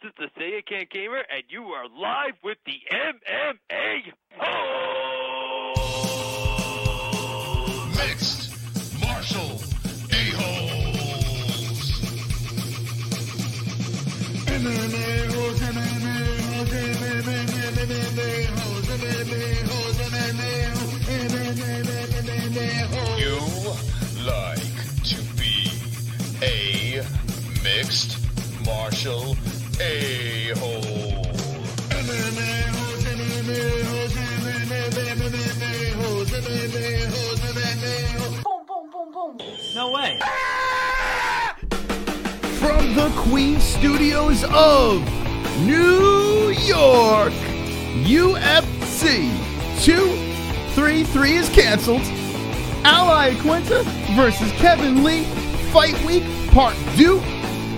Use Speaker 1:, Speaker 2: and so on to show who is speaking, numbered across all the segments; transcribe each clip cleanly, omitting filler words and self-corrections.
Speaker 1: This is the Say It Can't Gamer, and you are live with the MMA-Holes!
Speaker 2: Mixed Martial A-Holes! MMA-Holes, MMA-Holes, MMA-Holes, MMA-Holes, MMA-Holes. You like to be a mixed martial a-hole. MMA-Holes, MMA-Holes, MMA-Holes, MMA-Holes, MMA-Holes.
Speaker 3: Boom, boom, boom, boom.
Speaker 4: No way.
Speaker 5: From the Queen Studios of New York, UFC 233 is canceled. Iaquinta versus Kevin Lee, Fight Week Part 2.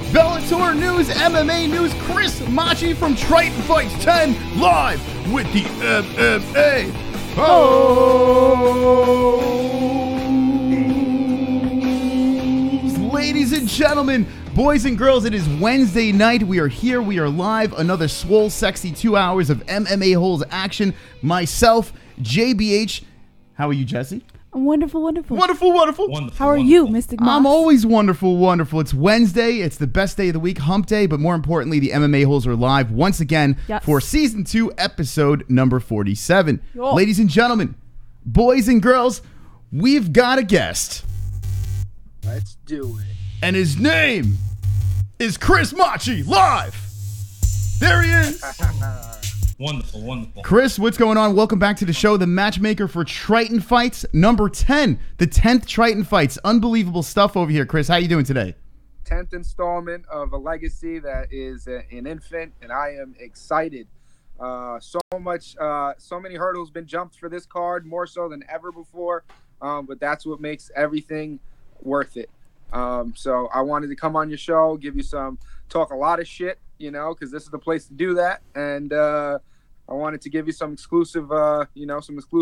Speaker 5: Bellator news, MMA news, Chris Macchi from Triton Fights 10, live with the MMA-Holes. Ladies and gentlemen, boys and girls, it is Wednesday night. We are here. We are live. Another swole, sexy 2 hours of MMA-Holes action. Myself, JBH. How are you, Jessie?
Speaker 3: Wonderful, wonderful.
Speaker 5: Wonderful, wonderful.
Speaker 3: How are you, Mystic Moss?
Speaker 5: I'm always wonderful, wonderful. It's Wednesday. It's the best day of the week, hump day. But more importantly, the MMA-Holes are live once again for Season 2, Episode number 47.
Speaker 3: Yo.
Speaker 5: Ladies and gentlemen, boys and girls, we've got a guest.
Speaker 6: Let's do it.
Speaker 5: And his name is Chris Macchi, live. There he is.
Speaker 4: Wonderful, wonderful.
Speaker 5: Chris, what's going on? Welcome back to the show, the Matchmaker for Triton Fights, number 10. The 10th Triton Fights. Unbelievable stuff over here. Chris, how you doing today?
Speaker 6: 10th installment of a legacy that is an infant, and I am excited. So many hurdles been jumped for this card, more so than ever before, but that's what makes everything worth it. So I wanted to come on your show, talk a lot of shit, you know, because this is the place to do that. And I wanted to give you some exclusive,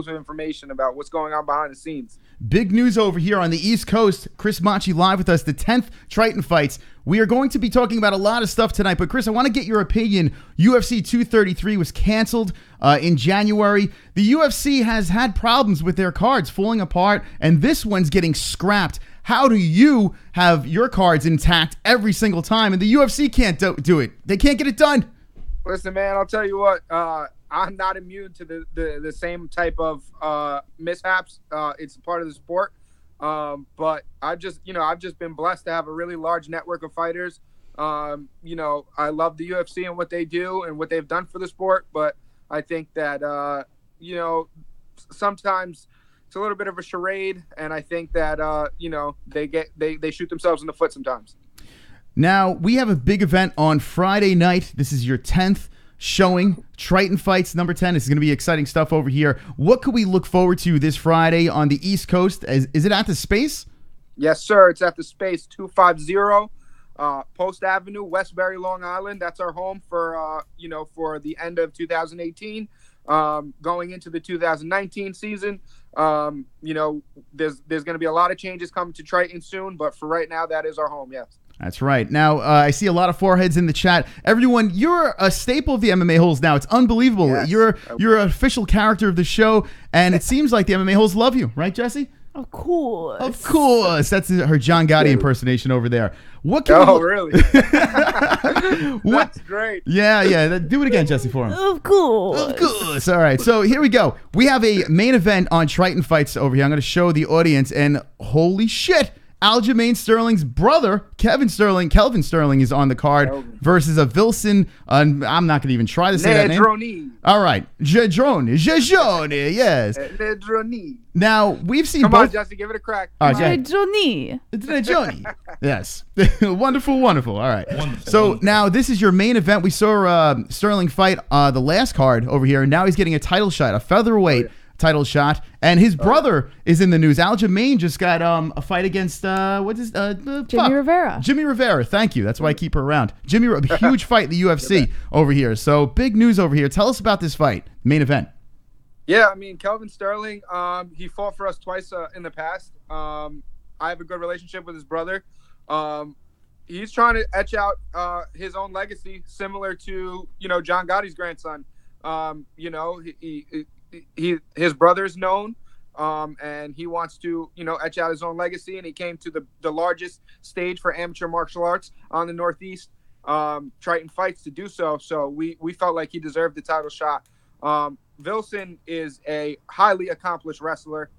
Speaker 6: information about what's going on behind the scenes.
Speaker 5: Big news over here on the East Coast. Chris Macchi live with us, the 10th Triton Fights. We are going to be talking about a lot of stuff tonight, but Chris, I want to get your opinion. UFC 233 was canceled in January. The UFC has had problems with their cards falling apart, and this one's getting scrapped. How do you have your cards intact every single time, and the UFC can't do it? They can't get it done.
Speaker 6: Listen, man, I'll tell you what. I'm not immune to the same type of mishaps. It's a part of the sport. But I've just been blessed to have a really large network of fighters. I love the UFC and what they do and what they've done for the sport. But I think that, sometimes it's a little bit of a charade. And I think that, they shoot themselves in the foot sometimes.
Speaker 5: Now, we have a big event on Friday night. This is your 10th showing, Triton Fights number 10. This is going to be exciting stuff over here. What could we look forward to this Friday on the East Coast? Is it at the Space?
Speaker 6: Yes, sir. It's at the Space 250, Post Avenue, Westbury, Long Island. That's our home for the end of 2018, going into the 2019 season. There's going to be a lot of changes coming to Triton soon, but for right now, that is our home. Yes.
Speaker 5: That's right. Now, I see a lot of foreheads in the chat. Everyone, you're a staple of the MMA-Holes now. It's unbelievable. Yes. You're an official character of the show, and it seems like the MMA-Holes love you. Right, Jessie?
Speaker 3: Of course.
Speaker 5: Of course. That's her John Gotti impersonation over there. What can
Speaker 6: really? That's great.
Speaker 5: Yeah. Do it again, Jessie, for him.
Speaker 3: Of course.
Speaker 5: Of course. All right. So here we go. We have a main event on Triton Fights over here. I'm going to show the audience, and holy shit, Aljamain Sterling's brother, Kelvin Sterling, is on the card versus a Vilson. I'm not going to even try to say that name. All right. Jejone, yes.
Speaker 6: Nedroni.
Speaker 5: Now, we've seen
Speaker 6: Come
Speaker 5: both.
Speaker 6: on, Jesse, give it a crack.
Speaker 3: Johnny.
Speaker 5: Yes. Wonderful. All right.
Speaker 4: Wonderful.
Speaker 5: So now this is your main event. We saw Sterling fight the last card over here, and now he's getting a title shot, a featherweight title shot, and his brother is in the news. Aljamain just got a fight against
Speaker 3: Jimmie Rivera.
Speaker 5: Jimmie Rivera, thank you. That's why I keep her around. A huge fight in the UFC over here. So big news over here. Tell us about this fight, main event.
Speaker 6: Yeah, I mean, Kelvin Sterling, he fought for us twice in the past. I have a good relationship with his brother. he's trying to etch out his own legacy, similar to John Gotti's grandson. His brother's known, and he wants to etch out his own legacy. And he came to the largest stage for amateur martial arts on the Northeast, Triton Fights, to do so. So we felt like he deserved the title shot. Wilson is a highly accomplished wrestler.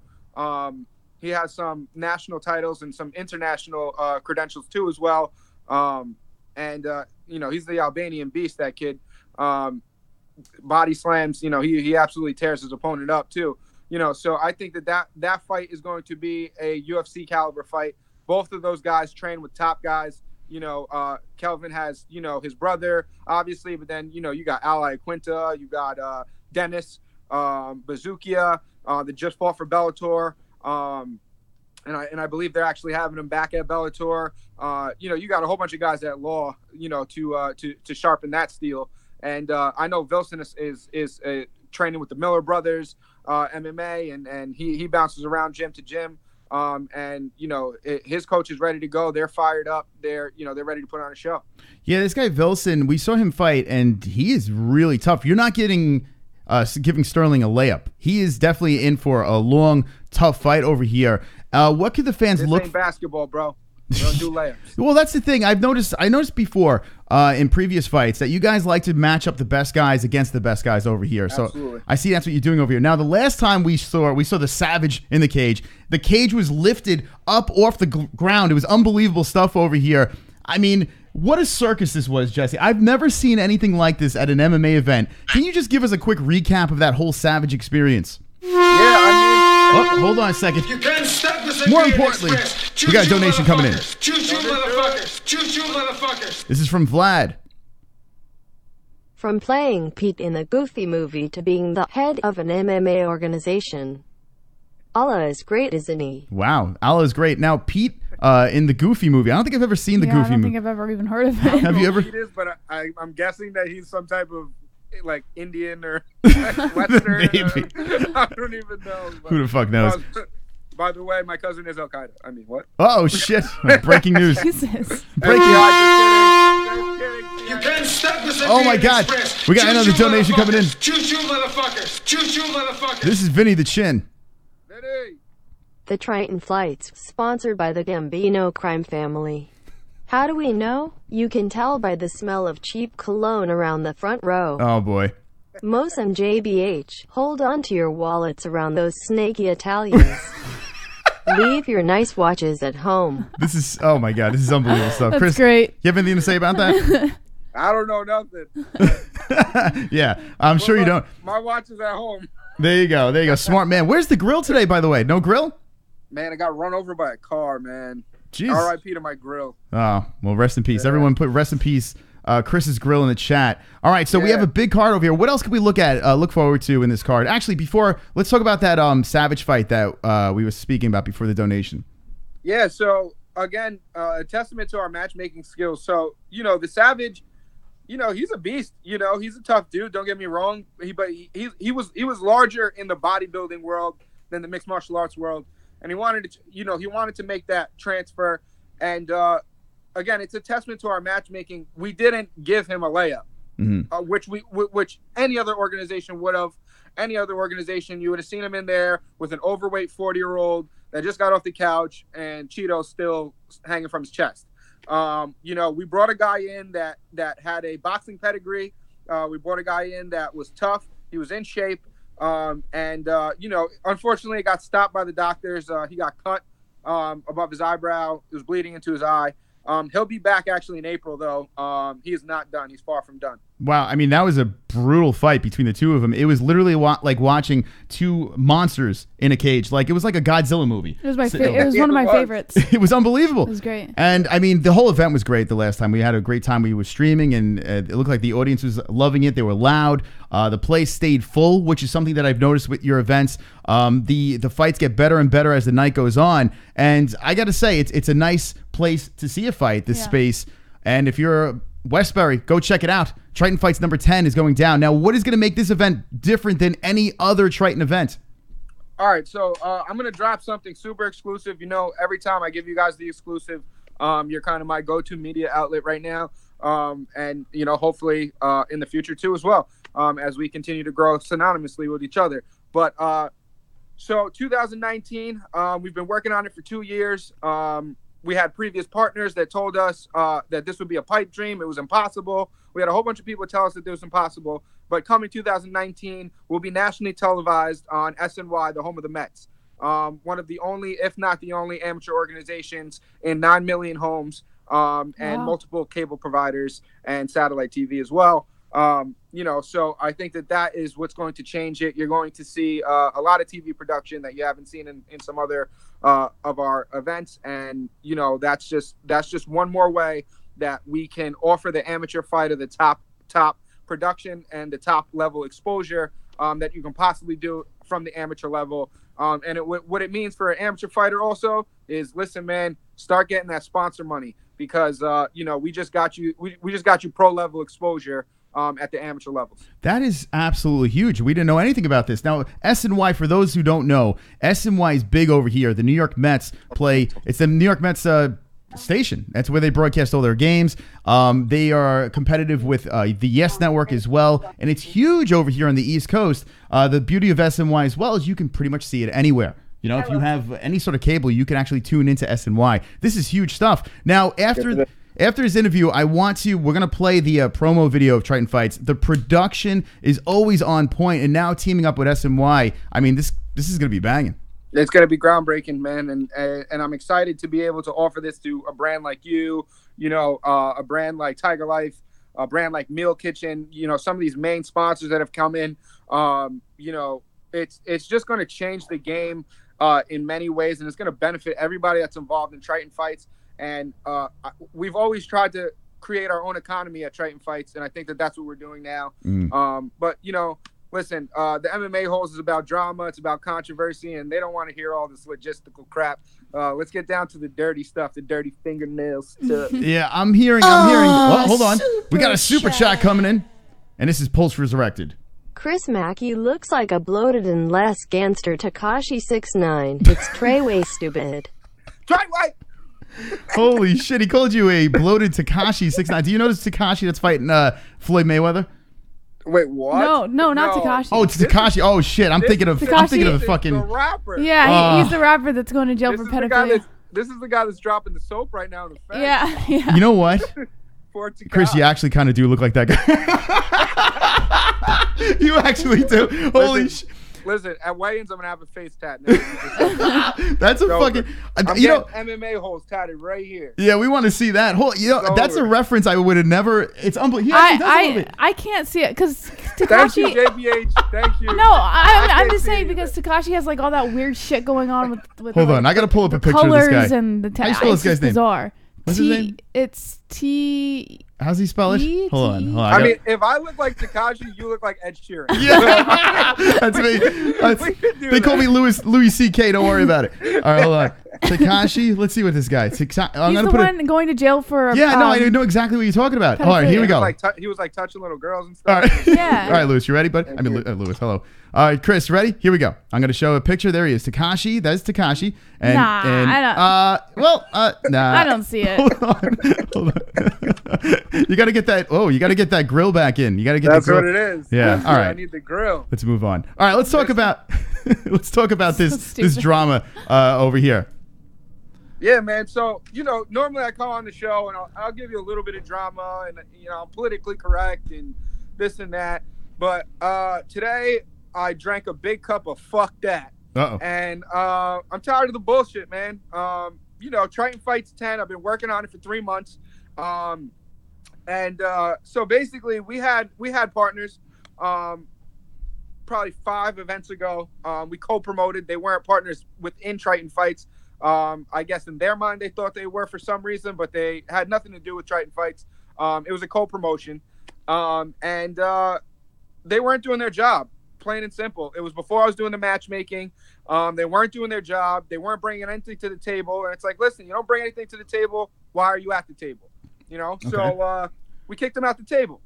Speaker 6: He has some national titles and some international credentials too as well. He's the Albanian beast, that kid. Body slams, he absolutely tears his opponent up too. So I think that fight is going to be a UFC caliber fight. Both of those guys train with top guys. Kelvin has, his brother, obviously, but then, you got Iaquinta, you got Dennis, Bazookia, that just fought for Bellator. And I believe they're actually having him back at Bellator. You got a whole bunch of guys at Law, to sharpen that steel. And I know Wilson is training with the Miller brothers, MMA, and he bounces around gym to gym. His coach is ready to go. They're fired up. They're ready to put on a show.
Speaker 5: Yeah, this guy Wilson, we saw him fight, and he is really tough. You're not giving Sterling a layup. He is definitely in for a long, tough fight over here. What could the fans
Speaker 6: this
Speaker 5: look?
Speaker 6: Ain't basketball, bro. Don't do layups.
Speaker 5: Well, that's the thing. I noticed before in previous fights that you guys like to match up the best guys against the best guys over here.
Speaker 6: Absolutely.
Speaker 5: So I see that's what you're doing over here. Now, the last time we saw the Savage in the cage was lifted up off the ground. It was unbelievable stuff over here. I mean, what a circus this was, Jesse. I've never seen anything like this at an MMA event. Can you just give us a quick recap of that whole Savage experience? Hold on a second. More importantly, we got a donation coming in.
Speaker 2: Choo-choo, motherfuckers. Choo-choo, motherfuckers.
Speaker 5: This is from Vlad.
Speaker 7: From playing Pete in the Goofy movie to being the head of an MMA organization. Allah is great, isn't he?
Speaker 5: Wow, Allah is great. Now, Pete in the Goofy movie. I don't think I've ever seen the Goofy movie.
Speaker 3: I don't think I've ever even heard of it.
Speaker 5: Have you ever?
Speaker 6: He is, but I'm guessing that he's some type of like Indian or Western.
Speaker 5: Maybe.
Speaker 6: I don't even know.
Speaker 5: Who the fuck knows?
Speaker 6: By the way, my cousin is Al Qaeda. I mean, what?
Speaker 5: Oh shit! Breaking news.
Speaker 3: Jesus.
Speaker 5: Breaking.
Speaker 6: Just kidding.
Speaker 2: You can't stop this.
Speaker 5: Oh my God! We got another donation coming in.
Speaker 2: Choo-choo, motherfuckers. Choo-choo, motherfuckers.
Speaker 5: This is Vinny the Chin.
Speaker 7: The Triton Fights, sponsored by the Gambino crime family. How do we know? You can tell by the smell of cheap cologne around the front row.
Speaker 5: Oh boy.
Speaker 7: Mosam JBH, hold on to your wallets around those snaky Italians. Leave your nice watches at home.
Speaker 5: This is, oh my God, this is unbelievable stuff.
Speaker 3: That's
Speaker 5: Chris,
Speaker 3: great.
Speaker 5: You have anything to say about that?
Speaker 6: I don't know nothing.
Speaker 5: Yeah, I'm sure you don't.
Speaker 6: My watch is at home.
Speaker 5: There you go. Smart man. Where's the grill today, by the way? No grill?
Speaker 6: Man, I got run over by a car, man.
Speaker 5: Jeez.
Speaker 6: R.I.P. to my grill.
Speaker 5: Oh, well, rest in peace. Yeah. Everyone put rest in peace Chris's grill in the chat. All right, so we have a big card over here. What else can we look forward to in this card? Actually, let's talk about that Savage fight that we were speaking about before the donation. Yeah,
Speaker 6: so again, a testament to our matchmaking skills. So, the Savage, he's a beast. He's a tough dude, don't get me wrong. He was larger in the bodybuilding world than the mixed martial arts world. And he wanted to make that transfer. And again, it's a testament to our matchmaking. We didn't give him a layup, which any other organization would have. Any other organization, you would have seen him in there with an overweight 40-year-old that just got off the couch and Cheetos still hanging from his chest. We brought a guy in that had a boxing pedigree. We brought a guy in that was tough. He was in shape. Unfortunately, it got stopped by the doctors. He got cut above his eyebrow. It was bleeding into his eye. He'll be back actually in April, though. He is not done. He's far from done.
Speaker 5: Wow. I mean, that was a brutal fight between the two of them. It was literally like watching two monsters in a cage. Like, it was like a Godzilla movie.
Speaker 3: It was it was one of my favorites.
Speaker 5: It was unbelievable.
Speaker 3: It was great.
Speaker 5: And, I mean, the whole event was great the last time. We had a great time. We were streaming, and it looked like the audience was loving it. They were loud. The place stayed full, which is something that I've noticed with your events. The fights get better and better as the night goes on. And I got to say, it's a nice place to see a fight, this space. And if you're Westbury, go check it out. Triton Fights number 10 is going down. Now, what is going to make this event different than any other Triton event?
Speaker 6: All right, so I'm going to drop something super exclusive. Every time I give you guys the exclusive, You're kind of my go-to media outlet right now. And, hopefully in the future too as well, as we continue to grow synonymously with each other. But so 2019, we've been working on it for 2 years. We had previous partners that told us that this would be a pipe dream. It was impossible. We had a whole bunch of people tell us that it was impossible. But coming 2019, we'll be nationally televised on SNY, the home of the Mets. One of the only, if not the only, amateur organizations in 9 million homes, and multiple cable providers and satellite TV as well. So I think that is what's going to change it. You're going to see a lot of TV production that you haven't seen in some other of our events. And, that's just one more way that we can offer the amateur fighter the top production and the top level exposure that you can possibly do from the amateur level. What it means for an amateur fighter also is, listen, man, start getting that sponsor money because, we just got you pro level exposure at the amateur levels. That
Speaker 5: is absolutely huge. We didn't know anything about this. Now, SNY, for those who don't know, SNY is big over here. The New York Mets play. It's the New York Mets station. That's where they broadcast all their games. They are competitive with the Yes Network as well, and it's huge over here on the East Coast. The beauty of SNY as well is you can pretty much see it anywhere. If you have any sort of cable, you can actually tune into SNY. This is huge stuff. Now, after this interview, we're going to play the promo video of Triton Fights. The production is always on point, and now teaming up with SNY, I mean, this is going to be banging.
Speaker 6: It's going to be groundbreaking, man, and I'm excited to be able to offer this to a brand like you, a brand like Tiger Life, a brand like Meal Kitchen, some of these main sponsors that have come in. It's just going to change the game in many ways, and it's going to benefit everybody that's involved in Triton Fights. And we've always tried to create our own economy at Triton Fights, and I think that's what we're doing now. But listen, the MMA-Holes is about drama, it's about controversy, and they don't want to hear all this logistical crap. Let's get down to the dirty stuff, the dirty fingernail stuff.
Speaker 5: Yeah, I'm hearing. Well, hold on. We got a super chat coming in, and this is Pulse Resurrected.
Speaker 7: Chris Macchi looks like a bloated and less gangster Tekashi 6ix9ine. It's Treyway stupid.
Speaker 6: Treyway!
Speaker 5: Holy shit, he called you a bloated Tekashi 6ix9ine. Do you notice Tekashi that's fighting Floyd Mayweather?
Speaker 6: Wait, what?
Speaker 3: No, not Tekashi.
Speaker 5: Oh, it's Tekashi. Oh shit, I'm thinking of the fucking
Speaker 6: the rapper.
Speaker 3: Yeah, he's the rapper that's going to jail for pedophilia.
Speaker 6: This is the guy that's dropping the soap right now in the fence.
Speaker 3: Yeah.
Speaker 5: You know what? Chris, you actually kind of do look like that guy. You actually do. Holy shit.
Speaker 6: Listen, at weigh-ins, I'm gonna have a face tat. That's
Speaker 5: a fucking.
Speaker 6: MMA-Holes tatted right here.
Speaker 5: Yeah, we want to see that. That's a reference I would have never. It's unbelievable.
Speaker 3: I can't see it because Tekashi.
Speaker 6: Thank you, JBH. Thank you.
Speaker 3: No, I'm just saying because Tekashi has like all that weird shit going on with.
Speaker 5: Hold on, I gotta pull up a picture of this guy.
Speaker 3: Colors and the
Speaker 5: How you spell this guy's name?
Speaker 3: Bizarre.
Speaker 5: What's his name?
Speaker 3: It's T.
Speaker 5: How's he spell it? Hold on.
Speaker 6: I mean, if I look like Tekashi, you look like Ed Sheeran.
Speaker 5: Yeah, that's me. They call me Louis C.K. Don't worry about it. All right, hold on. Tekashi, let's see what this guy.
Speaker 3: He's the one going to jail for.
Speaker 5: I know exactly what you're talking about. All right, here we go.
Speaker 6: He was like touching little girls and stuff.
Speaker 5: All right,
Speaker 3: yeah.
Speaker 5: All right, Louis, you ready, bud? I mean, Louis, hello. All right, Chris, ready? Here we go. I'm going to show a picture. There he is. Tekashi. That is Tekashi.
Speaker 3: I don't.
Speaker 5: Nah.
Speaker 3: I don't see it.
Speaker 5: Hold on. You got to get that. Oh, you got to get that grill back in. You got to get.
Speaker 6: That's what it is.
Speaker 5: Yeah. All right.
Speaker 6: I need the grill.
Speaker 5: Let's move on. All right. Let's talk about. Let's talk about this drama over here.
Speaker 6: Yeah, man. So, normally I come on the show and I'll give you a little bit of drama and, I'm politically correct and this and that. But today I drank a big cup of fuck that.
Speaker 5: Uh-oh.
Speaker 6: And I'm tired of the bullshit, man. Triton Fights 10, I've been working on it for 3 months. So basically we had partners probably 5 events ago. We co-promoted. They weren't partners within Triton Fights. I guess in their mind they thought they were for some reason, but they had nothing to do with Triton Fights. It was a co-promotion. And they weren't doing their job, plain and simple. It was before I was doing the matchmaking. They weren't doing their job. They weren't bringing anything to the table. And it's like, listen, you don't bring anything to the table. Why are you at the table? Okay. So we kicked them out the table.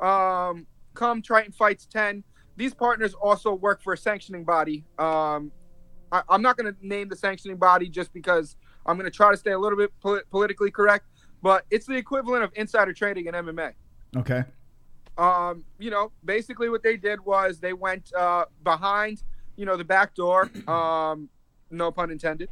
Speaker 6: Come Triton Fights 10. These partners also work for a sanctioning body. I'm not going to name the sanctioning body just because I'm going to try to stay a little bit politically correct, but it's the equivalent of insider trading in MMA.
Speaker 5: Okay.
Speaker 6: You know, basically what they did was they went behind, you know, the back door. No pun intended.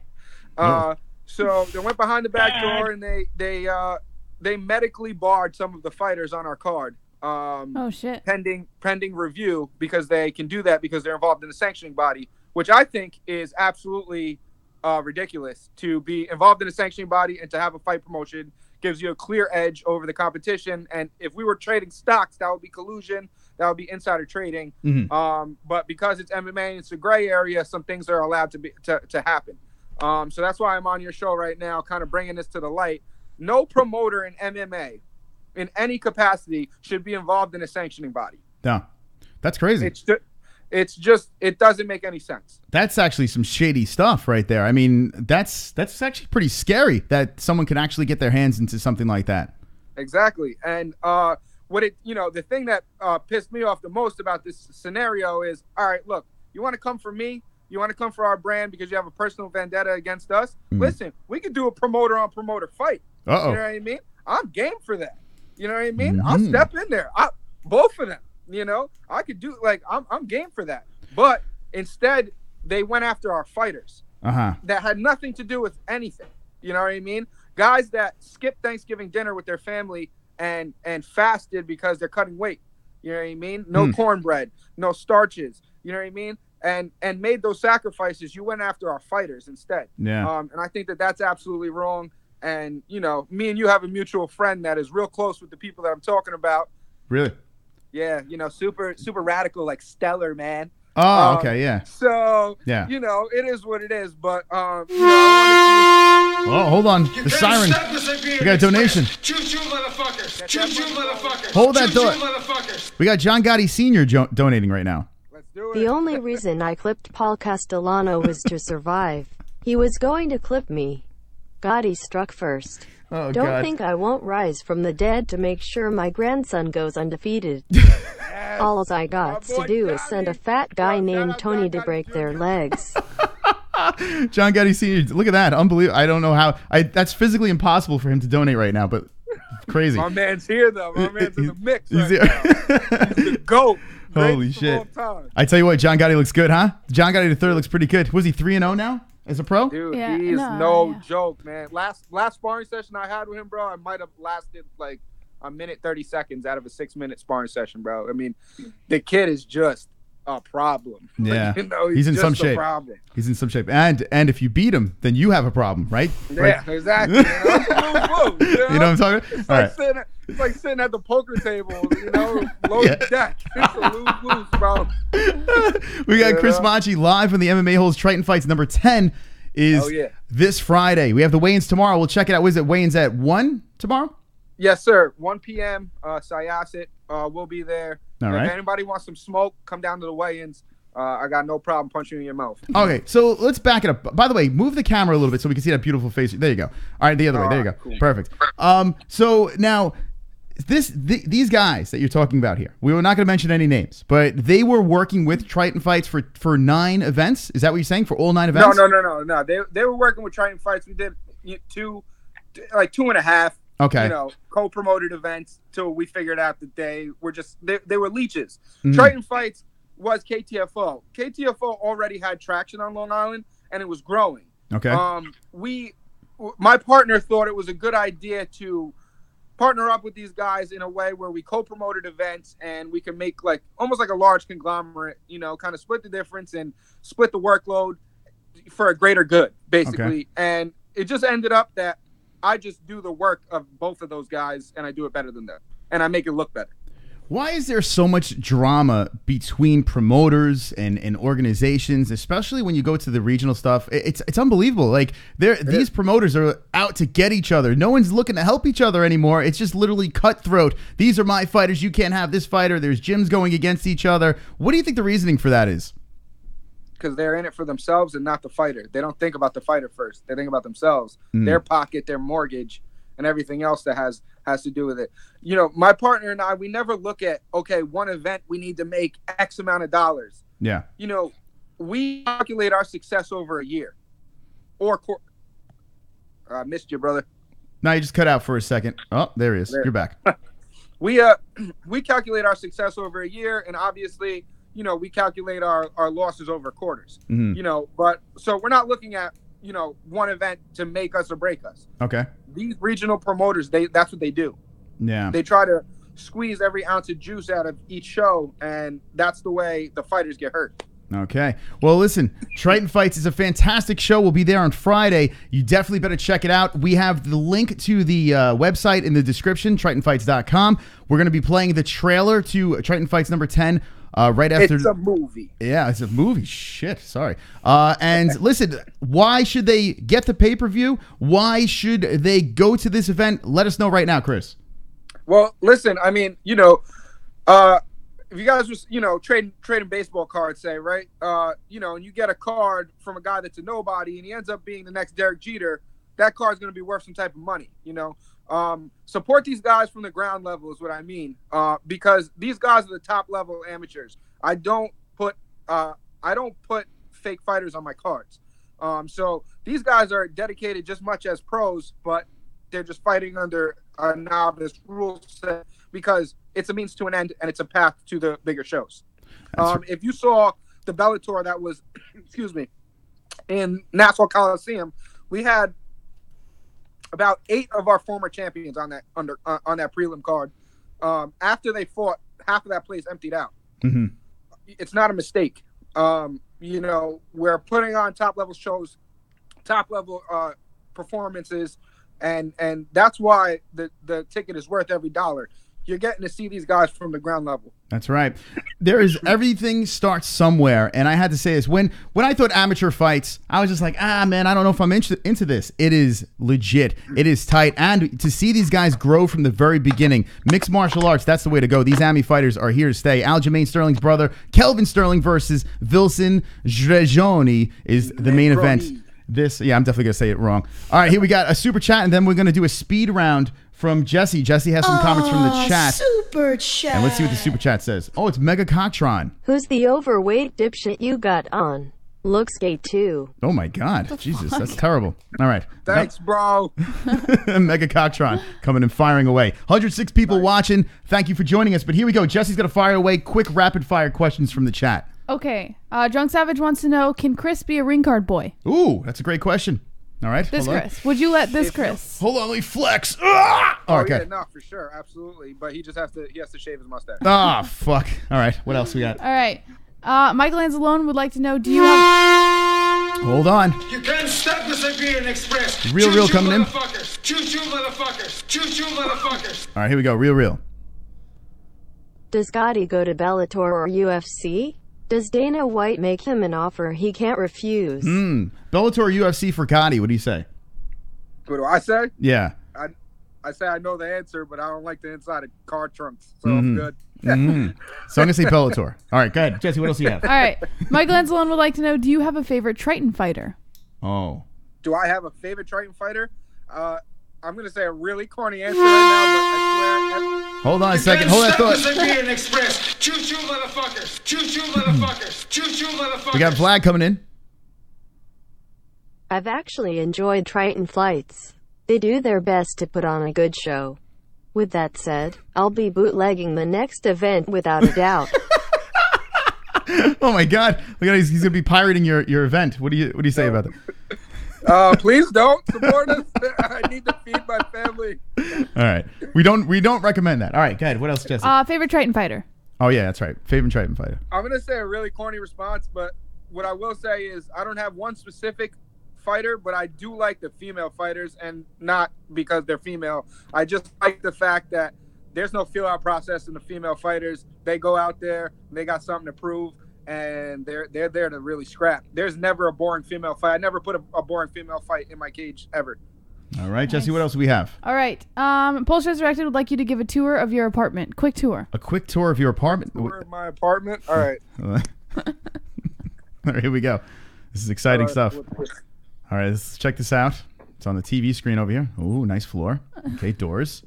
Speaker 6: So they went behind the back door and they medically barred some of the fighters on our card.
Speaker 3: Oh shit.
Speaker 6: Pending review, because they can do that because they're involved in the sanctioning body, which I think is absolutely ridiculous. To be involved in a sanctioning body and to have a fight promotion gives you a clear edge over the competition. And if we were trading stocks, that would be collusion. That would be insider trading. But because it's MMA and it's a gray area, some things are allowed to happen. So that's why I'm on your show right now, kind of bringing this to the light. No promoter in MMA in any capacity should be involved in a sanctioning body.
Speaker 5: Yeah, that's crazy.
Speaker 6: It's just it doesn't make any sense.
Speaker 5: That's actually some shady stuff right there. I mean, that's actually pretty scary that someone can actually get their hands into something like that.
Speaker 6: Exactly. And the thing that pissed me off the most about this scenario is, all right, look, you want to come for me? You want to come for our brand because you have a personal vendetta against us? Listen, we could do a promoter on promoter fight.
Speaker 5: Uh-oh.
Speaker 6: You know what I mean? I'm game for that. You know what I mean? I'll step in there. Both of them. You know, I could do I'm game for that. But instead, they went after our fighters that had nothing to do with anything. You know what I mean? Guys that skipped Thanksgiving dinner with their family and fasted because they're cutting weight. You know what I mean? No cornbread, no starches. You know what I mean? And made those sacrifices. You went after our fighters instead.
Speaker 5: Yeah.
Speaker 6: And I think that that's absolutely wrong. And, you know, me and you have a mutual friend that is real close with the people that I'm talking about.
Speaker 5: Really?
Speaker 6: Yeah, you know, super radical, like stellar, man.
Speaker 5: Oh, okay, yeah.
Speaker 6: So,
Speaker 5: yeah,
Speaker 6: you know, it is what it is. But,
Speaker 5: oh, hold on. The siren. We got a donation.
Speaker 2: Choo-choo, motherfuckers. Choo-choo, motherfuckers.
Speaker 5: Hold that
Speaker 2: Choo-choo,
Speaker 5: thought.
Speaker 2: motherfuckers.
Speaker 5: We got John Gotti Sr. Donating right now.
Speaker 6: Let's do it.
Speaker 7: The only reason I clipped Paul Castellano was to survive. He was going to clip me. Gotti struck first.
Speaker 5: Oh,
Speaker 7: Don't
Speaker 5: God.
Speaker 7: think I won't rise from the dead to make sure my grandson goes undefeated. All I got to do is send a fat guy named Tony to break their legs.
Speaker 5: John Gotti Sr., look at that. Unbelievable. I don't know how. That's physically impossible for him to donate right now, but crazy.
Speaker 6: My man's here, though. My man's in the mix right
Speaker 5: here.
Speaker 6: now. He's the GOAT.
Speaker 5: Holy shit. I tell you what, John Gotti looks good, huh? John Gotti III looks pretty good. Was he 3-0 now as a pro?
Speaker 6: Dude,
Speaker 3: Yeah,
Speaker 6: he is
Speaker 3: no, yeah.
Speaker 6: joke, man. Last sparring session I had with him, bro, I might have lasted like a minute 30 seconds out of a 6-minute sparring session, bro. I mean, the kid is just a problem.
Speaker 5: Yeah,
Speaker 6: you know,
Speaker 5: he's in
Speaker 6: just
Speaker 5: some
Speaker 6: a
Speaker 5: shape.
Speaker 6: problem.
Speaker 5: He's in some shape, and if you beat him, then you have a problem, right?
Speaker 6: Yeah, exactly. You know?
Speaker 5: You know what I'm talking about?
Speaker 6: It's
Speaker 5: All
Speaker 6: like,
Speaker 5: right.
Speaker 6: it's like sitting at the poker table, you know, loaded deck. It's a lose-lose, bro.
Speaker 5: We got Chris Macchi live from the MMA-Holes Triton Fights. Number 10 is this Friday. We have the weigh-ins tomorrow. We'll check it out. Was it weigh-ins at 1 tomorrow?
Speaker 6: Yes, sir. 1 p.m. Syosset. We'll be there.
Speaker 5: All right.
Speaker 6: If anybody wants some smoke, come down to the weigh-ins. I got no problem punching you in your mouth.
Speaker 5: Okay, so let's back it up. By the way, move the camera a little bit so we can see that beautiful face. There you go. All right, the other way. There you go.
Speaker 6: Cool.
Speaker 5: Perfect. So now, these guys that you're talking about here, we were not going to mention any names, but they were working with Triton Fights for 9 events. Is that what you're saying? For all 9 events?
Speaker 6: No. They were working with Triton Fights. We did 2.5.
Speaker 5: Okay.
Speaker 6: You know, co-promoted events till we figured out that they were leeches. Triton Fights was KTFO. KTFO already had traction on Long Island and it was growing.
Speaker 5: Okay.
Speaker 6: My partner thought it was a good idea to partner up with these guys in a way where we co-promoted events and we can make almost like a large conglomerate, you know, kind of split the difference and split the workload for a greater good, basically.
Speaker 5: Okay.
Speaker 6: And it just ended up that I just do the work of both of those guys and I do it better than them and I make it look better.
Speaker 5: Why is there so much drama between promoters and organizations, especially when you go to the regional stuff? It's unbelievable. Like these promoters are out to get each other. No one's looking to help each other anymore. It's just literally cutthroat. These are my fighters. You can't have this fighter. There's gyms going against each other. What do you think the reasoning for that is?
Speaker 6: Because they're in it for themselves and not the fighter. They don't think about the fighter first. They think about themselves, their pocket, their mortgage, and everything else that has to do with it. You know, my partner and I, we never look at, okay, one event, we need to make X amount of dollars.
Speaker 5: Yeah.
Speaker 6: You know, we calculate our success over a year or I missed you, brother.
Speaker 5: Now you just cut out for a second. Oh, there he is. You're back.
Speaker 6: We calculate our success over a year, and obviously, we calculate our losses over quarters. But so we're not looking at one event to make us or break us.
Speaker 5: Okay.
Speaker 6: These regional promoters, that's what they do.
Speaker 5: Yeah.
Speaker 6: They try to squeeze every ounce of juice out of each show, and that's the way the fighters get hurt.
Speaker 5: Okay. Well, listen, Triton Fights is a fantastic show. We'll be there on Friday. You definitely better check it out. We have the link to the website in the description, tritonfights.com. We're going to be playing the trailer to Triton Fights number 10 right after.
Speaker 6: It's a movie.
Speaker 5: Yeah, it's a movie. Shit, sorry. And listen, why should they get the pay-per-view? Why should they go to this event? Let us know right now, Chris.
Speaker 6: Well, listen, I mean, if you guys was, trading baseball cards, say, right, and you get a card from a guy that's a nobody and he ends up being the next Derek Jeter, that card's going to be worth some type of money, Support these guys from the ground level is what I mean, because these guys are the top level amateurs. I don't put fake fighters on my cards. So these guys are dedicated just much as pros, but they're just fighting under a novice rule set because it's a means to an end and it's a path to the bigger shows. If you saw the Bellator that was, in Nassau Coliseum, we had about 8 of our former champions on that on that prelim card. After they fought, half of that place emptied out.
Speaker 5: Mm-hmm.
Speaker 6: It's not a mistake. We're putting on top level shows, top level performances, and that's why the ticket is worth every dollar. You're getting to see these guys from the ground level. That's right.
Speaker 5: There is everything starts somewhere, and I had to say this when I thought amateur fights, I was just like, man, I don't know if I'm into this. It is legit. It is tight, and to see these guys grow from the very beginning, mixed martial arts, that's the way to go. These AMI fighters are here to stay. Aljamain Sterling's brother, Kelvin Sterling versus Vilson Zrejoni is the main event. I'm definitely gonna say it wrong. All right, here we got a super chat, and then we're gonna do a speed round from Jessie. Jessie has some comments from the chat.
Speaker 8: Super chat.
Speaker 5: And let's see what the super chat says. Oh, it's Mega Cocktron.
Speaker 7: Who's the overweight dipshit you got on? Looks gay too.
Speaker 5: Oh my God, Jesus, that's terrible. All right,
Speaker 6: thanks, bro.
Speaker 5: Mega Cocktron coming and firing away. 106 people watching. Thank you for joining us. But here we go. Jessie's gonna fire away quick, rapid fire questions from the chat.
Speaker 3: Okay. Drunk Savage wants to know, can Chris be a ring card boy?
Speaker 5: Ooh, that's a great question. All right.
Speaker 3: This Chris. Would you let this Chris?
Speaker 5: Hold on, let me flex. Okay.
Speaker 6: Yeah, no, for sure. Absolutely. But he just has to shave his mustache.
Speaker 5: Fuck. All right. What else we got?
Speaker 3: All right. Michael Anzalone would like to know, do you have...
Speaker 5: Hold on.
Speaker 2: You can't stop the Siberian Express.
Speaker 5: Real coming in.
Speaker 2: Choo-choo, motherfuckers. Choo-choo, motherfuckers.
Speaker 5: All right, here we go. Real.
Speaker 7: Does Gotti go to Bellator or UFC? Does Dana White make him an offer he can't refuse?
Speaker 5: Bellator or UFC for Gotti? What do you say?
Speaker 6: What do I say?
Speaker 5: Yeah.
Speaker 6: I say I know the answer, but I don't like the inside of car trunks, so I'm good.
Speaker 5: So I'm going to say Bellator. All right, go ahead. Jessie, what else do you have?
Speaker 3: All right. Michael Anzalone would like to know, do you have a favorite Triton fighter?
Speaker 5: Oh.
Speaker 6: Do I have a favorite Triton fighter? I'm going to say a really corny answer right now, but I swear...
Speaker 5: Hold on a second. Hold that thought.
Speaker 2: Siberian Express. Choo-choo, motherfuckers. Choo-choo, motherfuckers. Choo-choo, motherfuckers.
Speaker 5: We got Vlad coming in.
Speaker 7: I've actually enjoyed Triton Fights. They do their best to put on a good show. With that said, I'll be bootlegging the next event without a doubt.
Speaker 5: Oh my God! Look at he's going to be pirating your event. What do you say about that?
Speaker 6: Please don't support us. I need to feed my family.
Speaker 5: All right, we don't recommend that. All right, go ahead. What else, Jessie?
Speaker 3: Favorite Triton fighter?
Speaker 5: Oh yeah, that's right. Favorite Triton fighter.
Speaker 6: I'm gonna say a really corny response, but what I will say is I don't have one specific fighter, but I do like the female fighters, and not because they're female. I just like the fact that there's no feel-out process in the female fighters. They go out there, and they got something to prove, and they're there to really scrap. There's never a boring female fight. I never put a boring female fight in my cage ever.
Speaker 5: All right, Jessie, what else do we have?
Speaker 3: All right. Pulse Resurrected would like you to give a tour of your apartment. Quick tour.
Speaker 5: A quick tour of your apartment?
Speaker 6: Tour of my apartment? All right.
Speaker 5: All right, here we go. This is exciting stuff. All right, let's check this out. It's on the TV screen over here. Ooh, nice floor. Okay, doors.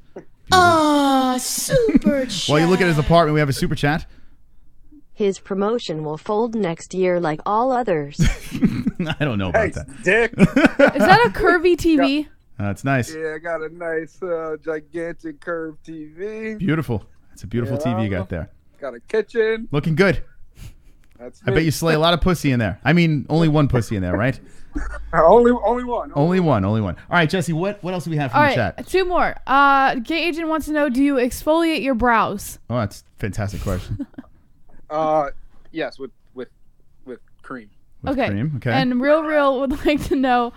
Speaker 8: Super chat.
Speaker 5: While you look at his apartment, we have a super chat.
Speaker 7: His promotion will fold next year like all others.
Speaker 5: I don't know about that.
Speaker 6: Dick.
Speaker 3: Is that a curvy TV?
Speaker 5: That's nice.
Speaker 6: Yeah, I got a nice, gigantic curved TV.
Speaker 5: Beautiful. It's a beautiful TV you got there.
Speaker 6: Got a kitchen.
Speaker 5: Looking good.
Speaker 6: That's
Speaker 5: I bet you slay a lot of pussy in there. I mean, only one pussy in there, right?
Speaker 6: Only one.
Speaker 5: Only one. All right, Jesse, what else do we have from
Speaker 3: All
Speaker 5: the
Speaker 3: right,
Speaker 5: chat? 2
Speaker 3: more. Gay Agent wants to know, do you exfoliate your brows?
Speaker 5: Oh, that's a fantastic question.
Speaker 6: Yes, with cream.
Speaker 5: With
Speaker 3: Okay.
Speaker 5: cream, okay.
Speaker 3: And Real would like to know,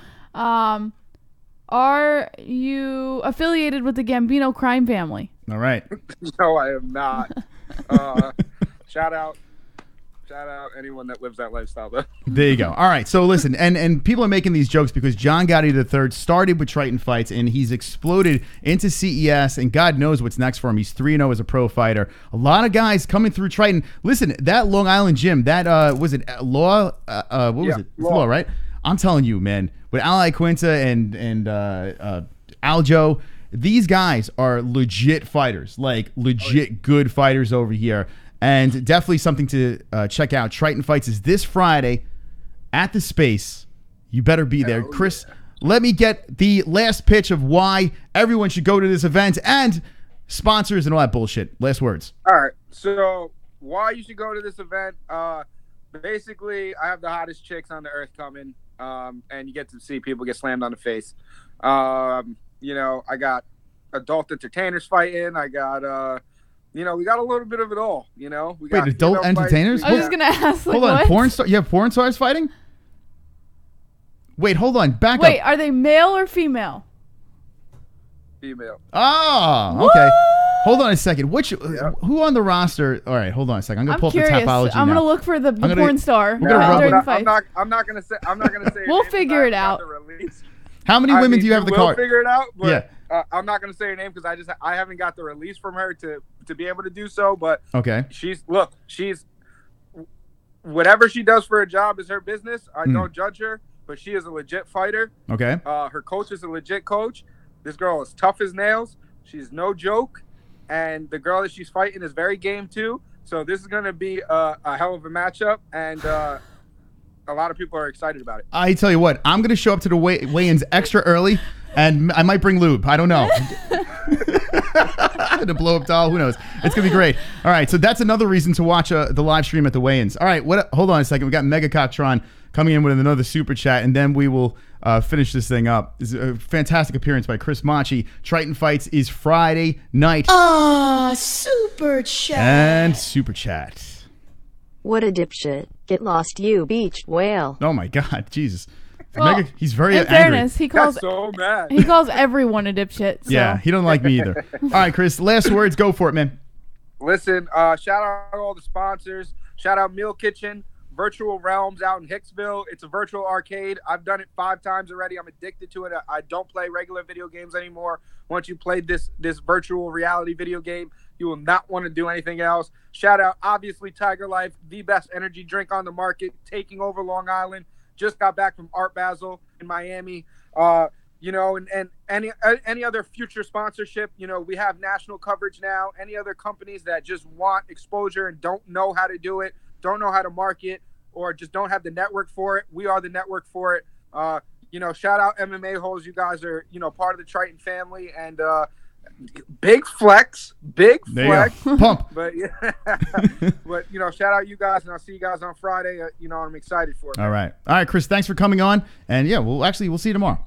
Speaker 3: are you affiliated with the Gambino crime family?
Speaker 5: All right.
Speaker 6: No, I am not. Shout out anyone that lives that lifestyle, though.
Speaker 5: There you go. All right. So listen, and people are making these jokes because John Gotti III started with Triton Fights and he's exploded into CES and God knows what's next for him. He's 3-0 as a pro fighter. A lot of guys coming through Triton. Listen, that Long Island gym, that was it Law? What was it? It's Law, right? I'm telling you, man, with Iaquinta and Aljo, these guys are legit fighters, like legit good fighters over here. And definitely something to check out. Triton Fights is this Friday at the Space. You better be there. Chris, let me get the last pitch of why everyone should go to this event and sponsors and all that bullshit. Last words.
Speaker 6: All right. So why you should go to this event? Basically, I have the hottest chicks on the earth coming, and you get to see people get slammed on the face. I got adult entertainers fighting. I got we got a little bit of it all, We got
Speaker 5: adult entertainers?
Speaker 3: I was just going to ask, like,
Speaker 5: hold on,
Speaker 3: what?
Speaker 5: porn star? You have porn stars fighting? Wait, hold on, back
Speaker 3: Wait,
Speaker 5: up.
Speaker 3: are they male or female?
Speaker 6: Female.
Speaker 5: Oh, okay. Hold on a second. Who on the roster? All right, hold on a second. I'm gonna pull up the
Speaker 3: curious.
Speaker 5: topology
Speaker 3: I'm
Speaker 5: now.
Speaker 3: gonna look for the porn star.
Speaker 5: We're gonna
Speaker 3: during the
Speaker 5: rub
Speaker 3: fight.
Speaker 6: I'm not gonna say.
Speaker 3: We'll figure it out.
Speaker 5: How many women do you have the
Speaker 6: card?
Speaker 5: card?
Speaker 6: Figure it out. But,
Speaker 5: Yeah.
Speaker 6: I'm not gonna say her name because I haven't got the release from her to be able to do so. But
Speaker 5: Okay.
Speaker 6: she's whatever she does for a job is her business. I don't judge her, but she is a legit fighter.
Speaker 5: Okay.
Speaker 6: Her coach is a legit coach. This girl is tough as nails. She's no joke, and the girl that she's fighting is very game too. So this is gonna be a hell of a matchup, and a lot of people are excited about it.
Speaker 5: I tell you what, I'm gonna show up to the weigh-ins extra early, and I might bring lube. I don't know. The blow up doll. Who knows? It's gonna be great. All right, so that's another reason to watch the live stream at the weigh-ins. All right, hold on a second. We got Mega Cocktron coming in with another super chat, and then we will finish this thing up. This is a fantastic appearance by Chris Macchi. Triton Fights is Friday night.
Speaker 8: Super chat.
Speaker 5: And super chat.
Speaker 7: What a dipshit. Get lost, you beach whale.
Speaker 5: Oh my God, Jesus.
Speaker 3: Well,
Speaker 5: he's very
Speaker 3: in
Speaker 5: angry.
Speaker 3: fairness, he calls
Speaker 6: so mad.
Speaker 3: He calls everyone a dipshit. So.
Speaker 5: Yeah, he don't like me either. All right, Chris, last words. Go for it, man.
Speaker 6: Listen, shout out all the sponsors. Shout out Meal Kitchen, Virtual Realms out in Hicksville. It's a virtual arcade. I've done it 5 times already. I'm addicted to it. I don't play regular video games anymore. Once you play this virtual reality video game, you will not want to do anything else. Shout out, obviously, Tiger Life, the best energy drink on the market, taking over Long Island. Just got back from Art Basel in Miami. And any other future sponsorship, we have national coverage now. Any other companies that just want exposure and don't know how to do it, don't know how to market, or just don't have the network for it, we are the network for it. Shout out MMA-Holes. You guys are, part of the Triton family, and big flex.
Speaker 5: Pump.
Speaker 6: But yeah, but shout out you guys, and I'll see you guys on Friday. I'm excited for it.
Speaker 5: All right, Chris. Thanks for coming on, and yeah, we'll see you tomorrow.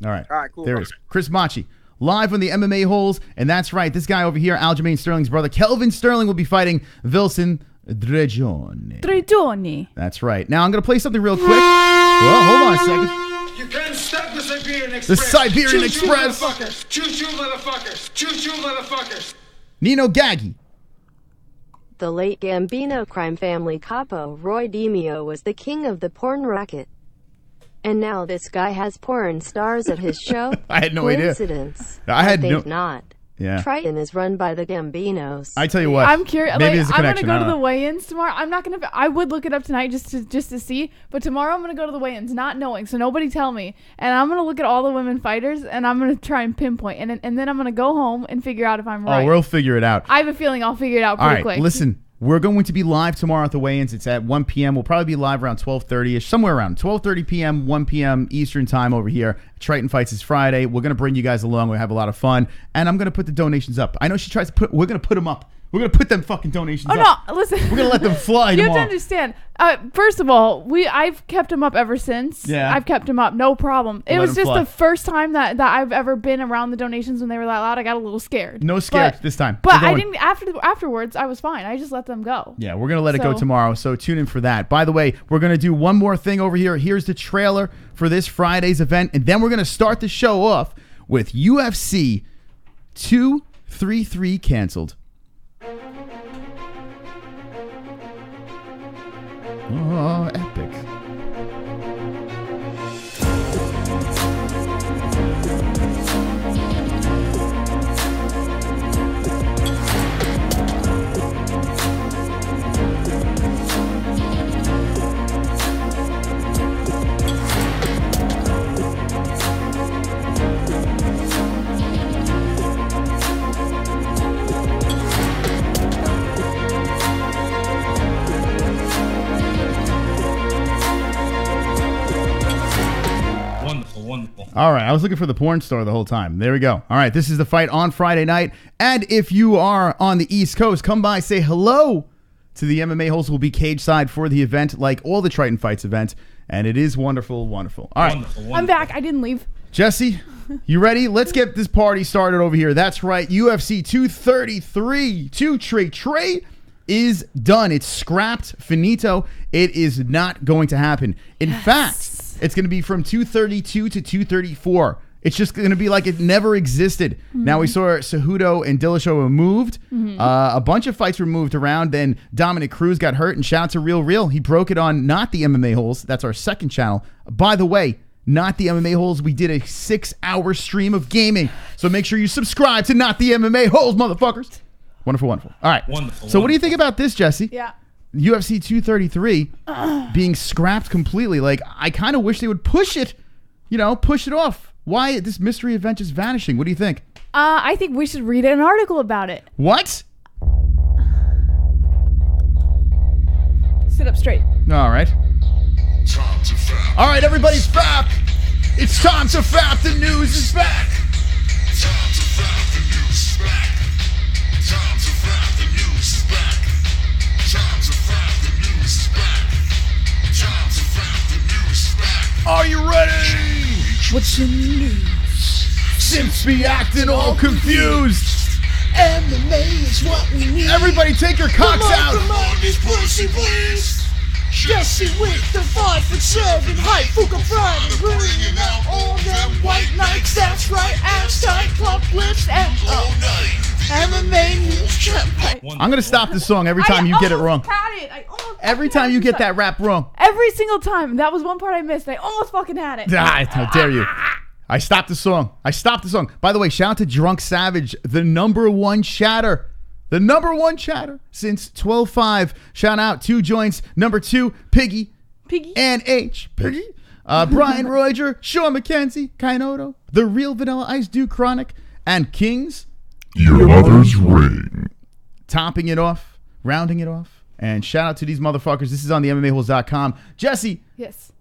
Speaker 5: All right,
Speaker 6: cool.
Speaker 5: There it is, Chris Macchi, live on the MMA-Holes, and that's right. This guy over here, Aljamain Sterling's brother, Kelvin Sterling, will be fighting Wilson Drejoni. That's right. Now I'm gonna play something real quick. Well, hold on a second.
Speaker 2: You can't stop the Siberian Express.
Speaker 5: The Siberian Express.
Speaker 2: Motherfuckers. Choo-choo, motherfuckers. Choo-choo, motherfuckers.
Speaker 5: Nino Gaggi.
Speaker 7: The late Gambino crime family capo Roy DiMeo was the king of the porn racket. And now this guy has porn stars at his show?
Speaker 5: I had no idea.
Speaker 7: Coincidence?
Speaker 5: I
Speaker 7: think not.
Speaker 5: Yeah.
Speaker 7: Triton is run by the Gambinos.
Speaker 5: I tell you what.
Speaker 3: I'm curious.
Speaker 5: Maybe there's a
Speaker 3: I'm gonna
Speaker 5: connection.
Speaker 3: go to the weigh-ins tomorrow. I'm not gonna. I would look it up tonight just to see. But tomorrow I'm gonna go to the weigh-ins, not knowing. So nobody tell me. And I'm gonna look at all the women fighters, and I'm gonna try and pinpoint. And then I'm gonna go home and figure out if I'm right.
Speaker 5: Oh, we'll figure it out.
Speaker 3: I have a feeling I'll figure it out pretty quick.
Speaker 5: Listen. We're going to be live tomorrow at the weigh-ins. It's at 1 p.m. We'll probably be live around 12:30ish, somewhere around 12:30 p.m., 1 p.m. Eastern time over here. Triton Fights is Friday. We're going to bring you guys along. We'll have a lot of fun. And I'm going to put the donations up. I know she tries to put... We're going to put them up. We're going to put them fucking donations up.
Speaker 3: Oh, no. Listen.
Speaker 5: We're going to let them fly
Speaker 3: You
Speaker 5: tomorrow.
Speaker 3: have to understand. First of all, I've kept them up ever since.
Speaker 5: Yeah.
Speaker 3: I've kept them up. No problem. It
Speaker 5: Let
Speaker 3: was
Speaker 5: them
Speaker 3: just
Speaker 5: fly.
Speaker 3: the first time that I've ever been around the donations when they were that loud. I got a little scared.
Speaker 5: No scared this time.
Speaker 3: But
Speaker 5: We're
Speaker 3: I
Speaker 5: going.
Speaker 3: didn't... Afterwards, I was fine. I just let them go.
Speaker 5: Yeah, we're going to let it go
Speaker 3: So-
Speaker 5: tomorrow, so tune in for that. By the way, we're going to do one more thing over here. Here's the trailer for this Friday's event, and then we're going to start the show off with UFC 233 canceled. Oh, epic.
Speaker 4: Wonderful.
Speaker 5: All right, I was looking for the porn star the whole time. There we go. All right, this is the fight on Friday night. And if you are on the East Coast, come by, say hello to the MMA-Holes. Will be cage side for the event, like all the Triton Fights events. And it is wonderful, wonderful. All right,
Speaker 4: Wonderful.
Speaker 3: I'm back. I didn't leave.
Speaker 5: Jessie, you ready? Let's get this party started over here. That's right, UFC 233. Trey is done. It's scrapped, finito. It is not going to happen. In fact, it's going to be from 232 to 234. It's just going to be like it never existed. Now we saw Cejudo and Dillashaw were moved. A bunch of fights were moved around. Then Dominic Cruz got hurt, and shout out to Real. He broke it on Not the MMA-Holes. That's our second channel. By the way, Not the MMA-Holes, we did a 6-hour stream of gaming. So make sure you subscribe to Not the MMA-Holes, motherfuckers. Wonderful. All right.
Speaker 4: Wonderful.
Speaker 5: So what do you think about this, Jessie?
Speaker 3: Yeah.
Speaker 5: UFC 233 being scrapped completely. Like, I kind of wish they would push it off. Why this mystery event just vanishing? What do you think?
Speaker 3: I think we should read an article about it.
Speaker 5: What?
Speaker 3: Sit up straight.
Speaker 5: All right. All right, everybody's back. It's time to fap. The news is back. Are you ready?
Speaker 8: What's in the news?
Speaker 5: Simps be acting all confused.
Speaker 8: MMA is what we need.
Speaker 5: Everybody take your cocks out.
Speaker 8: Come on, this pussy, please. Jessie with the 5'7" height, Fuka Friday, bringing out all them white nights. That's right, ass tight, plump lips, and MMA news trap.
Speaker 5: I'm gonna stop the song every time you get it wrong. Every time you get that rap wrong.
Speaker 3: Every single time. That was one part I missed. I almost fucking had it.
Speaker 5: How dare you? I stopped the song. By the way, shout out to Drunk Savage, the number one chatter. The number one chatter since 12-5. Shout out 2 joints. Number 2, Piggy. And H. Piggy. Brian Roger, Sean McKenzie, Kainoto, The Real Vanilla Ice, Duke Chronic, and Kings.
Speaker 9: Your mother's ring.
Speaker 5: Topping it off, rounding it off. And shout out to these motherfuckers. This is on the MMA-Holes.com. Jessie.
Speaker 3: Yes.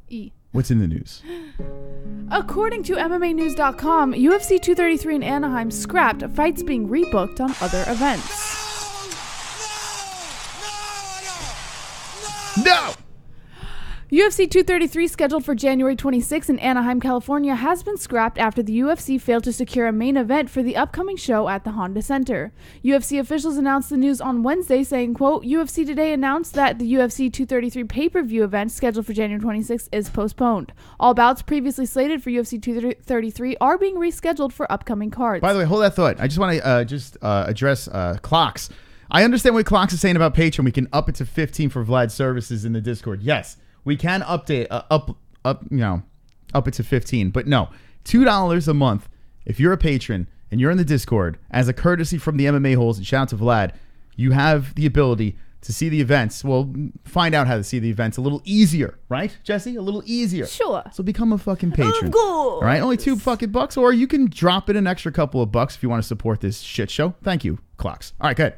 Speaker 3: E.
Speaker 5: What's in the news?
Speaker 3: According to MMAnews.com, UFC 233 in Anaheim scrapped, fights being rebooked on other events.
Speaker 5: No!
Speaker 3: UFC 233, scheduled for January 26 in Anaheim, California, has been scrapped after the UFC failed to secure a main event for the upcoming show at the Honda Center. UFC officials announced the news on Wednesday, saying, quote, UFC Today announced that the UFC 233 pay-per-view event scheduled for January 26 is postponed. All bouts previously slated for UFC 233 are being rescheduled for upcoming cards.
Speaker 5: By the way, hold that thought. I just want to address Clocks. I understand what Clocks is saying about Patreon. We can up it to 15 for Vlad's services in the Discord. Yes. We can update up it to 15, but no, $2 a month. If you're a patron and you're in the Discord, as a courtesy from the MMA-Holes, and shout out to Vlad, you have the ability to see the events. Well, find out how to see the events a little easier, right, Jessie? A little easier.
Speaker 3: Sure.
Speaker 5: So become a fucking patron.
Speaker 3: Of course.
Speaker 5: All right, only $2 or you can drop in an extra couple of bucks if you want to support this shit show. Thank you, Clocks. All right, good.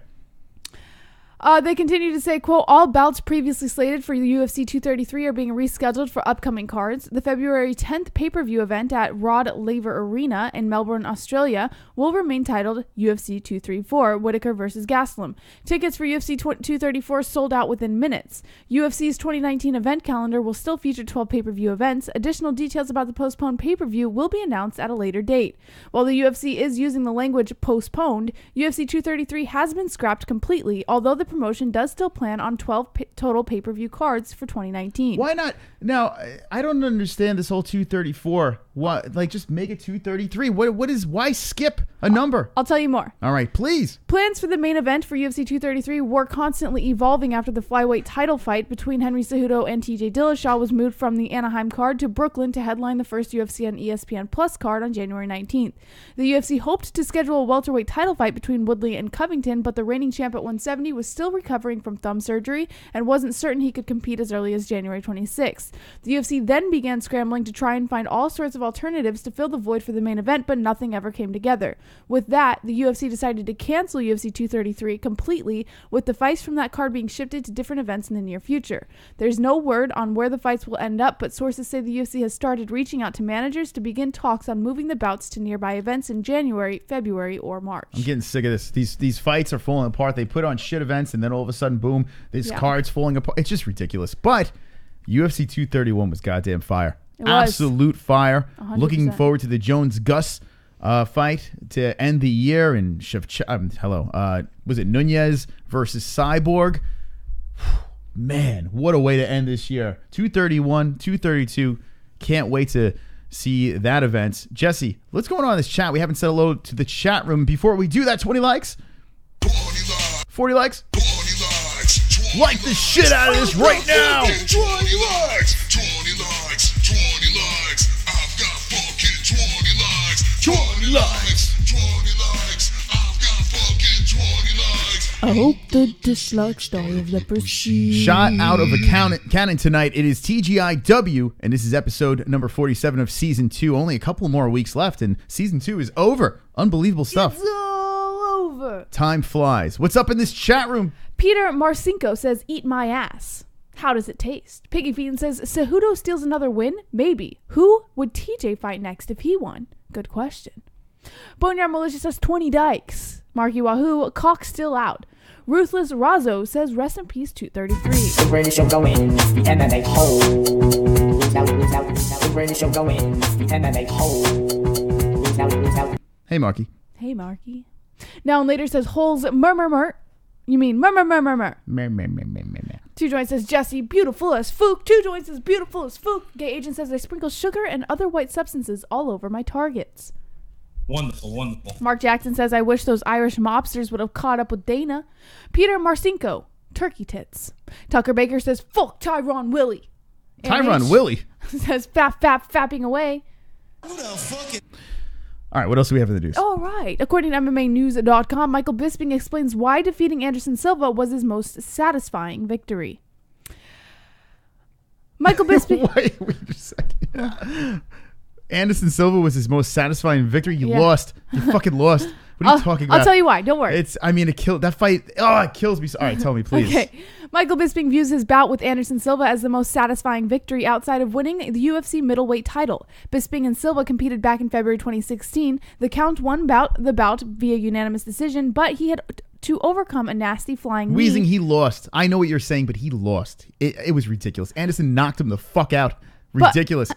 Speaker 3: They continue to say, quote, all bouts previously slated for the UFC 233 are being rescheduled for upcoming cards. The February 10th pay-per-view event at Rod Laver Arena in Melbourne, Australia will remain titled UFC 234, Whittaker vs. Gastelum. Tickets for UFC 234 sold out within minutes. UFC's 2019 event calendar will still feature 12 pay-per-view events. Additional details about the postponed pay-per-view will be announced at a later date. While the UFC is using the language postponed, UFC 233 has been scrapped completely, although the promotion does still plan on 12 total pay-per-view cards for 2019.
Speaker 5: Why not? Now, I don't understand this whole 234. What? Like, just make it 233. Why skip a number?
Speaker 3: I'll tell you more.
Speaker 5: All right, please.
Speaker 3: Plans for the main event for UFC 233 were constantly evolving after the flyweight title fight between Henry Cejudo and TJ Dillashaw was moved from the Anaheim card to Brooklyn to headline the first UFC on ESPN Plus card on January 19th. The UFC hoped to schedule a welterweight title fight between Woodley and Covington, but the reigning champ at 170 was still recovering from thumb surgery and wasn't certain he could compete as early as January 26th. The UFC then began scrambling to try and find all sorts of alternatives to fill the void for the main event, but nothing ever came together. With that, the UFC decided to cancel UFC 233 completely, with the fights from that card being shifted to different events in the near future. There's no word on where the fights will end up, but sources say the UFC has started reaching out to managers to begin talks on moving the bouts to nearby events in January, February, or March.
Speaker 5: I'm getting sick of this. These fights are falling apart. They put on shit events, and then all of a sudden, boom, this card's falling apart. It's just ridiculous. But UFC 231 was goddamn fire.
Speaker 3: It was.
Speaker 5: Absolute fire.
Speaker 3: 100%.
Speaker 5: Looking forward to the Jones-Gus fight to end the year. And was it Nunez versus Cyborg? Man, what a way to end this year. 231, 232. Can't wait to see that event. Jesse, let's go on this chat. We haven't said hello to the chat room. Before we do that, 20 likes? 40 likes? Like the shit out of this right now!
Speaker 2: 20 likes! 20 likes! 20 likes! I've got fucking 20 likes! 20 likes! 20 likes! I've got fucking 20 likes!
Speaker 3: I hope the dislikes die of leprosy.
Speaker 5: Shot out of a cannon tonight. It is TGIW, and this is episode number 47 of Season 2. Only a couple more weeks left, and Season 2 is over. Unbelievable stuff.
Speaker 3: It's all over.
Speaker 5: Time flies. What's up in this chat room?
Speaker 3: Peter Marcinko says, eat my ass. How does it taste? Piggy Fiend says, Cejudo steals another win? Maybe. Who would TJ fight next if he won? Good question. Boneyard Militia says 20 dikes. Marky Wahoo, cock still out. Ruthless Razzo says, rest in peace 233.
Speaker 10: The British are going, the MMA-Holes. The British are going, the MMA-Holes.
Speaker 5: Hey, Marky.
Speaker 3: Hey, Marky. Now and later says, holes murmur. You mean murmur. Two Joints says, Jesse, beautiful as fook. Two Joints says, beautiful as fook. Gay Agent says, I sprinkle sugar and other white substances all over my targets.
Speaker 4: Wonderful, wonderful.
Speaker 3: Mark Jackson says, I wish those Irish mobsters would have caught up with Dana. Peter Marcinko, turkey tits. Tucker Baker says, fuck Tyron Willie.
Speaker 5: Tyron Willie?
Speaker 3: Says, fapping away.
Speaker 2: Who the fuck is...
Speaker 5: All right, what else do we have in the news?
Speaker 3: All right. According to MMAnews.com, Michael Bisping explains why defeating Anderson Silva was his most satisfying victory. Michael Bisping...
Speaker 5: Wait a second. Anderson Silva was his most satisfying victory. You lost. You fucking lost. What are you talking about?
Speaker 3: I'll tell you why. Don't worry.
Speaker 5: It killed that fight. Oh, it kills me. All right, tell me, please.
Speaker 3: Okay. Michael Bisping views his bout with Anderson Silva as the most satisfying victory outside of winning the UFC middleweight title. Bisping and Silva competed back in February 2016. The Count won the bout via unanimous decision, but he had to overcome a nasty flying knee.
Speaker 5: Weezing, he lost. I know what you're saying, but he lost. It was ridiculous. Anderson knocked him the fuck out. Ridiculous.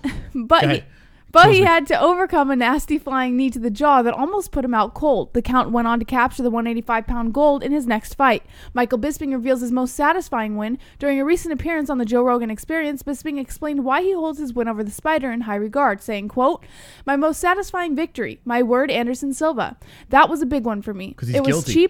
Speaker 3: But he had to overcome a nasty flying knee to the jaw that almost put him out cold. The Count went on to capture the 185-pound gold in his next fight. Michael Bisping reveals his most satisfying win. During a recent appearance on the Joe Rogan Experience, Bisping explained why he holds his win over the Spider in high regard, saying, quote, my most satisfying victory, my word, Anderson Silva. That was a big one for me.
Speaker 5: Because he's guilty.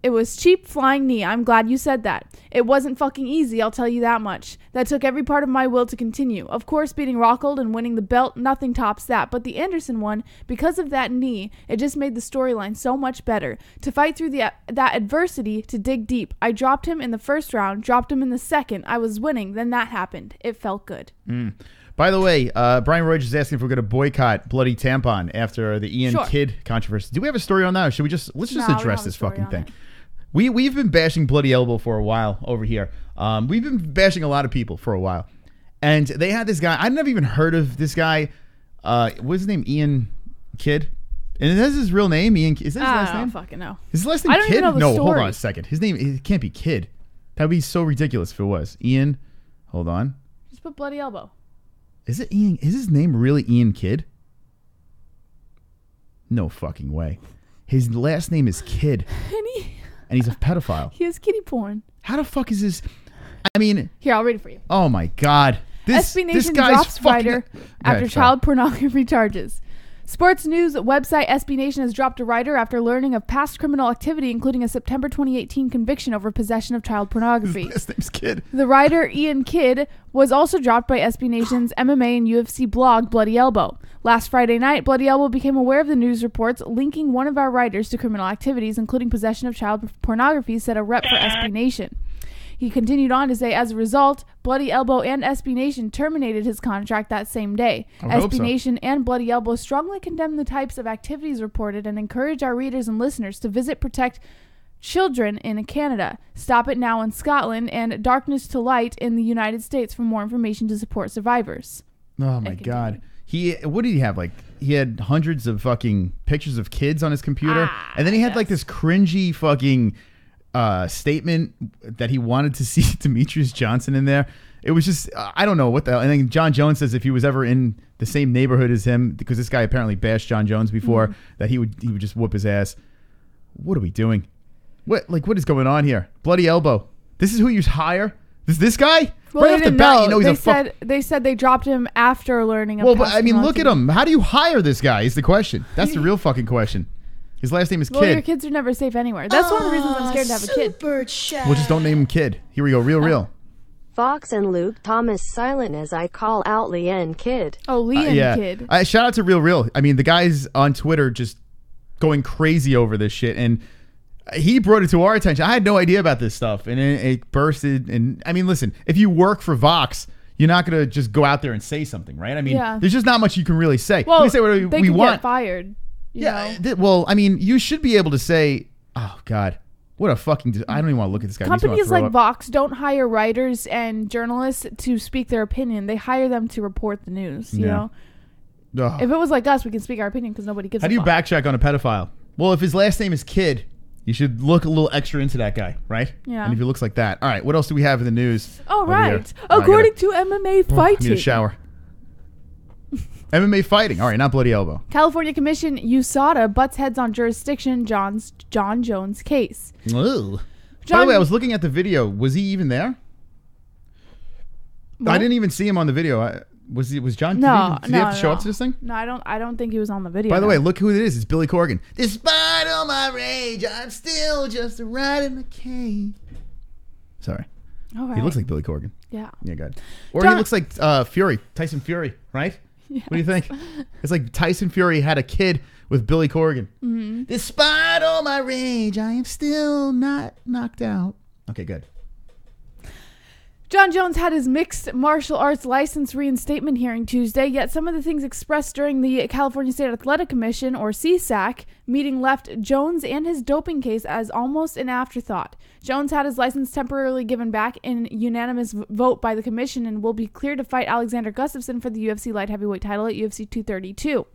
Speaker 3: It was cheap flying knee. I'm glad you said that. It wasn't fucking easy, I'll tell you that much. That took every part of my will to continue. Of course, beating Rockhold and winning the belt, nothing tops that. But the Anderson one, because of that knee, it just made the storyline so much better. To fight through that adversity, to dig deep. I dropped him in the first round, dropped him in the second. I was winning, then that happened. It felt good.
Speaker 5: By the way, Brian Roach is asking if we're going to boycott Bloody Tampon after the Ian Kidd controversy. Do we have a story on that, or should we let's just address this fucking thing? We've been bashing Bloody Elbow for a while over here. We've been bashing a lot of people for a while. And they had this guy. I'd never even heard of this guy. What's his name? Ian Kidd. And that's his real name? Ian. Is that his last name?
Speaker 3: I don't fucking know.
Speaker 5: Is his last name
Speaker 3: I don't
Speaker 5: Kidd?
Speaker 3: even know the
Speaker 5: No,
Speaker 3: story.
Speaker 5: hold on a second. His name, it can't be Kidd. That would be so ridiculous if it was. Ian. Hold on.
Speaker 3: Just put Bloody Elbow.
Speaker 5: Is it Ian? Is his name really Ian Kidd? No fucking way. His last name is Kidd. And he's a pedophile.
Speaker 3: He has kitty porn.
Speaker 5: How the fuck is this? I mean...
Speaker 3: Here, I'll read it for you.
Speaker 5: Oh my God.
Speaker 3: SB Nation drops writer after child pornography charges. Sports news website SB Nation has dropped a writer after learning of past criminal activity, including a September 2018 conviction over possession of child pornography.
Speaker 5: His name's Kidd.
Speaker 3: The writer, Ian Kidd, was also dropped by SB Nation's MMA and UFC blog, Bloody Elbow. Last Friday night, Bloody Elbow became aware of the news reports linking one of our writers to criminal activities, including possession of child pornography, said a rep for SB Nation. He continued on to say, as a result, Bloody Elbow and SB Nation terminated his contract that same day. SB Nation and Bloody Elbow strongly condemn the types of activities reported and encourage our readers and listeners to visit Protect Children in Canada, Stop It Now in Scotland, and Darkness to Light in the United States for more information to support survivors.
Speaker 5: Oh my God. What did he have? Like, he had hundreds of fucking pictures of kids on his computer. And then he had like this cringy fucking... statement that he wanted to see Demetrius Johnson in there. It was just I don't know what the hell. And then Jon Jones says if he was ever in the same neighborhood as him, because this guy apparently bashed Jon Jones before, that he would just whoop his ass. What are we doing? What is going on here? Bloody Elbow. This is who you hire? This guy?
Speaker 3: Well,
Speaker 5: right off the bat, you know he's
Speaker 3: they said they dropped him after learning of
Speaker 5: Well, but I mean, look at him. How do you hire this guy is the question. That's the real fucking question. His last name is Kidd.
Speaker 3: Well, your kids are never safe anywhere. That's one of the reasons I'm scared to have a kid.
Speaker 5: Well, just don't name him Kidd. Here we go. Real.
Speaker 7: Fox and Luke Thomas silent as I call out Leanne Kidd.
Speaker 3: Oh, Leanne Kidd.
Speaker 5: Shout out to Real. I mean, the guy's on Twitter just going crazy over this shit, and he brought it to our attention. I had no idea about this stuff, and it bursted. And I mean, listen, if you work for Vox, you're not going to just go out there and say something, right? I mean, there's just not much you can really say.
Speaker 3: Well,
Speaker 5: we say whatever
Speaker 3: they
Speaker 5: we
Speaker 3: could
Speaker 5: want.
Speaker 3: Get fired.
Speaker 5: Well, I mean, you should be able to say, oh, God, what a fucking... I don't even want to look at this guy.
Speaker 3: Companies like Vox don't hire writers and journalists to speak their opinion. They hire them to report the news, you know? Ugh. If it was like us, we can speak our opinion because nobody gives a fuck.
Speaker 5: How do you backtrack on a pedophile? Well, if his last name is Kidd, you should look a little extra into that guy, right?
Speaker 3: Yeah.
Speaker 5: And if he looks like that. All right, what else do we have in the news?
Speaker 3: All right. According to MMA Fighting...
Speaker 5: I need a shower. MMA Fighting. All right, not Bloody Elbow.
Speaker 3: California Commission USADA butts heads on jurisdiction Jon Jones case.
Speaker 5: Ooh. By the way, I was looking at the video. Was he even there? What? I didn't even see him on the video. Was John?
Speaker 3: No,
Speaker 5: did he have to show up to this thing?
Speaker 3: No, I don't think he was on the video.
Speaker 5: By the way, look who it is. It's Billy Corgan. Despite all my rage, I'm still just a rat in the cave. Sorry.
Speaker 3: All right.
Speaker 5: He looks like Billy Corgan.
Speaker 3: Yeah.
Speaker 5: Yeah, good. Or he looks like Fury, Tyson Fury, right? Yes. What do you think? It's like Tyson Fury had a kid with Billy Corgan. Mm-hmm. Despite all my rage, I am still not knocked out. Okay, good.
Speaker 3: Jon Jones had his mixed martial arts license reinstatement hearing Tuesday, yet some of the things expressed during the California State Athletic Commission, or CSAC, meeting left Jones and his doping case as almost an afterthought. Jones had his license temporarily given back in unanimous vote by the commission and will be cleared to fight Alexander Gustafsson for the UFC light heavyweight title at UFC 232.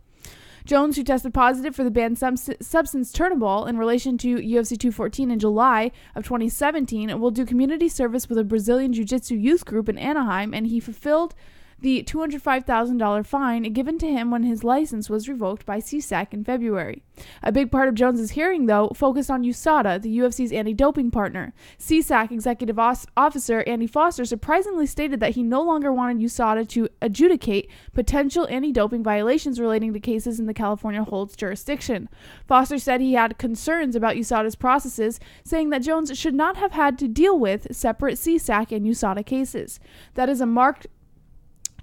Speaker 3: Jones, who tested positive for the banned substance Turnbull in relation to UFC 214 in July of 2017, will do community service with a Brazilian Jiu-Jitsu youth group in Anaheim, and he fulfilled the $205,000 fine given to him when his license was revoked by CSAC in February. A big part of Jones's hearing, though, focused on USADA, the UFC's anti-doping partner. CSAC Executive Officer Andy Foster surprisingly stated that he no longer wanted USADA to adjudicate potential anti-doping violations relating to cases in the California Holds jurisdiction. Foster said he had concerns about USADA's processes, saying that Jones should not have had to deal with separate CSAC and USADA cases. That is a marked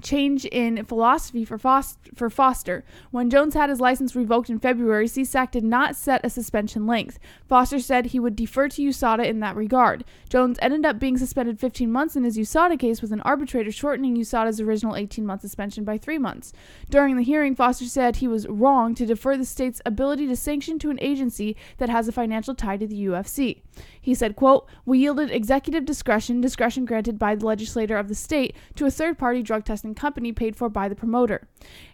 Speaker 3: change in philosophy for Foster. When Jones had his license revoked in February, CSAC did not set a suspension length. Foster said he would defer to USADA in that regard. Jones ended up being suspended 15 months in his USADA case, with an arbitrator shortening USADA's original 18-month suspension by 3 months. During the hearing, Foster said he was wrong to defer the state's ability to sanction to an agency that has a financial tie to the UFC. He said, quote, "We yielded executive discretion granted by the legislator of the state, to a third-party drug testing company paid for by the promoter.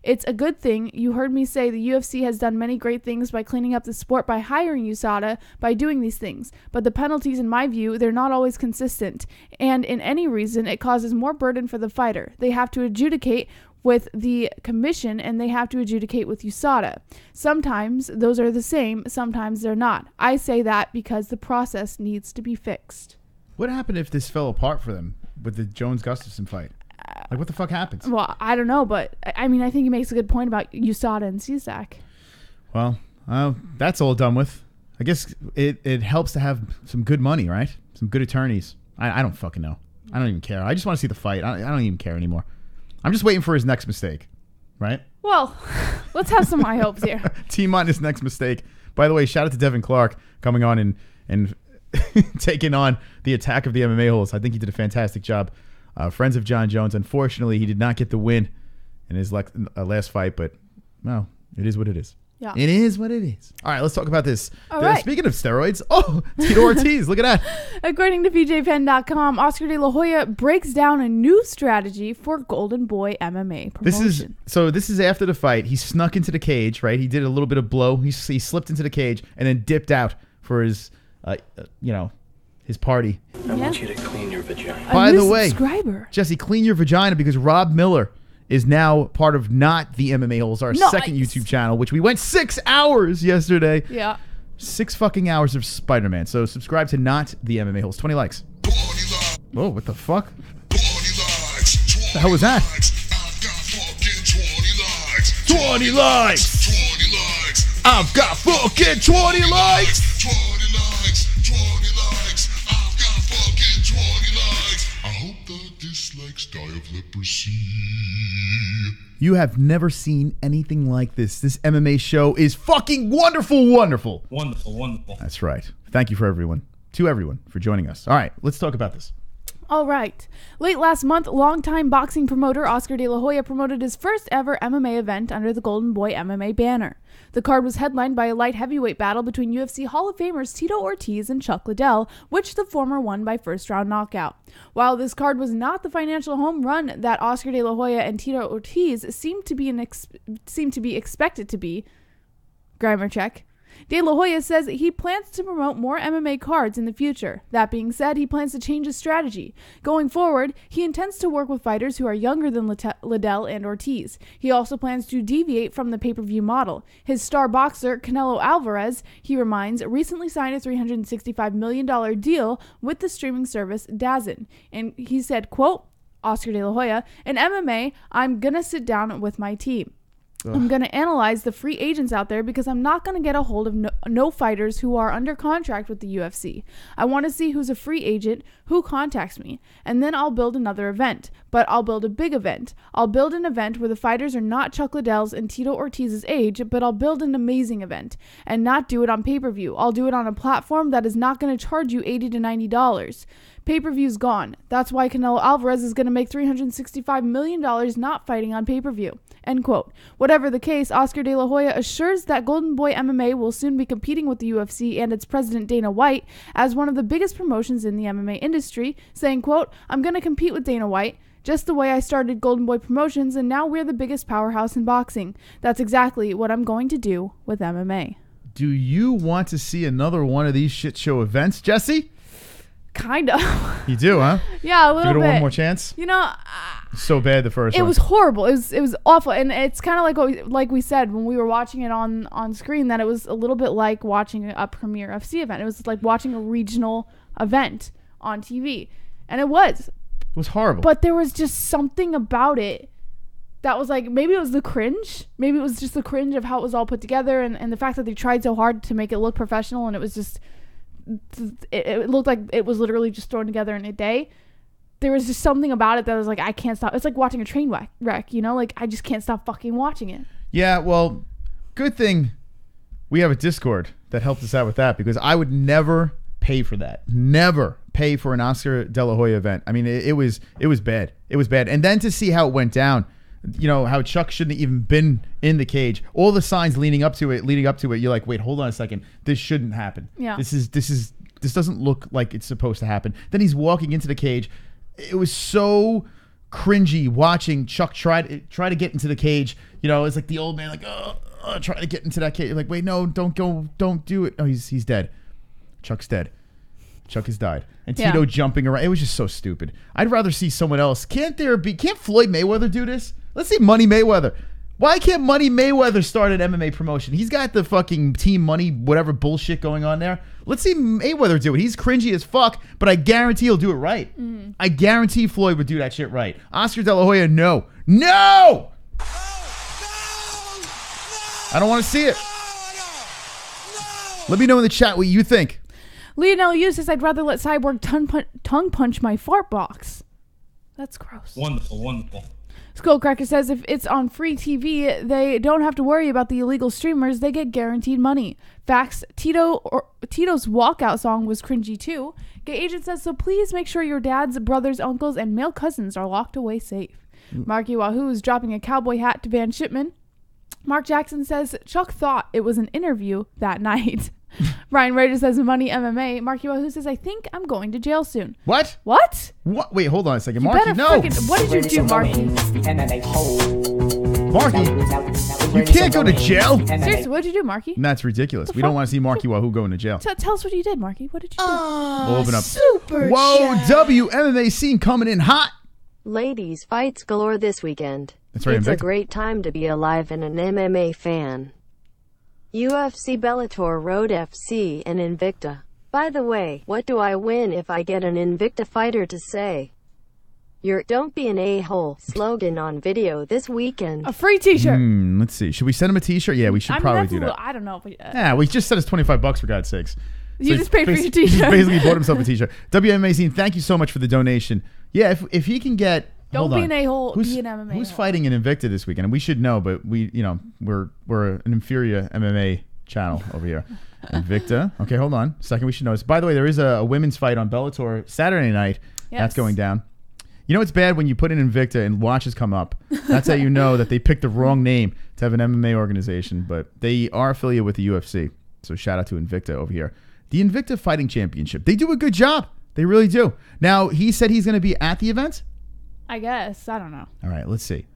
Speaker 3: It's a good thing. You heard me say the UFC has done many great things by cleaning up the sport, by hiring USADA, by doing these things. But the penalties, in my view, they're not always consistent. And in any reason, it causes more burden for the fighter. They have to adjudicate with the commission, and they have to adjudicate with USADA. Sometimes those are the same, sometimes they're not. I say that because the process needs to be fixed."
Speaker 5: What happened if this fell apart for them with the Jones-Gustafsson fight? Like, what the fuck happens?
Speaker 3: Well, I don't know, but I mean, I think he makes a good point about USADA and CSAC.
Speaker 5: Well, that's all done with. I guess it helps to have some good money, right? Some good attorneys. I don't fucking know. I don't even care. I just want to see the fight. I don't even care anymore. I'm just waiting for his next mistake, right?
Speaker 3: Well, let's have some high hopes here.
Speaker 5: T-Mon's next mistake. By the way, shout out to Devin Clark coming on and taking on the attack of the MMA-Holes. I think he did a fantastic job. Friends of Jon Jones. Unfortunately, he did not get the win in his last fight, but, well, it is what it is.
Speaker 3: Yeah.
Speaker 5: It is what it is. All right, let's talk about this.
Speaker 3: Right.
Speaker 5: Speaking of steroids, Tito Ortiz, look at that.
Speaker 3: According to PJPen.com, Oscar De La Hoya breaks down a new strategy for Golden Boy MMA promotion.
Speaker 5: This is after the fight. He snuck into the cage, right? He did a little bit of blow. He slipped into the cage and then dipped out for his, his party.
Speaker 11: I want you to clean your vagina.
Speaker 5: By the way,
Speaker 3: subscriber.
Speaker 5: Jesse, clean your vagina, because Rob Miller is now part of Not the MMA-Holes, our second YouTube channel, which we went 6 hours yesterday.
Speaker 3: Yeah.
Speaker 5: 6 fucking hours of Spider-Man. So subscribe to Not the MMA-Holes. 20 likes. Oh, what the fuck? What the hell was that? 20 likes.
Speaker 2: 20 likes.
Speaker 5: I've got fucking 20 likes.
Speaker 2: 20 likes. 20 likes. I've got fucking 20 likes. I hope the dislikes die of leprosy.
Speaker 5: You have never seen anything like this. This MMA show is fucking wonderful, wonderful.
Speaker 4: Wonderful, wonderful.
Speaker 5: That's right. Thank you to everyone for joining us. All right, let's talk about this.
Speaker 3: All right. Late last month, longtime boxing promoter Oscar De La Hoya promoted his first ever MMA event under the Golden Boy MMA banner. The card was headlined by a light heavyweight battle between UFC Hall of Famers Tito Ortiz and Chuck Liddell, which the former won by first-round knockout. While this card was not the financial home run that Oscar De La Hoya and Tito Ortiz seemed to be expected to be, grammar check, De La Hoya says he plans to promote more MMA cards in the future. That being said, he plans to change his strategy. Going forward, he intends to work with fighters who are younger than Liddell and Ortiz. He also plans to deviate from the pay-per-view model. His star boxer, Canelo Alvarez, he reminds, recently signed a $365 million deal with the streaming service DIAZ. And he said, quote, Oscar De La Hoya, "In MMA, I'm going to sit down with my team. I'm going to analyze the free agents out there because I'm not going to get a hold of no fighters who are under contract with the UFC. I want to see who's a free agent, who contacts me, and then I'll build another event. But I'll build a big event. I'll build an event where the fighters are not Chuck Liddell's and Tito Ortiz's age, but I'll build an amazing event and not do it on pay-per-view. I'll do it on a platform that is not going to charge you $80 to $90. Pay-per-view's gone. That's why Canelo Alvarez is going to make $365 million not fighting on pay-per-view." End quote. Whatever the case, Oscar De La Hoya assures that Golden Boy MMA will soon be competing with the UFC and its president Dana White as one of the biggest promotions in the MMA industry, saying, quote, "I'm going to compete with Dana White, just the way I started Golden Boy Promotions, and now we're the biggest powerhouse in boxing. That's exactly what I'm going to do with MMA."
Speaker 5: Do you want to see another one of these shit show events, Jesse?
Speaker 3: Kind of.
Speaker 5: You do, huh?
Speaker 3: Yeah, a little bit.
Speaker 5: Give it one more chance?
Speaker 3: You know,
Speaker 5: so bad the first one.
Speaker 3: It was horrible. It was awful. And it's kind of like we said when we were watching it on screen, that it was a little bit like watching a premier UFC event. It was like watching a regional event on TV. And it was.
Speaker 5: It was horrible.
Speaker 3: But there was just something about it that was like, maybe it was the cringe. Maybe it was just the cringe of how it was all put together and the fact that they tried so hard to make it look professional, and it was just... It looked like it was literally just thrown together in a day. there was just something about it that was like, I can't stop. It's like watching a train wreck, you know? Like, I just can't stop fucking watching it.
Speaker 5: Yeah, well, good thing we have a Discord that helped us out with that, because I would never pay for that. Never pay for an Oscar De La Hoya event. I mean, it was bad. It was bad. And then to see how it went down, you know, how Chuck shouldn't have even been in the cage. All the signs leading up to it, you're like, wait, hold on a second. This shouldn't happen.
Speaker 3: Yeah.
Speaker 5: This doesn't look like it's supposed to happen. Then he's walking into the cage. It was so cringy watching Chuck try to get into the cage. You know, it's like the old man, like, trying to get into that cage. You're like, wait, no, don't go, don't do it. Oh, he's dead. Chuck's dead. Chuck has died. And Tito jumping around. It was just so stupid. I'd rather see someone else. Can't Floyd Mayweather do this? Let's see Money Mayweather. Why can't Money Mayweather start an MMA promotion? He's got the fucking Team Money, whatever bullshit going on there. Let's see Mayweather do it. He's cringy as fuck, but I guarantee he'll do it right. I guarantee Floyd would do that shit right. Oscar De La Hoya, no. No! I don't want to see it. Let me know in the chat what you think.
Speaker 3: Lionel Yu says, I'd rather let Cyborg tongue punch my fart box. That's gross.
Speaker 4: Wonderful, wonderful.
Speaker 3: Skullcracker says, if it's on free TV, they don't have to worry about the illegal streamers. They get guaranteed money. Facts, Tito's walkout song was cringy too. Gay Agent says, so please make sure your dads, brothers, uncles, and male cousins are locked away safe. Marky Wahoo is dropping a cowboy hat to Van Shipman. Mark Jackson says, Chuck thought it was an interview that night. Ryan Ryder says, Money MMA. Marky Wahoo says, I think I'm going to jail soon.
Speaker 5: What?
Speaker 3: What?
Speaker 5: Wait, hold on a second. Marky, no.
Speaker 3: What did you do, Marky?
Speaker 5: Marky, you can't go to jail.
Speaker 3: Seriously, what did you do, Marky?
Speaker 5: That's ridiculous. We don't want to see Marky Wahoo going to jail.
Speaker 3: Tell us what you did, Marky. What did you do?
Speaker 5: We'll open up.
Speaker 8: Super
Speaker 5: Whoa,
Speaker 8: chat.
Speaker 5: MMA scene coming in hot.
Speaker 7: Ladies fights galore this weekend.
Speaker 5: That's right,
Speaker 7: It's
Speaker 5: Invicta.
Speaker 7: a great time to be alive and an MMA fan. UFC, Bellator, Road FC, and Invicta. By the way, what do I win if I get an Invicta fighter to say your "Don't be an a-hole" slogan on video this weekend?
Speaker 3: A free t-shirt.
Speaker 5: Let's see. Should we send him a t-shirt? Yeah, we should probably do that.
Speaker 3: I don't know. If
Speaker 5: Yeah, we just said it's $25 for God's sakes.
Speaker 3: You just paid for your
Speaker 5: He
Speaker 3: t-shirt.
Speaker 5: just basically bought himself a t-shirt. WMA scene, thank you so much for the donation. Yeah, if he can get...
Speaker 3: Don't
Speaker 5: hold
Speaker 3: be
Speaker 5: on.
Speaker 3: an a-hole,
Speaker 5: Who's,
Speaker 3: be an MMA
Speaker 5: Who's
Speaker 3: hole.
Speaker 5: fighting in Invicta this weekend? And we should know, but we're an inferior MMA channel over here. Invicta. Okay, hold on. Second, we should know this. By the way, there is a women's fight on Bellator Saturday night.
Speaker 3: Yes.
Speaker 5: That's going down. You know it's bad when you put in Invicta and watches come up. That's how you know that they picked the wrong name to have an MMA organization, but they are affiliated with the UFC. So shout out to Invicta over here. The Invicta Fighting Championship. They do a good job. They really do. Now, he said he's going to be at the event?
Speaker 3: I guess. I don't know.
Speaker 5: All right, let's see.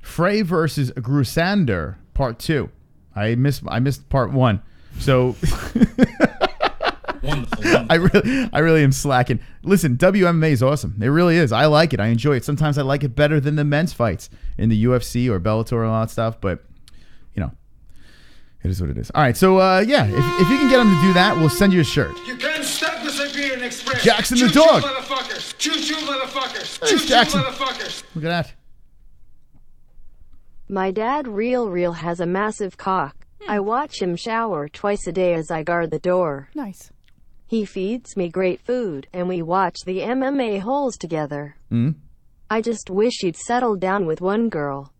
Speaker 5: Frey versus Grusander, part 2. I missed part 1. So
Speaker 4: Wonderful.
Speaker 5: I really am slacking. Listen, WMMA is awesome. It really is. I like it. I enjoy it. Sometimes I like it better than the men's fights in the UFC or Bellator and all that stuff, but it is what it is. All right, so yeah, if you can get him to do that, we'll send you a shirt.
Speaker 2: You can't stop the Siberian Express.
Speaker 5: Jackson the dog.
Speaker 2: Motherfuckers. Choo-choo, motherfuckers.
Speaker 5: There's
Speaker 2: Choo-choo,
Speaker 5: Jackson.
Speaker 2: motherfuckers.
Speaker 5: Look at that.
Speaker 7: My dad real has a massive cock. I watch him shower twice a day as I guard the door.
Speaker 3: Nice.
Speaker 7: He feeds me great food, and we watch the MMA-Holes together. I just wish he'd settle down with one girl.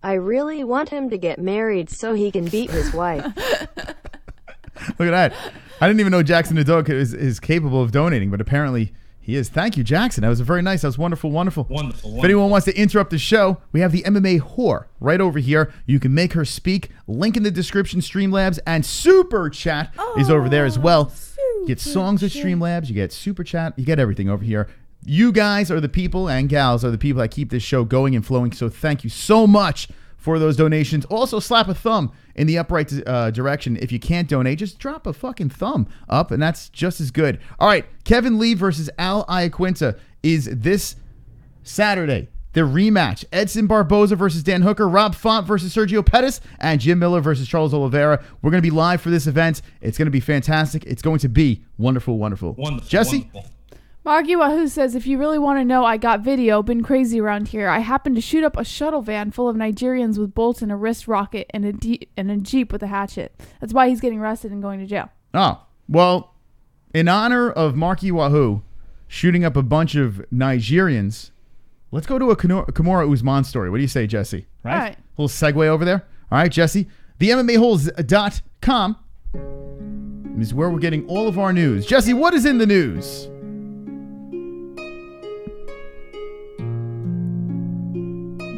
Speaker 7: I really want him to get married so he can beat his wife.
Speaker 5: Look at that. I didn't even know Jackson the dog is capable of donating, but apparently he is. Thank you, Jackson. That was very nice. That was wonderful, wonderful.
Speaker 4: Wonderful.
Speaker 5: If anyone wants to interrupt the show, we have the MMA whore right over here. You can make her speak. Link in the description, Streamlabs, and Super Chat is over there as well. You get songs with Streamlabs. You get Super Chat. You get everything over here. You guys are the people, and gals are the people that keep this show going and flowing, so thank you so much for those donations. Also, slap a thumb in the upright direction. If you can't donate, just drop a fucking thumb up, and that's just as good. All right, Kevin Lee versus Al Iaquinta is this Saturday. The rematch. Edson Barboza versus Dan Hooker, Rob Font versus Sergio Pettis, and Jim Miller versus Charles Oliveira. We're going to be live for this event. It's going to be fantastic. It's going to be wonderful, wonderful. Jessie?
Speaker 4: Wonderful.
Speaker 3: Marky Wahoo says, if you really want to know, I got video. Been crazy around here. I happened to shoot up a shuttle van full of Nigerians with bolts and a wrist rocket and a Jeep with a hatchet. That's why he's getting arrested and going to jail.
Speaker 5: Oh, well, in honor of Marky Wahoo shooting up a bunch of Nigerians. Let's go to a Kamaru Usman story. What do you say, Jesse? Right?
Speaker 3: All right.
Speaker 5: A little segue over there. All right, Jesse. The MMA-Holes.com is where we're getting all of our news. Jesse, what is in the news?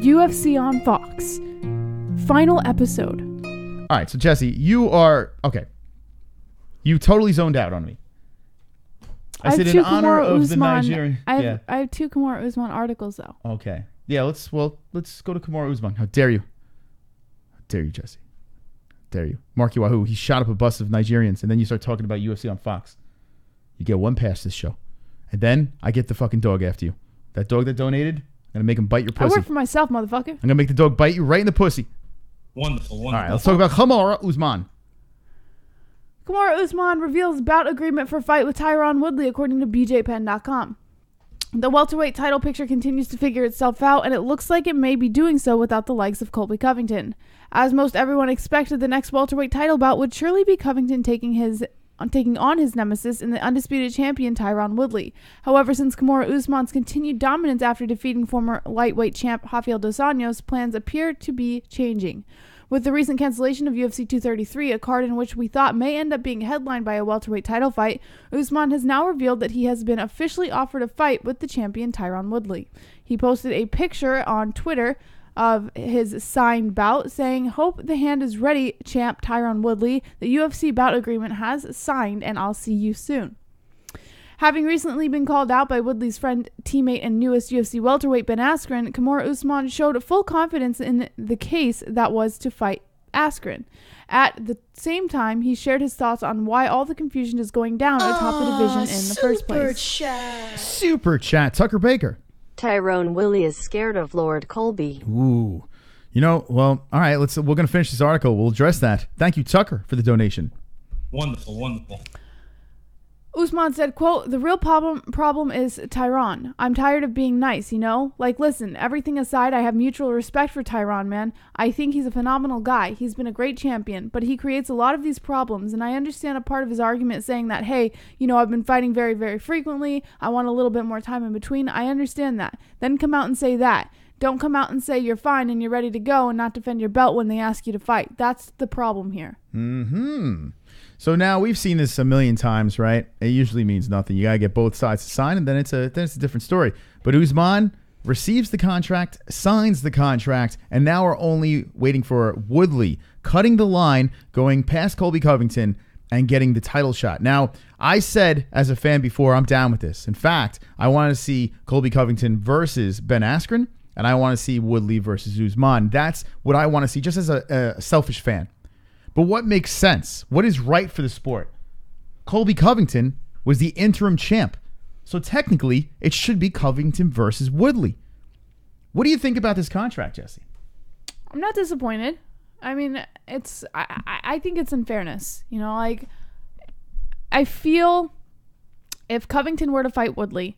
Speaker 3: UFC on Fox. Final episode.
Speaker 5: All right, so Jesse, you are... Okay. You totally zoned out on me. I said in honor of the Nigerian...
Speaker 3: I have 2 Kamaru Usman articles, though.
Speaker 5: Okay. Yeah, let's go to Kamaru Usman. How dare you? How dare you, Jesse? How dare you? Marky Wahoo, he shot up a bus of Nigerians, and then you start talking about UFC on Fox. You get one pass this show. And then I get the fucking dog after you. That dog that donated, I'm going to make him bite your pussy.
Speaker 3: I work for myself, motherfucker.
Speaker 5: I'm going to make the dog bite you right in the pussy.
Speaker 4: Wonderful, wonderful.
Speaker 5: All right, let's talk about Kamaru Usman.
Speaker 3: Kamaru Usman reveals bout agreement for fight with Tyron Woodley, according to BJPen.com. The welterweight title picture continues to figure itself out, and it looks like it may be doing so without the likes of Colby Covington. As most everyone expected, the next welterweight title bout would surely be Covington taking on his nemesis in the undisputed champion Tyron Woodley. However, since Kamaru Usman's continued dominance after defeating former lightweight champ Rafael dos Anjos, plans appear to be changing. With the recent cancellation of UFC 233, a card in which we thought may end up being headlined by a welterweight title fight, Usman has now revealed that he has been officially offered a fight with the champion Tyron Woodley. He posted a picture on Twitter of his signed bout, saying, "Hope the hand is ready, champ Tyron Woodley. The UFC bout agreement has signed, and I'll see you soon." Having recently been called out by Woodley's friend, teammate, and newest UFC welterweight Ben Askren, Kamaru Usman showed full confidence in the case that was to fight Askren. At the same time, he shared his thoughts on why all the confusion is going down atop the division in the first place.
Speaker 5: Super chat, Tucker Baker.
Speaker 7: Tyron Woodley is scared of Lord Colby.
Speaker 5: Ooh. You know, well, all right, we're going to finish this article. We'll address that. Thank you, Tucker, for the donation.
Speaker 4: Wonderful, wonderful.
Speaker 3: Usman said, quote, "The real problem is Tyron. I'm tired of being nice, you know? Like, listen, everything aside, I have mutual respect for Tyron, man. I think he's a phenomenal guy. He's been a great champion, but he creates a lot of these problems, and I understand a part of his argument saying that, hey, you know, I've been fighting very, very frequently. I want a little bit more time in between. I understand that. Then come out and say that. Don't come out and say you're fine and you're ready to go and not defend your belt when they ask you to fight. That's the problem here."
Speaker 5: Mm-hmm. So now we've seen this a million times, right? It usually means nothing. You got to get both sides to sign, and then it's a different story. But Usman receives the contract, signs the contract, and now we're only waiting for Woodley cutting the line, going past Colby Covington, and getting the title shot. Now, I said as a fan before, I'm down with this. In fact, I want to see Colby Covington versus Ben Askren, and I want to see Woodley versus Usman. That's what I want to see, just as a selfish fan. But what makes sense? What is right for the sport? Colby Covington was the interim champ. So technically, it should be Covington versus Woodley. What do you think about this contract, Jesse?
Speaker 3: I'm not disappointed. I mean, I think it's in fairness. You know, like, I feel if Covington were to fight Woodley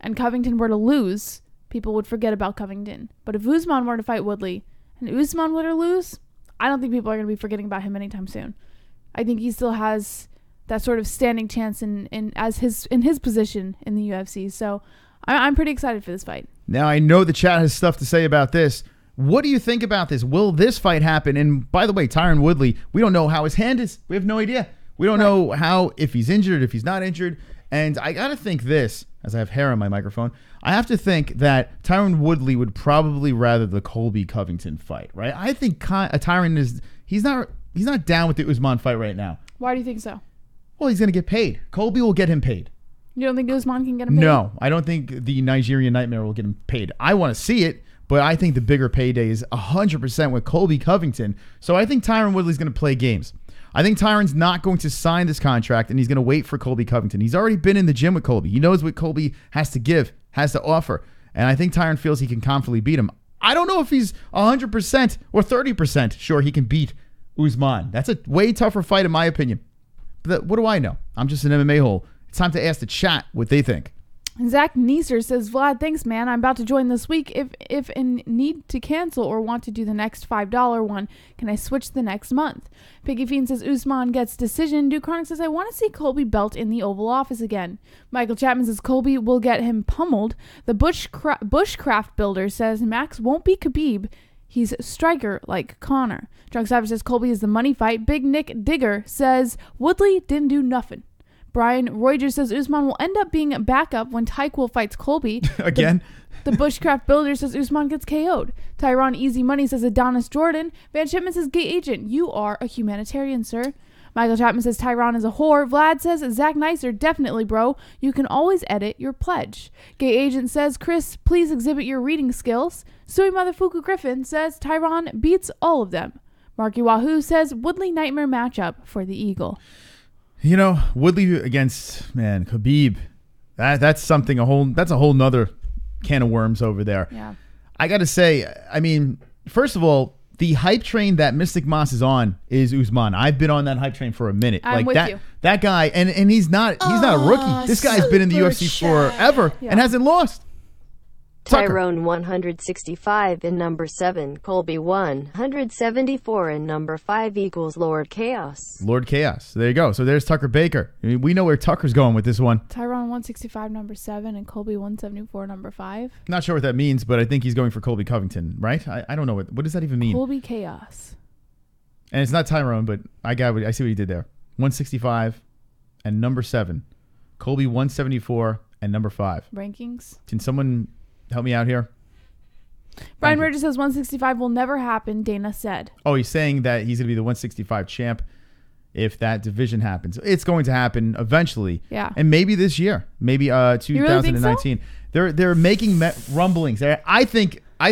Speaker 3: and Covington were to lose, people would forget about Covington. But if Usman were to fight Woodley and Usman were to lose, I don't think people are going to be forgetting about him anytime soon. I think he still has that sort of standing chance in his position in the UFC. So I'm pretty excited for this fight.
Speaker 5: Now, I know the chat has stuff to say about this. What do you think about this? Will this fight happen? And by the way, Tyron Woodley, we don't know how his hand is. We have no idea. We don't know how, if he's injured, if he's not injured. And I got to think this, as I have hair on my microphone, I have to think that Tyron Woodley would probably rather the Colby Covington fight, right? I think Tyron he's not down with the Usman fight right now.
Speaker 3: Why do you think so?
Speaker 5: Well, he's going to get paid. Colby will get him paid.
Speaker 3: You don't think Usman can get him paid?
Speaker 5: No, I don't think the Nigerian Nightmare will get him paid. I want to see it, but I think the bigger payday is 100% with Colby Covington. So I think Tyron Woodley's going to play games. I think Tyron's not going to sign this contract, and he's going to wait for Colby Covington. He's already been in the gym with Colby. He knows what Colby has to give, has to offer, and I think Tyron feels he can confidently beat him. I don't know if he's 100% or 30% sure he can beat Usman. That's a way tougher fight in my opinion. But what do I know? I'm just an MMA hole. It's time to ask the chat what they think.
Speaker 3: Zach Neeser says, Vlad, thanks, man. I'm about to join this week. If in need to cancel or want to do the next $5 one, can I switch the next month? Piggy Fiend says, Usman gets decision. Duke Chronic says, I want to see Colby belt in the Oval Office again. Michael Chapman says, Colby will get him pummeled. The Bushcraft Builder says, Max won't be Khabib. He's striker like Connor. Drunk Savage says, Colby is the money fight. Big Nick Digger says, Woodley didn't do nothing. Brian Reuters says Usman will end up being a backup when Tyquil fights Colby.
Speaker 5: Again?
Speaker 3: The Bushcraft Builder says Usman gets KO'd. Tyron Easy Money says Adonis Jordan. Van Shipman says Gay Agent, you are a humanitarian, sir. Michael Chapman says Tyron is a whore. Vlad says Zach Nicer, definitely, bro. You can always edit your pledge. Gay Agent says, Chris, please exhibit your reading skills. Sui Motherfuku Griffin says Tyron beats all of them. Marky Wahoo says Woodley nightmare matchup for the Eagle.
Speaker 5: You know, Woodley against, man, Khabib. That's something, that's a whole nother can of worms over there.
Speaker 3: Yeah.
Speaker 5: I got to say, I mean, first of all, the hype train that Mystic Moss is on is Usman. I've been on that hype train for a minute.
Speaker 3: I'm with you.
Speaker 5: That guy, and he's not a rookie. This guy's been in the UFC forever and hasn't lost.
Speaker 7: Tyrone 165 in number 7, Colby 174 in number 5 equals Lord Chaos.
Speaker 5: Lord Chaos. There you go. So there's Tucker Baker. I mean, we know where Tucker's going with this one.
Speaker 3: Tyron 165 number 7 and Colby 174 number 5.
Speaker 5: Not sure what that means, but I think he's going for Colby Covington, right? I don't know what does that even mean.
Speaker 3: Colby Chaos.
Speaker 5: And it's not Tyrone, but I see what he did there. 165 and number 7, Colby 174 and number 5.
Speaker 3: Rankings.
Speaker 5: Can someone help me out here?
Speaker 3: Brian Regis says 165 will never happen, Dana said.
Speaker 5: Oh, he's saying that he's going to be the 165 champ if that division happens. It's going to happen eventually.
Speaker 3: Yeah.
Speaker 5: And maybe this year. Maybe 2019.
Speaker 3: Really think so?
Speaker 5: They're making rumblings. I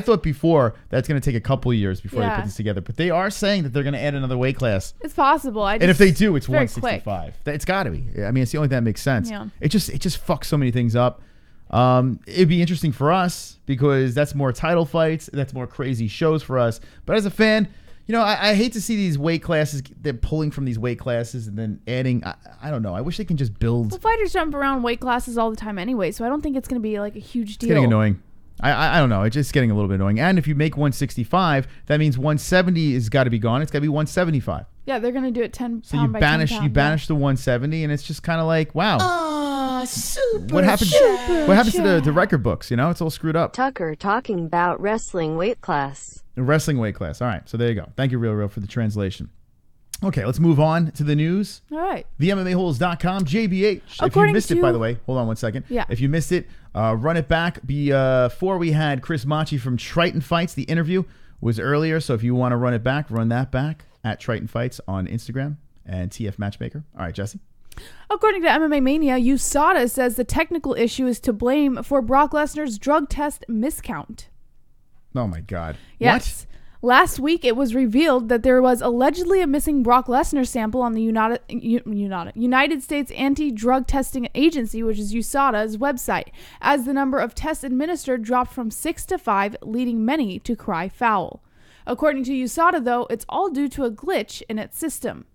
Speaker 5: thought before that's going to take a couple of years before they put this together. But they are saying that they're going to add another weight class.
Speaker 3: It's possible.
Speaker 5: And if they do, it's
Speaker 3: very
Speaker 5: 165. It's got to be. I mean, it's the only thing that makes sense.
Speaker 3: Yeah.
Speaker 5: It just fucks so many things up. It'd be interesting for us because that's more title fights. That's more crazy shows for us. But as a fan, you know, I hate to see these weight classes. They're pulling from these weight classes and then adding. I don't know. I wish they can just build.
Speaker 3: Well, fighters jump around weight classes all the time anyway, so I don't think it's going to be like a huge deal.
Speaker 5: It's getting annoying. I don't know. It's just getting a little bit annoying. And if you make 165, that means 170 has got to be gone. It's got to be 175.
Speaker 3: Yeah, they're going to do it 10
Speaker 5: So
Speaker 3: pound by 10 pound.
Speaker 5: You banish the 170, and it's just kind of like, wow.
Speaker 8: Super
Speaker 5: What happens to the record books? You know, it's all screwed up.
Speaker 7: Tucker talking about wrestling weight class.
Speaker 5: The wrestling weight class. All right, so there you go. Thank you, Real, for the translation. Okay, let's move on to the news.
Speaker 3: All right.
Speaker 5: The MMA-Holes.com, JBH. If you missed it, by the way, hold on 1 second.
Speaker 3: Yeah.
Speaker 5: If you missed it, run it back. Before we had Chris Macchi from Triton Fights, the interview was earlier. So if you want to run it back, run that back at Triton Fights on Instagram and TF Matchmaker. All right, Jesse.
Speaker 3: According to MMA Mania, USADA says the technical issue is to blame for Brock Lesnar's drug test miscount.
Speaker 5: Oh, my God.
Speaker 3: Yes.
Speaker 5: What?
Speaker 3: Last week, it was revealed that there was allegedly a missing Brock Lesnar sample on the United States Anti-Drug Testing Agency, which is USADA's website, as the number of tests administered dropped from 6 to 5, leading many to cry foul. According to USADA, though, it's all due to a glitch in its system.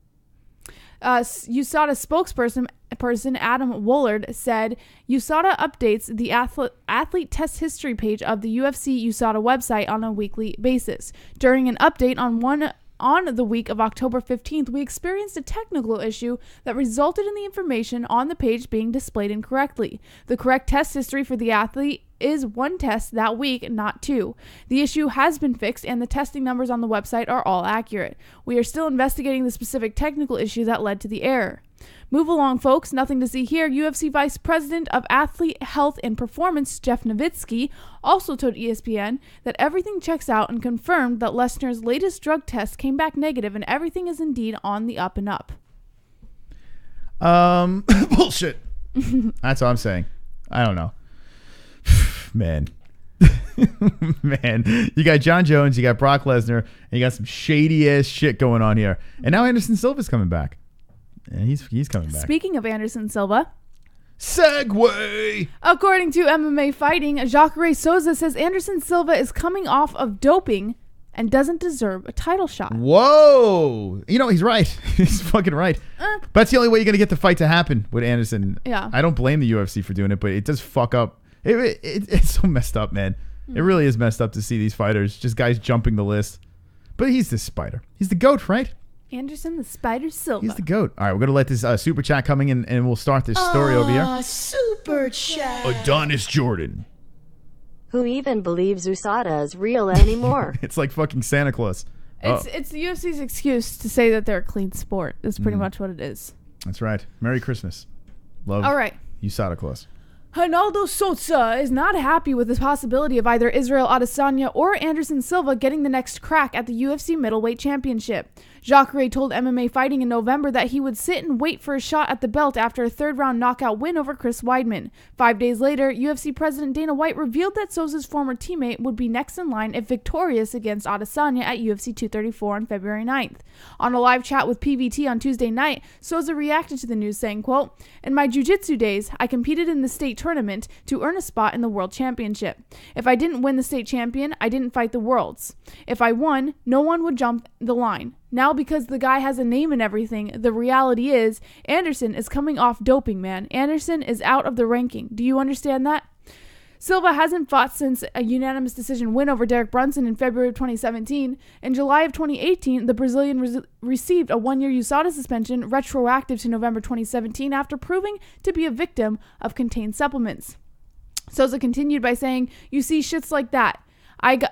Speaker 3: USADA spokesperson Adam Woolard said USADA updates the athlete test history page of the UFC USADA website on a weekly basis. During an update on the week of October 15th, we experienced a technical issue that resulted in the information on the page being displayed incorrectly. The correct test history for the athlete is 1 test that week, not 2. The issue has been fixed and the testing numbers on the website are all accurate. We are still investigating the specific technical issue that led to the error. Move along, folks. Nothing to see here. UFC Vice President of Athlete Health and Performance, Jeff Nowitzki, also told ESPN that everything checks out and confirmed that Lesnar's latest drug test came back negative and everything is indeed on the up and up.
Speaker 5: Bullshit. That's all I'm saying. I don't know. Man. Man. You got Jon Jones, you got Brock Lesnar, and you got some shady ass shit going on here. And now Anderson Silva's coming back. And he's coming back.
Speaker 3: Speaking of Anderson Silva.
Speaker 5: Segway!
Speaker 3: According to MMA Fighting, Jacare Souza says Anderson Silva is coming off of doping and doesn't deserve a title shot.
Speaker 5: Whoa. You know, he's right. He's fucking right. But that's the only way you're going to get the fight to happen with Anderson.
Speaker 3: Yeah.
Speaker 5: I don't blame the UFC for doing it, but it does fuck up. It's so messed up, man. It really is messed up to see these fighters, just guys jumping the list. But he's the Spider. He's the GOAT, right?
Speaker 3: Anderson the Spider Silva.
Speaker 5: He's the GOAT. All right, we're going to let this super chat coming in, and we'll start this story over here.
Speaker 8: Super chat.
Speaker 5: Adonis Jordan.
Speaker 7: Who even believes USADA is real anymore?
Speaker 5: It's like fucking Santa Claus.
Speaker 3: It's the UFC's excuse to say that they're a clean sport. That's pretty much what it is.
Speaker 5: That's right. Merry Christmas. Love.
Speaker 3: All right.
Speaker 5: USADA Claus.
Speaker 3: Ronaldo Sosa is not happy with the possibility of either Israel Adesanya or Anderson Silva getting the next crack at the UFC middleweight championship. Jacare told MMA Fighting in November that he would sit and wait for a shot at the belt after a third-round knockout win over Chris Weidman. 5 days later, UFC President Dana White revealed that Sosa's former teammate would be next in line if victorious against Adesanya at UFC 234 on February 9th. On a live chat with PVT on Tuesday night, Sosa reacted to the news saying, quote, "In my jiu-jitsu days, I competed in the state tournament to earn a spot in the world championship. If I didn't win the state champion, I didn't fight the worlds. If I won, no one would jump the line. Now, because the guy has a name and everything, the reality is Anderson is coming off doping, man. Anderson is out of the ranking. Do you understand that?" Silva hasn't fought since a unanimous decision win over Derek Brunson in February of 2017. In July of 2018, the Brazilian received a 1-year USADA suspension retroactive to November 2017 after proving to be a victim of contained supplements. Sosa continued by saying, "You see shits like that.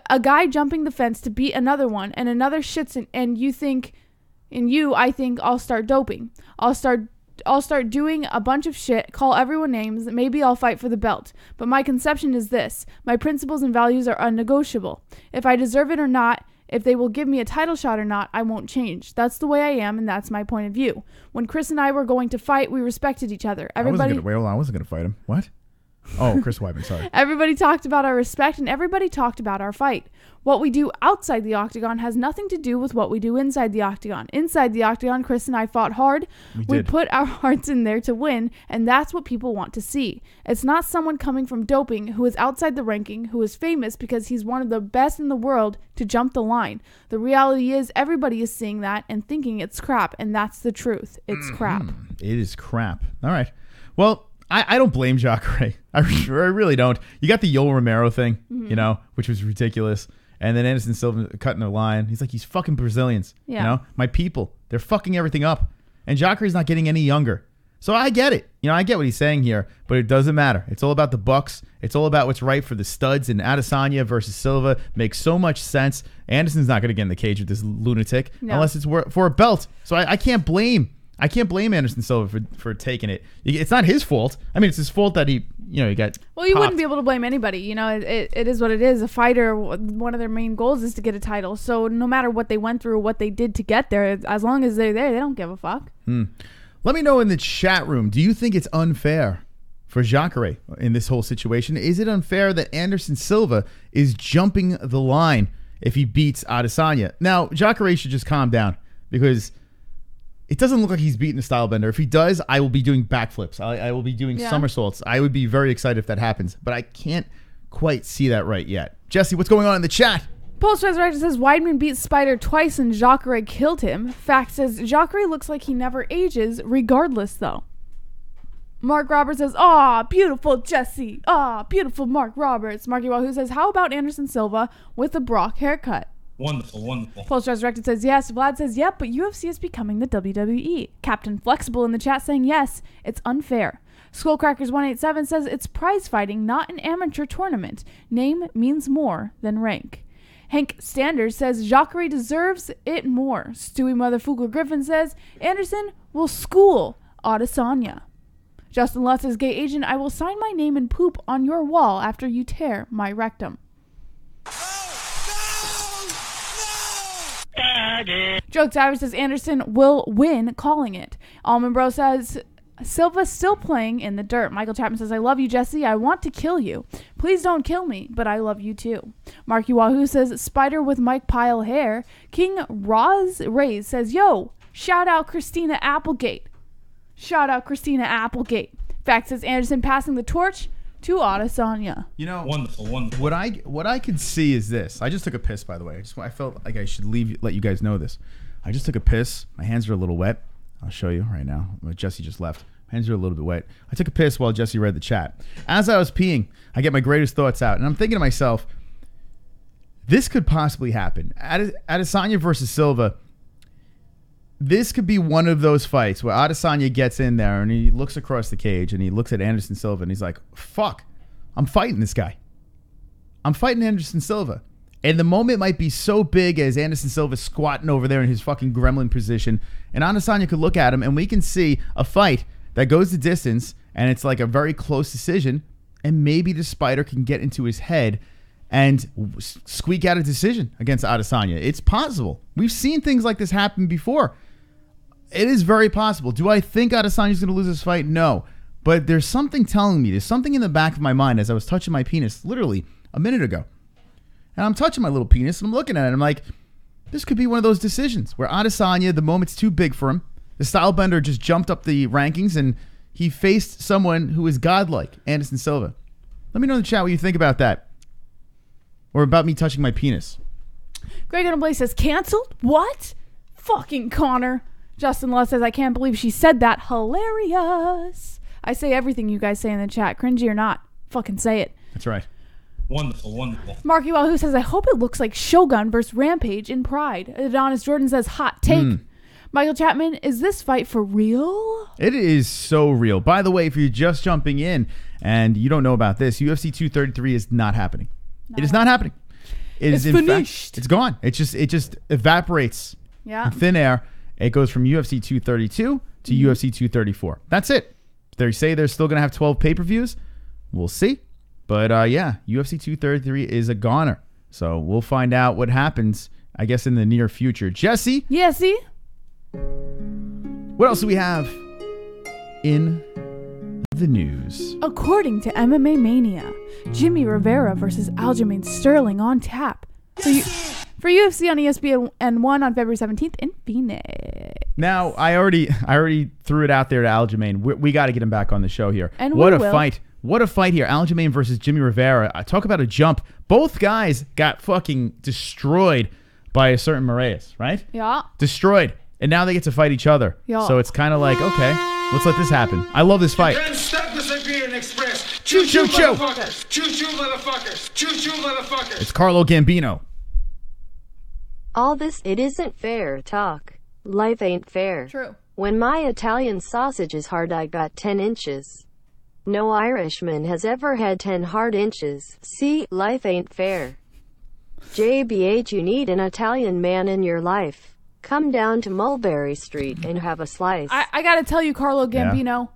Speaker 3: A guy jumping the fence to beat another one, and another shits, and you think, I think I'll start doping. I'll start doing a bunch of shit, call everyone names, maybe I'll fight for the belt. But my conception is this: my principles and values are unnegotiable. If I deserve it or not, if they will give me a title shot or not, I won't change. That's the way I am, and that's my point of view. When Chris and I were going to fight, we respected each other.
Speaker 5: I wasn't going to fight him. What? Oh, Chris Weidman, sorry.
Speaker 3: Everybody talked about our respect, and everybody talked about our fight. What we do outside the octagon has nothing to do with what we do inside the octagon. Inside the octagon, Chris and I fought hard. We put our hearts in there to win, and that's what people want to see. It's not someone coming from doping who is outside the ranking, who is famous because he's one of the best in the world to jump the line. The reality is everybody is seeing that and thinking it's crap, and that's the truth. It's crap."
Speaker 5: It is crap. All right. Well, I don't blame Jacare. I really don't. You got the Yoel Romero thing, which was ridiculous. And then Anderson Silva cutting the line. He's like, "These fucking Brazilians, my people, they're fucking everything up." And Jacare's not getting any younger. So I get it. I get what he's saying here, but it doesn't matter. It's all about the bucks. It's all about what's right for the studs. And Adesanya versus Silva makes so much sense. Anderson's not going to get in the cage with this lunatic unless it's for a belt. So I can't blame Anderson Silva for taking it. It's not his fault. I mean, it's his fault that he got.
Speaker 3: Well, you
Speaker 5: popped.
Speaker 3: wouldn't be able to blame anybody. It is what it is. A fighter, one of their main goals is to get a title. So no matter what they went through, what they did to get there, as long as they're there, they don't give a fuck.
Speaker 5: Let me know in the chat room. Do you think it's unfair for Jacare in this whole situation? Is it unfair that Anderson Silva is jumping the line if he beats Adesanya? Now, Jacare should just calm down because it doesn't look like he's beating a style bender. If he does, I will be doing backflips. I will be doing somersaults. I would be very excited if that happens, but I can't quite see that right yet. Jesse, what's going on in the chat?
Speaker 3: Post Resurrection says Weidman beat Spider twice and Jacare killed him. Fact says Jacare looks like he never ages, regardless though. Mark Roberts says, "Aw, beautiful Jesse. Aw, beautiful Mark Roberts." Marky Wahoo says, "How about Anderson Silva with a Brock haircut?"
Speaker 4: Wonderful, wonderful.
Speaker 3: Post Resurrected says yes. Vlad says yep, but UFC is becoming the WWE. Captain Flexible in the chat saying yes, it's unfair. Skullcrackers187 says it's prize fighting, not an amateur tournament. Name means more than rank. Hank Standers says Jacare deserves it more. Stewie Motherfucker Griffin says Anderson will school Adesanya. Justin Lutz says gay agent, I will sign my name and poop on your wall after you tear my rectum. Joke Savage says Anderson will win, calling it. Almond Bro says Silva's still playing in the dirt. Michael Chapman says, I love you, Jesse. I want to kill you. Please don't kill me, but I love you too. Marky Wahoo says Spider with Mike Pyle hair. King Roz Rays says, yo, shout out Christina Applegate. Shout out Christina Applegate. Fact says Anderson passing the torch to Adesanya.
Speaker 5: You know,
Speaker 4: Wonderful.
Speaker 5: what I could see is this. I just took a piss, by the way. I felt like I should let you guys know this. I just took a piss. My hands are a little wet. I'll show you right now. Jessie just left. My hands are a little bit wet. I took a piss while Jessie read the chat. As I was peeing, I get my greatest thoughts out, and I'm thinking to myself, this could possibly happen. Adesanya versus Silva. This could be one of those fights where Adesanya gets in there and he looks across the cage and he looks at Anderson Silva and he's like, fuck, I'm fighting this guy. I'm fighting Anderson Silva. And the moment might be so big as Anderson Silva squatting over there in his fucking gremlin position, and Adesanya could look at him and we can see a fight that goes the distance and it's like a very close decision, and maybe the spider can get into his head and squeak out a decision against Adesanya. It's possible. We've seen things like this happen before. It is very possible. Do I think Adesanya's going to lose this fight? No. But there's something telling me, there's something in the back of my mind as I was touching my penis literally a minute ago. And I'm touching my little penis and I'm looking at it and I'm like, this could be one of those decisions where Adesanya, the moment's too big for him. The Stylebender just jumped up the rankings and he faced someone who is godlike, Anderson Silva. Let me know in the chat what you think about that. Or about me touching my penis.
Speaker 3: Greg on Blaze says, canceled? What? Fucking Connor. Justin Love says, I can't believe she said that. Hilarious. I say everything you guys say in the chat. Cringy or not. Fucking say it.
Speaker 5: That's right.
Speaker 4: Wonderful.
Speaker 3: Marky Wahoo says, I hope it looks like Shogun versus Rampage in Pride. Adonis Jordan says, hot take. Michael Chapman, is this fight for real?
Speaker 5: It is so real. By the way, if you're just jumping in and you don't know about this, UFC 233 is not happening. It is not happening.
Speaker 3: It's finished.
Speaker 5: It's gone. It just evaporates in thin air. It goes from UFC 232 to UFC 234. That's it. They say they're still going to have 12 pay-per-views. We'll see. But UFC 233 is a goner. So we'll find out what happens, I guess, in the near future. Jessie?
Speaker 3: Yessie?
Speaker 5: What else do we have in the news?
Speaker 3: According to MMA Mania, Jimmie Rivera versus Aljamain Sterling on tap. For UFC on ESPN 1 on February 17th in Phoenix.
Speaker 5: Now, I already threw it out there to Aljamain. We got to get him back on the show here.
Speaker 3: And
Speaker 5: what a fight. What a fight here. Aljamain versus Jimmie Rivera. Talk about a jump. Both guys got fucking destroyed by a certain Moraes, right?
Speaker 3: Yeah.
Speaker 5: Destroyed. And now they get to fight each other.
Speaker 3: Yeah.
Speaker 5: So it's kind of like, okay, let's let this happen. I love this fight.
Speaker 2: Stop the Siberian Express.
Speaker 5: Choo choo choo.
Speaker 2: Motherfuckers. Choo choo motherfuckers. Choo choo motherfuckers.
Speaker 5: It's Carlo Gambino.
Speaker 7: All this it isn't fair talk. Life ain't fair.
Speaker 3: True.
Speaker 7: When my Italian sausage is hard, I got 10 inches. No Irishman has ever had 10 hard inches. See, life ain't fair. JBH, you need an Italian man in your life. Come down to Mulberry Street and have a slice.
Speaker 3: I gotta tell you, Carlo Gambino,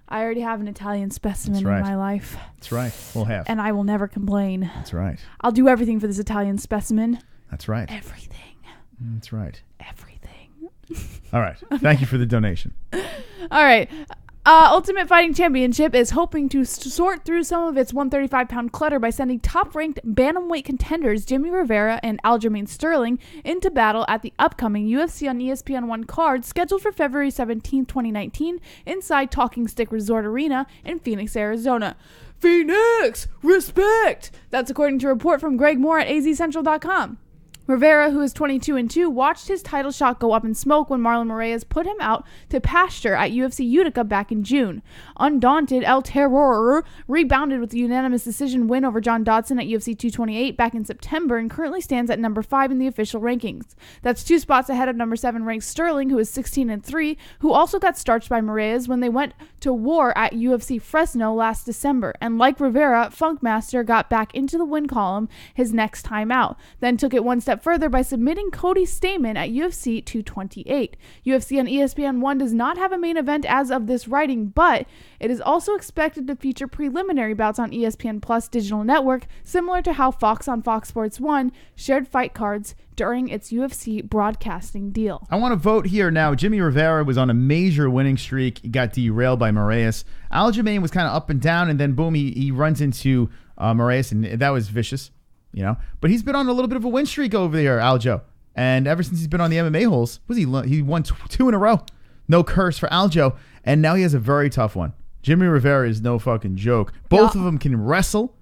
Speaker 3: I already have an Italian specimen in my life.
Speaker 5: That's right. We'll have.
Speaker 3: And I will never complain.
Speaker 5: That's right.
Speaker 3: I'll do everything for this Italian specimen.
Speaker 5: That's right.
Speaker 3: Everything.
Speaker 5: That's right.
Speaker 3: Everything.
Speaker 5: All right. Thank you for the donation.
Speaker 3: All right. Ultimate Fighting Championship is hoping to sort through some of its 135-pound clutter by sending top-ranked bantamweight contenders Jimmie Rivera and Aljamain Sterling into battle at the upcoming UFC on ESPN 1 card scheduled for February 17, 2019 inside Talking Stick Resort Arena in Phoenix, Arizona. Phoenix! Respect! That's according to a report from Greg Moore at azcentral.com. Rivera, who is 22-2, watched his title shot go up in smoke when Marlon Moraes put him out to pasture at UFC Utica back in June. Undaunted, El Terror rebounded with a unanimous decision win over John Dodson at UFC 228 back in September and currently stands at number 5 in the official rankings. That's 2 spots ahead of number 7 ranked Sterling, who is 16-3, who also got starched by Moraes when they went to war at UFC Fresno last December. And like Rivera, Funkmaster got back into the win column his next time out, then took it one step further by submitting Cody Stamann at UFC 228. UFC on ESPN 1 does not have a main event as of this writing, but it is also expected to feature preliminary bouts on ESPN Plus digital network, similar to how Fox on Fox Sports 1 shared fight cards during its UFC broadcasting deal.
Speaker 5: I want to vote here now. Jimmie Rivera was on a major winning streak. He got derailed by Moraes. Aljamain was kind of up and down, and then boom, he runs into Moraes, and that was vicious. You know, but he's been on a little bit of a win streak over there, Aljo. And ever since he's been on the MMA-Holes, he won 2 in a row. No curse for Aljo. And now he has a very tough one. Jimmie Rivera is no fucking joke. Both of them can wrestle.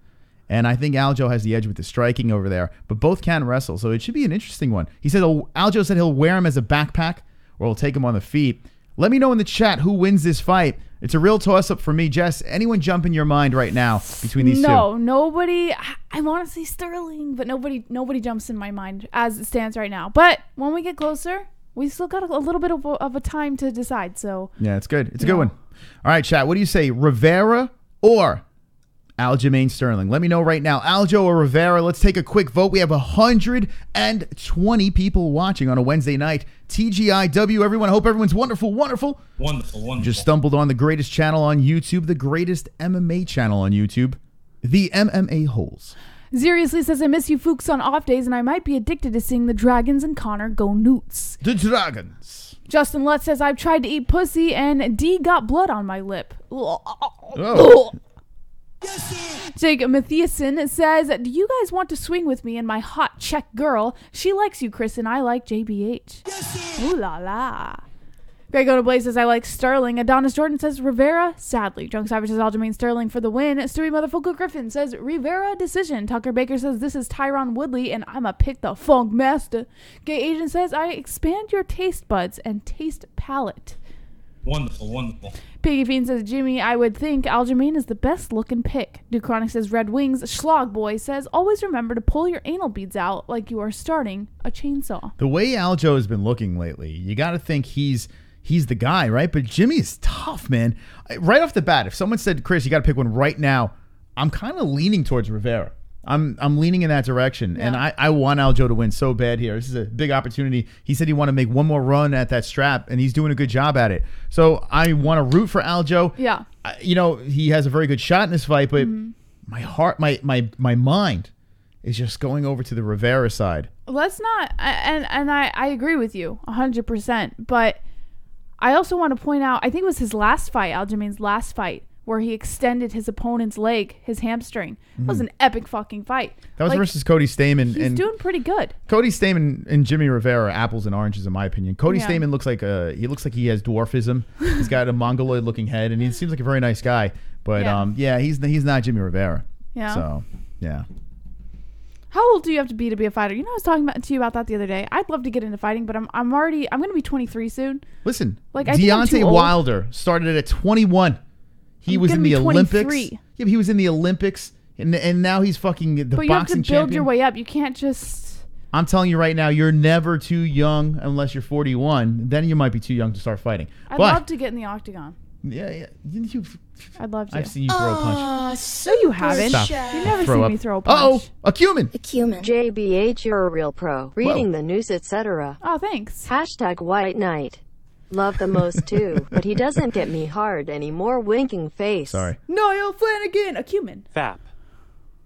Speaker 5: And I think Aljo has the edge with the striking over there. But both can wrestle, so it should be an interesting one. He said Aljo said he'll wear him as a backpack or he'll take him on the feet. Let me know in the chat who wins this fight. It's a real toss-up for me. Jess, anyone jump in your mind right now between these two?
Speaker 3: No, nobody. I want to say Sterling, but nobody jumps in my mind as it stands right now. But when we get closer, we still got a little bit of a time to decide. So
Speaker 5: yeah, it's good. It's a good one. All right, chat. What do you say, Rivera or Aljamain Sterling? Let me know right now. Aljo or Rivera? Let's take a quick vote. We have 120 people watching on a Wednesday night. TGIW, everyone. I hope everyone's wonderful.
Speaker 4: Wonderful.
Speaker 5: Just stumbled on the greatest channel on YouTube, the greatest MMA channel on YouTube, the MMA-Holes.
Speaker 3: Seriously says, I miss you Fuchs on off days, and I might be addicted to seeing the Dragons and Connor go newts.
Speaker 5: The Dragons.
Speaker 3: Justin Lutz says, I've tried to eat pussy, and D got blood on my lip.
Speaker 5: Oh.
Speaker 3: Jake Matthiasen says, do you guys want to swing with me and my hot Czech girl? She likes you, Chris, and I like JBH. Ooh la la. Greg Blaze says, I like Sterling. Adonis Jordan says, Rivera, sadly. Drunk Savage says, Aljamain Sterling for the win. Stewie Motherfucker Griffin says, Rivera decision. Tucker Baker says, this is Tyron Woodley, and I'ma pick the funk master. Gay Asian says, I expand your taste buds and taste palate.
Speaker 4: Wonderful.
Speaker 3: Piggy Fiend says, Jimmie, I would think Aljamain is the best looking pick. Duchronic says, Red Wings. Schlog Boy says, always remember to pull your anal beads out like you are starting a chainsaw.
Speaker 5: The way Aljo has been looking lately, you got to think he's the guy, right? But Jimmie is tough, man. Right off the bat, if someone said, Chris, you got to pick one right now, I'm kind of leaning towards Rivera. I'm leaning in that direction, and I want Aljo to win so bad here. This is a big opportunity. He said he wanted to make one more run at that strap, and he's doing a good job at it. So I want to root for Aljo.
Speaker 3: Yeah.
Speaker 5: He has a very good shot in this fight, but my heart, my mind is just going over to the Rivera side.
Speaker 3: Let's not, and I agree with you 100%, but I also want to point out, I think it was his last fight, Aljamain's last fight, where he extended his opponent's leg, his hamstring. That was an epic fucking fight.
Speaker 5: That was versus Cody Stamann.
Speaker 3: He's doing pretty good.
Speaker 5: Cody Stamann and Jimmie Rivera are apples and oranges, in my opinion. Cody Stamann looks like he has dwarfism. He's got a mongoloid looking head, and he seems like a very nice guy. But he's not Jimmie Rivera. Yeah. So yeah.
Speaker 3: How old do you have to be a fighter? I was talking to you about that the other day. I'd love to get into fighting, but I'm going to be 23 soon.
Speaker 5: Listen,
Speaker 3: like
Speaker 5: Deontay Wilder started at 21. He was in the Olympics. Yeah, but he was in the Olympics, and now he's fucking the boxing champion. But you have to build
Speaker 3: your way up. You can't just...
Speaker 5: I'm telling you right now, you're never too young unless you're 41. Then you might be too young to start fighting.
Speaker 3: I'd love to get in the octagon.
Speaker 5: Yeah. Didn't you?
Speaker 3: I'd love to.
Speaker 5: I've seen you throw a punch.
Speaker 3: No, you haven't.
Speaker 5: Stop.
Speaker 3: You've never seen me throw a punch.
Speaker 5: Uh-oh, a cumin.
Speaker 7: JBH, you're a real pro. Reading the news, etc.
Speaker 3: Oh, thanks.
Speaker 7: #White Knight. Love the most too, but he doesn't get me hard anymore. Winking face.
Speaker 5: Sorry.
Speaker 3: Niall Flanagan, a cumin.
Speaker 11: Fap.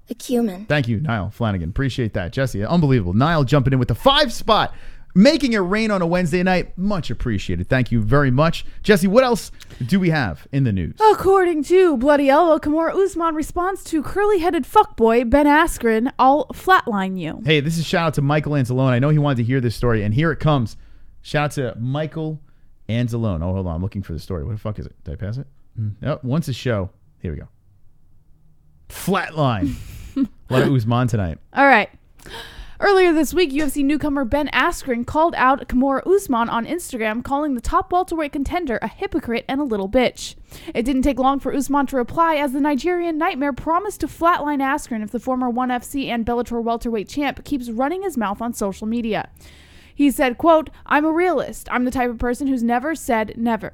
Speaker 8: A cumin.
Speaker 5: Thank you, Niall Flanagan. Appreciate that. Jessie, unbelievable. Niall jumping in with the 5 spot, making it rain on a Wednesday night. Much appreciated. Thank you very much. Jessie, what else do we have in the news?
Speaker 3: According to Bloody Elbow, Kamaru Usman responds to curly-headed fuckboy Ben Askren, I'll flatline you.
Speaker 5: Hey, this is shout out to Michael Anzalone. I know he wanted to hear this story, and here it comes. Shout out to Michael Anzalone. Oh, hold on. I'm looking for the story. What the fuck is it? Did I pass it? Nope. Once a show. Here we go. Flatline. A lot of Usman tonight.
Speaker 3: All right. Earlier this week, UFC newcomer Ben Askren called out Kamaru Usman on Instagram, calling the top welterweight contender a hypocrite and a little bitch. It didn't take long for Usman to reply, as the Nigerian Nightmare promised to flatline Askren if the former ONE FC and Bellator welterweight champ keeps running his mouth on social media. He said, quote, I'm a realist. I'm the type of person who's never said never.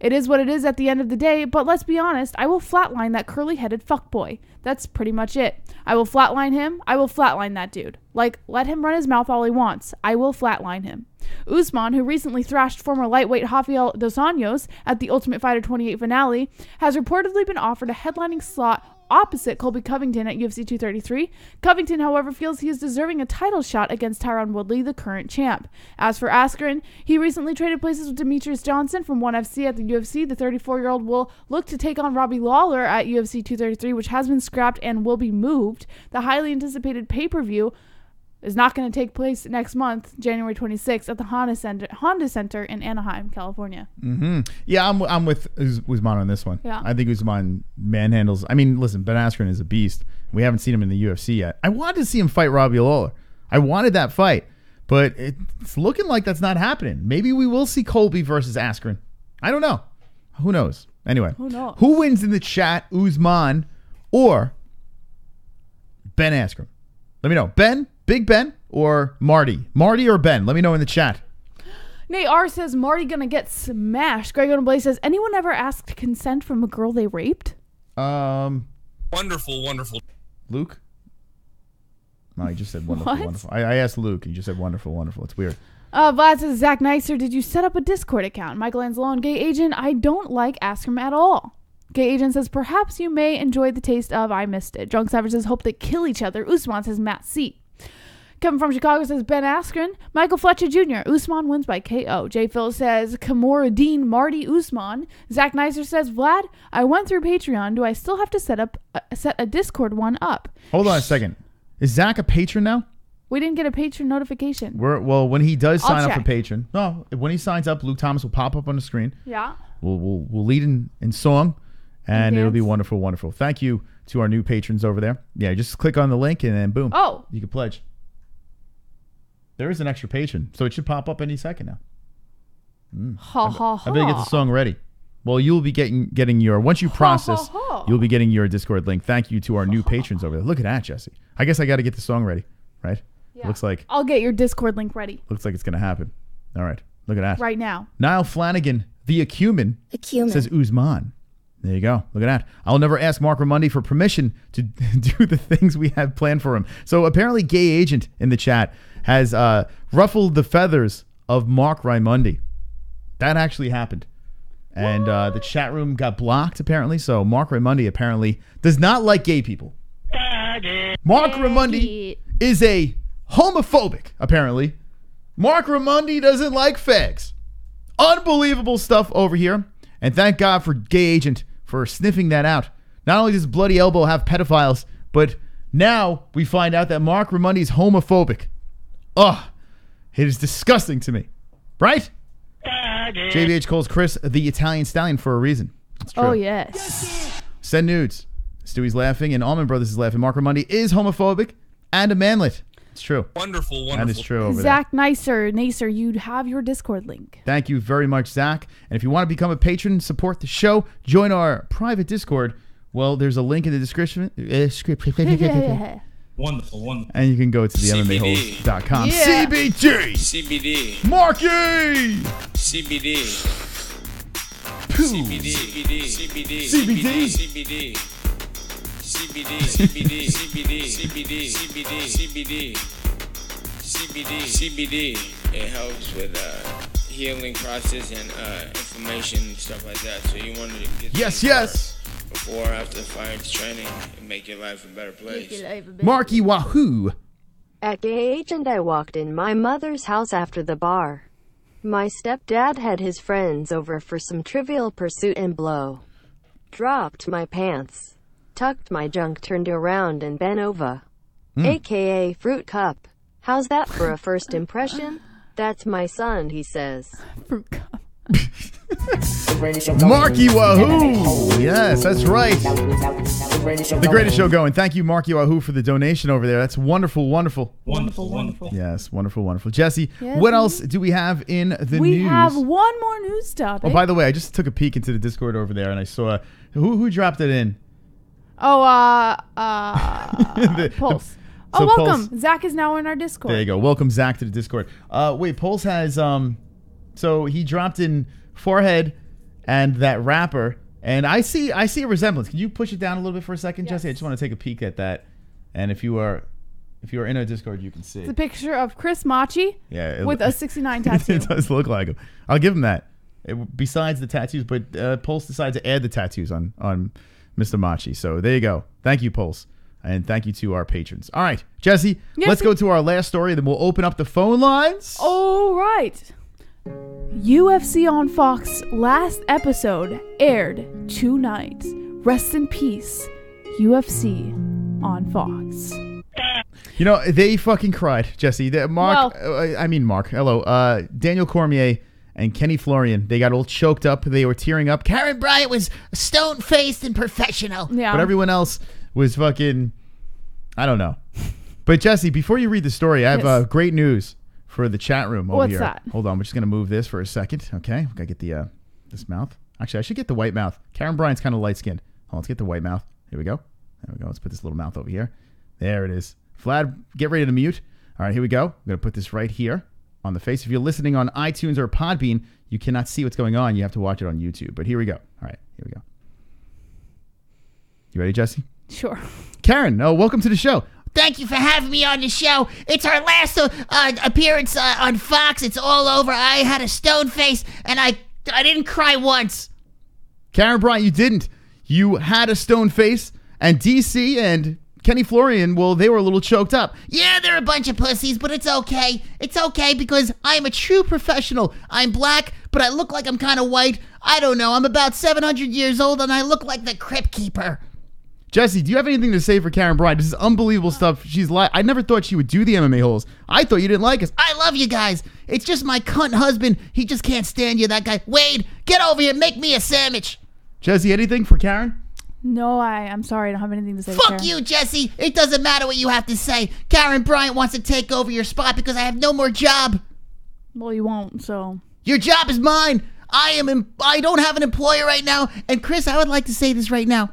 Speaker 3: It is what it is at the end of the day, but let's be honest, I will flatline that curly-headed fuckboy. That's pretty much it. I will flatline him. I will flatline that dude. Like, let him run his mouth all he wants. I will flatline him. Usman, who recently thrashed former lightweight Rafael dos Anjos at the Ultimate Fighter 28 finale, has reportedly been offered a headlining slot opposite Colby Covington at UFC 233. Covington, however, feels he is deserving a title shot against Tyron Woodley, the current champ. As for Askren, he recently traded places with Demetrius Johnson from ONE FC at the UFC. The 34-year-old will look to take on Robbie Lawler at UFC 233, which has been scrapped and will be moved. The highly anticipated pay-per-view is not going to take place next month, January 26th, at the Honda Center in Anaheim, California.
Speaker 5: Mm-hmm. Yeah, I'm with Usman on this one.
Speaker 3: Yeah.
Speaker 5: I think Usman manhandles. I mean, listen, Ben Askren is a beast. We haven't seen him in the UFC yet. I wanted to see him fight Robbie Lawler. I wanted that fight, but it's looking like that's not happening. Maybe we will see Colby versus Askren. I don't know. Who knows? Anyway,
Speaker 3: who knows?
Speaker 5: Who wins in the chat, Usman or Ben Askren? Let me know. Ben, Big Ben, or Marty? Marty or Ben? Let me know in the chat.
Speaker 3: Nate R says, Marty gonna get smashed. Greg Blaze says, anyone ever asked consent from a girl they raped?
Speaker 12: Wonderful.
Speaker 5: Luke? No, he just said wonderful, wonderful. I asked Luke. He just said wonderful. It's weird.
Speaker 3: Vlad says, Zach Nicer, did you set up a Discord account? Michael Anzalone, Gay Agent, I don't like Askren at all. Gay Agent says, perhaps you may enjoy the taste of I missed it. Drunk Savage says, hope they kill each other. Usman says, Matt C. Kevin from Chicago says, Ben Askren. Michael Fletcher Jr., Usman wins by KO. J. Phil says, Kamora Dean, Marty Usman. Zach Nicer says, Vlad, I went through Patreon. Do I still have to set a Discord one up?
Speaker 5: Hold on a second. Is Zach a patron now?
Speaker 3: We didn't get a patron notification.
Speaker 5: Well, when he does sign up
Speaker 3: check.
Speaker 5: for patron, when he signs up, Luke Thomas will pop up on the screen.
Speaker 3: Yeah.
Speaker 5: We'll lead in song, and it'll be wonderful. Thank you to our new patrons over there. Yeah, just click on the link and then boom.
Speaker 3: Oh.
Speaker 5: You can pledge. There is an extra patron, so it should pop up any second now. I better get the song ready. Well, you'll be getting your, once you process, you'll be getting your Discord link. Thank you to our new patrons over there. Look at that, Jesse. I guess I got to get the song ready, right?
Speaker 3: Yeah.
Speaker 5: Looks like.
Speaker 3: I'll get your Discord link ready.
Speaker 5: Looks like it's going to happen. All right. Look at that.
Speaker 3: Right now.
Speaker 5: Niall Flanagan, the Iaquinta, says Usman. There you go. Look at that. I'll never ask Mark Raimondi for permission to do the things we have planned for him. So apparently Gay Agent in the chat has ruffled the feathers of Mark Raimondi. That actually happened. And the chat room got blocked, apparently. So Mark Raimondi apparently does not like gay people. Mark Raimondi is a homophobic, apparently. Mark Raimondi doesn't like fags. Unbelievable stuff over here. And thank God for Gay Agent for sniffing that out. Not only does Bloody Elbow have pedophiles, but now we find out that Mark Raimondi is homophobic. Ugh. It is disgusting to me. Right? JVH calls Chris the Italian Stallion for a reason. It's true.
Speaker 3: Oh, yes.
Speaker 5: Send nudes. Stewie's laughing and Allman Brothers is laughing. Mark Raimondi is homophobic and a manlet. It's true.
Speaker 12: Wonderful.
Speaker 5: That is true over
Speaker 3: Zach Nicer, you'd have your Discord link.
Speaker 5: Thank you very much, Zach. And if you want to become a patron, support the show, join our private Discord. Well, there's a link in the description.
Speaker 4: Wonderful.
Speaker 5: And you can go to the MMA-Holes.com.
Speaker 3: Yeah.
Speaker 12: CBD.
Speaker 5: Marky!
Speaker 12: CBD. It helps with healing process and inflammation and stuff like that. So you wanted to get
Speaker 5: yes.
Speaker 12: Before or after the fight training and make your life a better place.
Speaker 5: Marky Wahoo.
Speaker 7: At Gay Agent, I walked in my mother's house after the bar. My stepdad had his friends over for some trivial pursuit and blow. Dropped my pants. Tucked my junk, turned around and bent over. AKA Fruit Cup. How's that for a first impression? That's my son, he says.
Speaker 3: Fruit Cup.
Speaker 5: Marky Wahoo! Yes, that's right. The greatest show going. Thank you, Marky Wahoo, for the donation over there. That's wonderful.
Speaker 4: Wonderful.
Speaker 5: Yes, wonderful. Jesse, what else do we have in the news?
Speaker 3: We have one more news topic.
Speaker 5: Oh, by the way, I just took a peek into the Discord over there, and I saw who dropped it in.
Speaker 3: Oh, Pulse.
Speaker 5: So
Speaker 3: welcome.
Speaker 5: Pulse,
Speaker 3: Zach is now in our Discord.
Speaker 5: There you go. Welcome, Zach, to the Discord. Wait, Pulse has so he dropped in Forehead and that rapper, and I see a resemblance. Can you push it down a little bit for a second, Jesse? I just want to take a peek at that. And if you are in our Discord, you can see.
Speaker 3: It's a picture of Chris Machi with a 69 tattoo.
Speaker 5: It does look like him. I'll give him that. Besides the tattoos, but Pulse decided to add the tattoos on Mr. Machi. So there you go. Thank you, Pulse. And thank you to our patrons. All right, Jesse, let's go to our last story, then we'll open up the phone lines.
Speaker 3: All right. UFC on Fox last episode aired tonight. Rest in peace, UFC on Fox.
Speaker 5: You know, they fucking cried, Jesse. Mark, hello. Daniel Cormier and Kenny Florian, they got all choked up. They were tearing up.
Speaker 8: Karen Bryant was stone-faced and professional.
Speaker 3: Yeah.
Speaker 5: But everyone else was fucking, I don't know. But Jesse, before you read the story, I have great news for the chat room over here.
Speaker 3: What's that?
Speaker 5: Hold on, we're just going to move this for a second. Okay, gotta get the this mouth. Actually, I should get the white mouth. Karen Bryant's kind of light-skinned. Hold on, let's get the white mouth. Here we go. There we go. Let's put this little mouth over here. There it is. Vlad, get ready to mute. All right, here we go. I'm going to put this right here on the face. If you're listening on iTunes or Podbean, you cannot see what's going on. You have to watch it on YouTube. But here we go. All right, here we go. You ready, Jesse?
Speaker 3: Sure.
Speaker 5: Karen, welcome to the show.
Speaker 8: Thank you for having me on the show. It's our last appearance on Fox. It's all over. I had a stone face, and I didn't cry once.
Speaker 5: Karen Bryant, you didn't. You had a stone face, and DC and Kenny Florian, well, they were a little choked up.
Speaker 8: Yeah, they're a bunch of pussies, but it's okay. It's okay because I am a true professional. I'm black, but I look like I'm kind of white. I don't know. I'm about 700 years old, and I look like the Crypt Keeper.
Speaker 5: Jesse, do you have anything to say for Karen Bryant? This is unbelievable stuff. I never thought she would do the MMA-Holes. I thought you didn't like us.
Speaker 8: I love you guys. It's just my cunt husband. He just can't stand you, that guy. Wade, get over here. Make me a sandwich.
Speaker 5: Jesse, anything for Karen?
Speaker 3: No, I'm sorry. I don't have anything to say.
Speaker 8: Fuck you, Jesse. It doesn't matter what you have to say. Karen Bryant wants to take over your spot because I have no more job.
Speaker 3: Well, you won't, so.
Speaker 8: Your job is mine. I don't have an employer right now. And Chris, I would like to say this right now.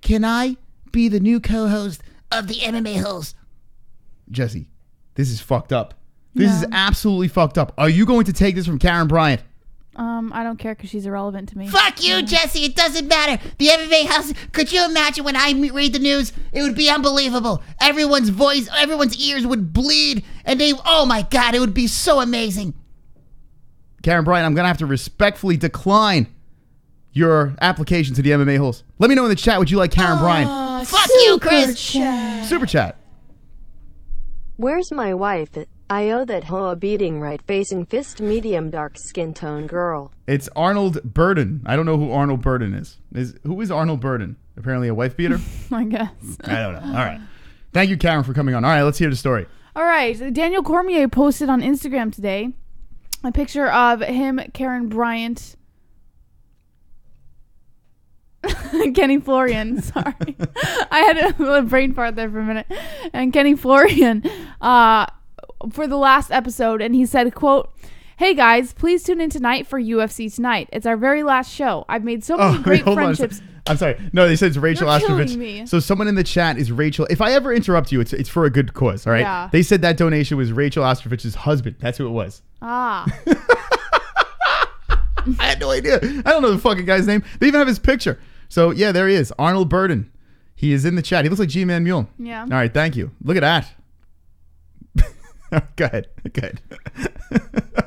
Speaker 8: Can I be the new co-host of the MMA-Holes?
Speaker 5: Jesse, this is fucked up. This is absolutely fucked up. Are you going to take this from Karen Bryant?
Speaker 3: I don't care because she's irrelevant to me.
Speaker 8: Fuck you, Jesse. It doesn't matter. The MMA House. Could you imagine when I read the news? It would be unbelievable. Everyone's voice, everyone's ears would bleed, and oh my God, it would be so amazing.
Speaker 5: Karen Bryant, I'm gonna have to respectfully decline your application to the MMA-Holes. Let me know in the chat. Would you like Karen Bryant?
Speaker 8: Fuck you, Chris.
Speaker 5: Super chat.
Speaker 7: Where's my wife? I owe that Hoya beating right-facing fist medium dark skin tone girl.
Speaker 5: It's Arnold Burden. I don't know who Arnold Burden is. Who is Arnold Burden? Apparently a wife beater?
Speaker 3: I guess.
Speaker 5: I don't know. All right. Thank you, Karen, for coming on. All right, let's hear the story.
Speaker 3: All right. Daniel Cormier posted on Instagram today a picture of him, Karen Bryant, Kenny Florian. Sorry. I had a brain fart there for a minute. And Kenny Florian for the last episode, and he said, quote, "Hey guys, please tune in tonight for UFC Tonight. It's our very last show. I've made so many great friendships."
Speaker 5: I'm sorry. No, they said it's Rachel
Speaker 3: You're killing
Speaker 5: Ostrovich.
Speaker 3: me.
Speaker 5: So someone in the chat is Rachel. If I ever interrupt you, it's for a good cause, all right?
Speaker 3: Yeah.
Speaker 5: They said that donation was Rachel Ostrovich's husband. That's who it was.
Speaker 3: Ah.
Speaker 5: I had no idea. I don't know the fucking guy's name. They even have his picture. So, yeah, there he is. Arnold Burden. He is in the chat. He looks like G-Man Mule.
Speaker 3: Yeah.
Speaker 5: All right, thank you. Look at that. Go ahead.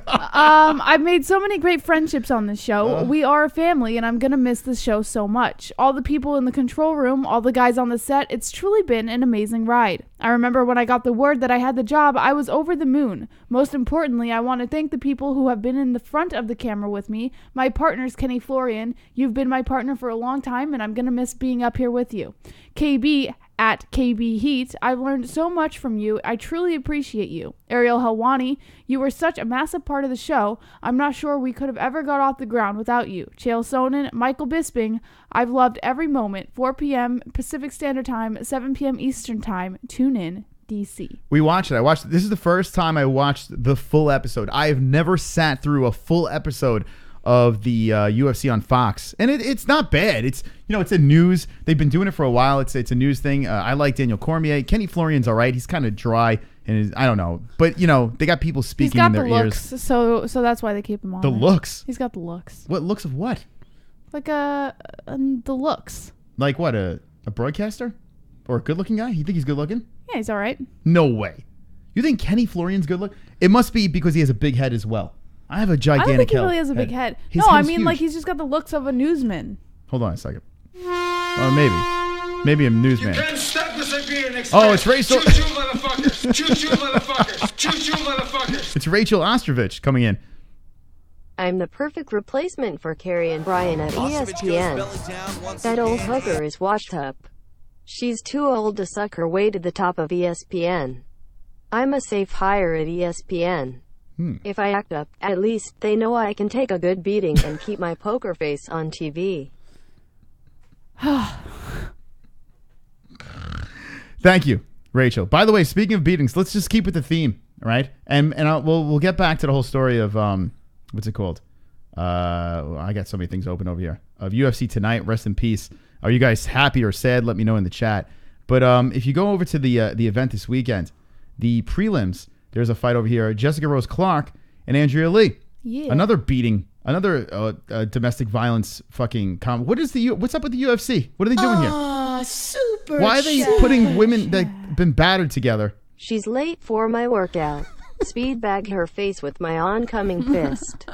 Speaker 3: I've made so many great friendships on this show. We are a family, and I'm going to miss this show so much. All the people in the control room, all the guys on the set, it's truly been an amazing ride. I remember when I got the word that I had the job, I was over the moon. Most importantly, I want to thank the people who have been in the front of the camera with me. My partners, Kenny Florian. You've been my partner for a long time, and I'm going to miss being up here with you. KB at KB Heat, I've learned so much from you. I truly appreciate you. Ariel Helwani, you were such a massive part of the show. I'm not sure we could have ever got off the ground without you. Chael Sonnen, Michael Bisping, I've loved every moment. 4 p.m. Pacific Standard Time, 7 p.m. Eastern Time. Tune in, DC.
Speaker 5: We watched it. This is the first time I watched the full episode. I have never sat through a full episode of the UFC on Fox, and it's not bad. It's it's a news. They've been doing it for a while. It's a news thing. I like Daniel Cormier. Kenny Florian's all right. He's kind of dry, and I don't know, but they got people speaking in their ears.
Speaker 3: So that's why they keep him on.
Speaker 5: The looks.
Speaker 3: He's got the looks.
Speaker 5: What looks of what?
Speaker 3: Like the looks.
Speaker 5: Like what? A broadcaster or a good-looking guy? You think he's good-looking?
Speaker 3: Yeah, he's all right.
Speaker 5: No way. You think Kenny Florian's good-looking? It must be because he has a big head as well. I have a gigantic head.
Speaker 3: I don't think he really has a big head. No, I mean, like, he's just got the looks of a newsman.
Speaker 5: Hold on a second. Maybe a newsman.
Speaker 2: You can't stop this again.
Speaker 5: Oh, it's Rachel.
Speaker 2: Choo-choo, motherfuckers. Choo-choo, motherfuckers. Choo-choo, motherfuckers.
Speaker 5: It's Rachel Ostrovich coming in.
Speaker 7: I'm the perfect replacement for Karen Bryant at ESPN. That old hooker is washed up. She's too old to suck her way to the top of ESPN. I'm a safe hire at ESPN. If I act up, at least they know I can take a good beating and keep my poker face on TV.
Speaker 5: Thank you, Rachel. By the way, speaking of beatings, let's just keep with the theme, all right? And we'll get back to the whole story of what's it called? I got so many things open over here. Of UFC Tonight, rest in peace. Are you guys happy or sad? Let me know in the chat. But if you go over to the event this weekend, the prelims, there's a fight over here. Jessica Rose Clark and Andrea Lee.
Speaker 3: Yeah.
Speaker 5: Another beating. Another domestic violence fucking what's up with the UFC? What are they doing here?
Speaker 8: Super.
Speaker 5: Why are they putting women that been battered together?
Speaker 7: She's late for my workout. Speed bag her face with my oncoming fist.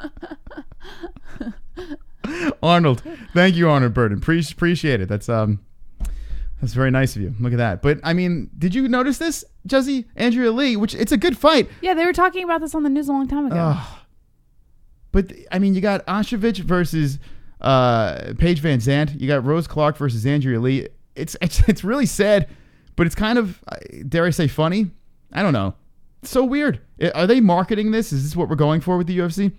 Speaker 5: Arnold. Thank you, Arnold Burden. Appreciate it. That's very nice of you. Look at that. But I mean, did you notice this, Jessie? Andrea Lee, which it's a good fight.
Speaker 3: Yeah, they were talking about this on the news a long time ago.
Speaker 5: But I mean, you got Ostrovic versus Paige Van Zandt. You got Rose Clark versus Andrea Lee. It's really sad, but it's kind of, dare I say, funny. I don't know. It's so weird. Are they marketing this? Is this what we're going for with the UFC?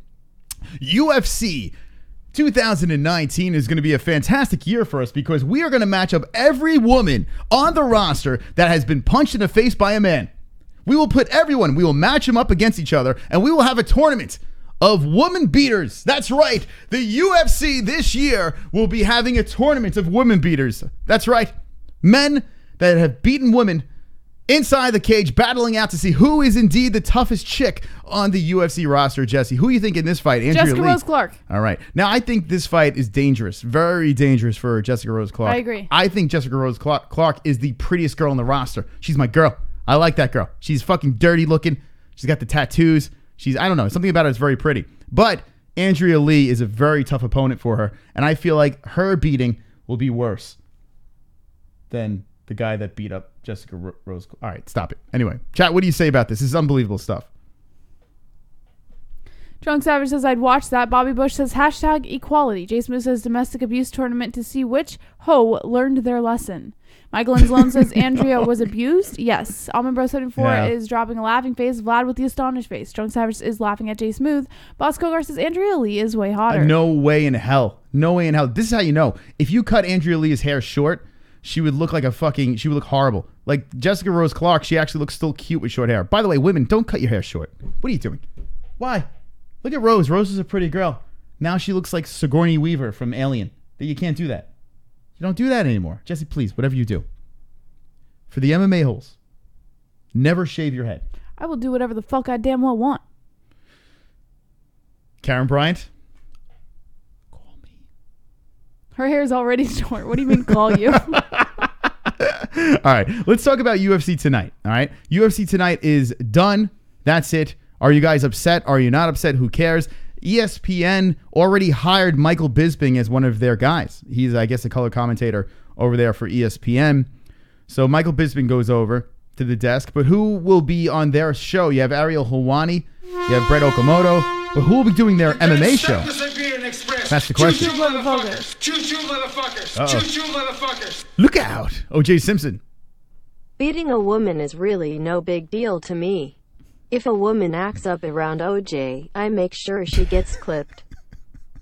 Speaker 5: UFC 2019 is going to be a fantastic year for us because we are going to match up every woman on the roster that has been punched in the face by a man. We will match them up against each other, and we will have a tournament of woman beaters. That's right. The UFC this year will be having a tournament of women beaters. That's right. Men that have beaten women inside the cage, battling out to see who is indeed the toughest chick on the UFC roster. Jessie, who do you think in this fight? Andrea
Speaker 3: Jessica
Speaker 5: Lee.
Speaker 3: Rose Clark.
Speaker 5: All right. Now, I think this fight is dangerous. Very dangerous for Jessica Rose Clark.
Speaker 3: I agree.
Speaker 5: I think Jessica Rose Clark is the prettiest girl on the roster. She's my girl. I like that girl. She's fucking dirty looking. She's got the tattoos. I don't know. Something about her is very pretty. But Andrea Lee is a very tough opponent for her. And I feel like her beating will be worse than the guy that beat up Jessica Rose. All right, stop it. Anyway, chat, what do you say about this? This is unbelievable stuff.
Speaker 3: Drunk Savage says, I'd watch that. Bobby Bush says, hashtag equality. Jason Moose says, domestic abuse tournament to see which hoe learned their lesson. Michael Enzlone says, Andrea was abused? Yes. Almond Bro 74 is dropping a laughing face. Vlad with the astonished face. Drunk Savage is laughing at Jay Smooth. Boss Kogar says, Andrea Lee is way hotter.
Speaker 5: No way in hell. No way in hell. This is how you know. If you cut Andrea Lee's hair short, she would look like she would look horrible. Like Jessica Rose Clark, she actually looks still cute with short hair. By the way, women, don't cut your hair short. What are you doing? Why? Look at Rose. Rose is a pretty girl. Now she looks like Sigourney Weaver from Alien. You can't do that. You don't do that anymore. Jessie, please, whatever you do. For the MMA-Holes, never shave your head.
Speaker 3: I will do whatever the fuck I damn well want.
Speaker 5: Karen Bryant?
Speaker 3: Call me. Her hair is already short. What do you mean call you?
Speaker 5: All right, let's talk about UFC Tonight. All right, UFC Tonight is done. That's it. Are you guys upset? Are you not upset? Who cares? ESPN already hired Michael Bisping as one of their guys. He's, I guess, a color commentator over there for ESPN. So Michael Bisping goes over to the desk. But who will be on their show? You have Ariel Helwani. You have Brett Okamoto. But who will be doing their MMA show? That's the question.
Speaker 8: Choo-choo, motherfuckers. Choo-choo, motherfuckers. Choo-choo, motherfuckers.
Speaker 5: Look out. O.J. Simpson.
Speaker 7: Beating a woman is really no big deal to me. If a woman acts up around OJ, I make sure she gets clipped.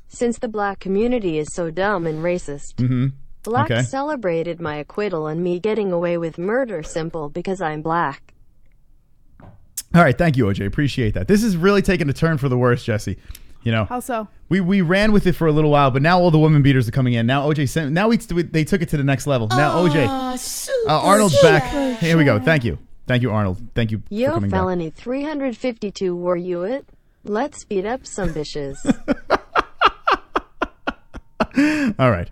Speaker 7: Since the black community is so dumb and racist. Black celebrated my acquittal and me getting away with murder simple because I'm black.
Speaker 5: All right, thank you, OJ. Appreciate that. This is really taking a turn for the worse, Jessie. You know,
Speaker 3: how so?
Speaker 5: We ran with it for a little while, but now all the women beaters are coming in. Now OJ, they took it to the next level. Now OJ, Arnold's back. Here we go. Thank you, Arnold. Thank you for coming back.
Speaker 7: Felony 352. Were you it? Let's beat up some bitches.
Speaker 5: All right.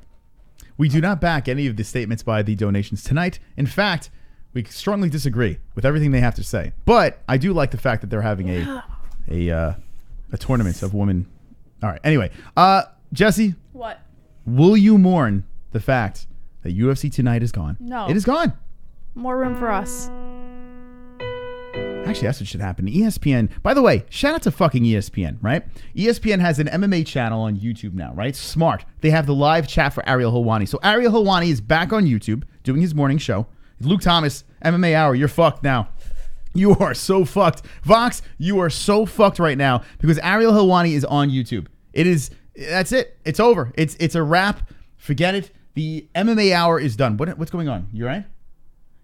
Speaker 5: We do not back any of the statements by the donations tonight. In fact, we strongly disagree with everything they have to say. But I do like the fact that they're having a tournament of women. All right. Anyway, Jessie.
Speaker 3: What?
Speaker 5: Will you mourn the fact that UFC Tonight is gone?
Speaker 3: No.
Speaker 5: It is gone.
Speaker 3: More room for us.
Speaker 5: Actually, that's what should happen. ESPN, by the way, shout out to fucking ESPN, right? ESPN has an MMA channel on YouTube now, right? Smart. They have the live chat for Ariel Helwani. So Ariel Helwani is back on YouTube doing his morning show. Luke Thomas, MMA Hour, you're fucked now. You are so fucked. Vox, you are so fucked right now because Ariel Helwani is on YouTube. That's it. It's over. It's a wrap. Forget it. The MMA Hour is done. What's going on? You all right?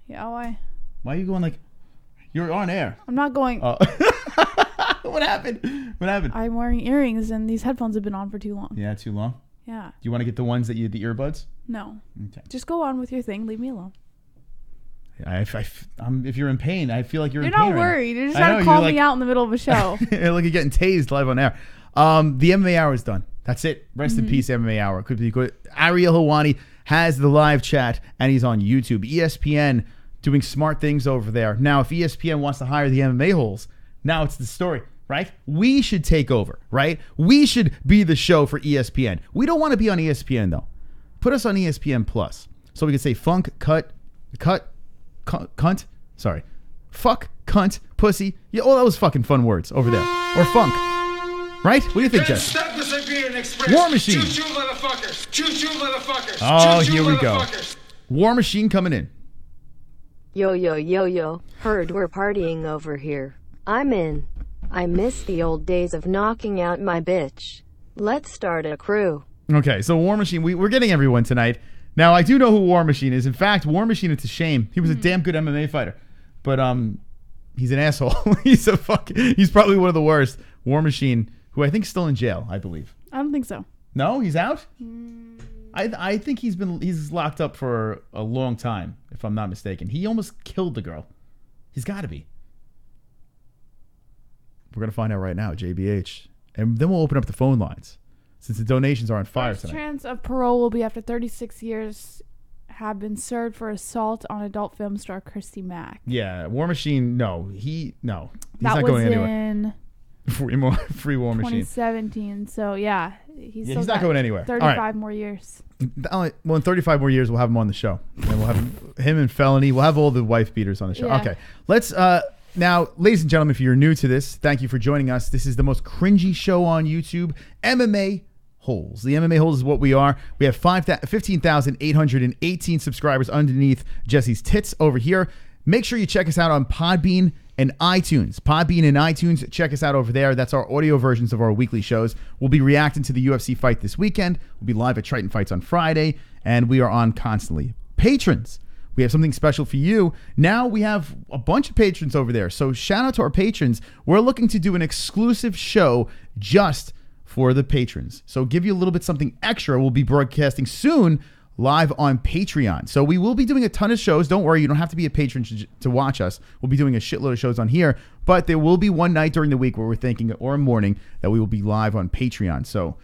Speaker 3: Yeah, why?
Speaker 5: Why are you going like... You're on air.
Speaker 3: I'm not going...
Speaker 5: What happened? What happened?
Speaker 3: I'm wearing earrings and these headphones have been on for too long.
Speaker 5: Yeah, too long?
Speaker 3: Yeah.
Speaker 5: Do you want to get the ones that the earbuds?
Speaker 3: No.
Speaker 5: Okay.
Speaker 3: Just go on with your thing. Leave me alone.
Speaker 5: If you're in pain, I feel like you're in pain.
Speaker 3: You're not worried. You're just trying to call me out in the middle of a show.
Speaker 5: Like you're getting tased live on air. The MMA Hour is done. That's it. Rest in peace, MMA Hour. Could be good. Ariel Helwani has the live chat, and he's on YouTube. ESPN doing smart things over there. Now, if ESPN wants to hire the MMA-Holes, now it's the story, right? We should take over, right? We should be the show for ESPN. We don't want to be on ESPN, though. Put us on ESPN Plus, so we can say funk, cunt, sorry. Fuck, cunt, pussy. Yeah, all those fucking fun words over there. Or funk. Right? What do you think, Jesse? War Machine.
Speaker 8: Choo-choo, motherfuckers. Choo-choo, motherfuckers.
Speaker 5: Oh,
Speaker 8: Choo-choo,
Speaker 5: here we go.
Speaker 8: motherfuckers.
Speaker 5: War Machine coming in.
Speaker 7: Yo, yo, yo, yo. Heard we're partying over here. I'm in. I miss the old days of knocking out my bitch. Let's start a crew.
Speaker 5: Okay, so War Machine, we're getting everyone tonight. Now, I do know who War Machine is. In fact, War Machine, it's a shame. He was a damn good MMA fighter. But he's an asshole. He's probably one of the worst. War Machine, who I think is still in jail, I believe.
Speaker 3: I don't think so.
Speaker 5: No, he's out? I think he's locked up for a long time, if I'm not mistaken. He almost killed the girl. He's got to be. We're going to find out right now, JBH. And then we'll open up the phone lines, since the donations are on fire
Speaker 3: First
Speaker 5: tonight.
Speaker 3: chance of parole will be after 36 years have been served for assault on adult film star Christy Mack.
Speaker 5: Yeah, War Machine, no. He's
Speaker 3: that
Speaker 5: not
Speaker 3: was
Speaker 5: going anywhere.
Speaker 3: in
Speaker 5: Free War Machine.
Speaker 3: 2017. So, yeah. He's
Speaker 5: not going anywhere.
Speaker 3: 35 more years.
Speaker 5: Well, in 35 more years, we'll have him on the show. And we'll have him and Felony. We'll have all the wife beaters on the show.
Speaker 3: Yeah.
Speaker 5: Okay. Let's... Now, ladies and gentlemen, if you're new to this, thank you for joining us. This is the most cringy show on YouTube, MMA-Holes. The MMA-Holes is what we are. We have 15,818 subscribers underneath Jesse's tits over here. Make sure you check us out on Podbean and iTunes. Podbean and iTunes, check us out over there. That's our audio versions of our weekly shows. We'll be reacting to the UFC fight this weekend. We'll be live at Triton Fights on Friday, and we are on constantly. Patrons, we have something special for you. Now we have a bunch of patrons over there. So shout out to our patrons. We're looking to do an exclusive show just for the patrons. So give you a little bit something extra. We'll be broadcasting soon live on Patreon. So we will be doing a ton of shows. Don't worry, you don't have to be a patron to watch us. We'll be doing a shitload of shows on here. But there will be one night during the week where we're thinking, or a morning, that we will be live on Patreon. So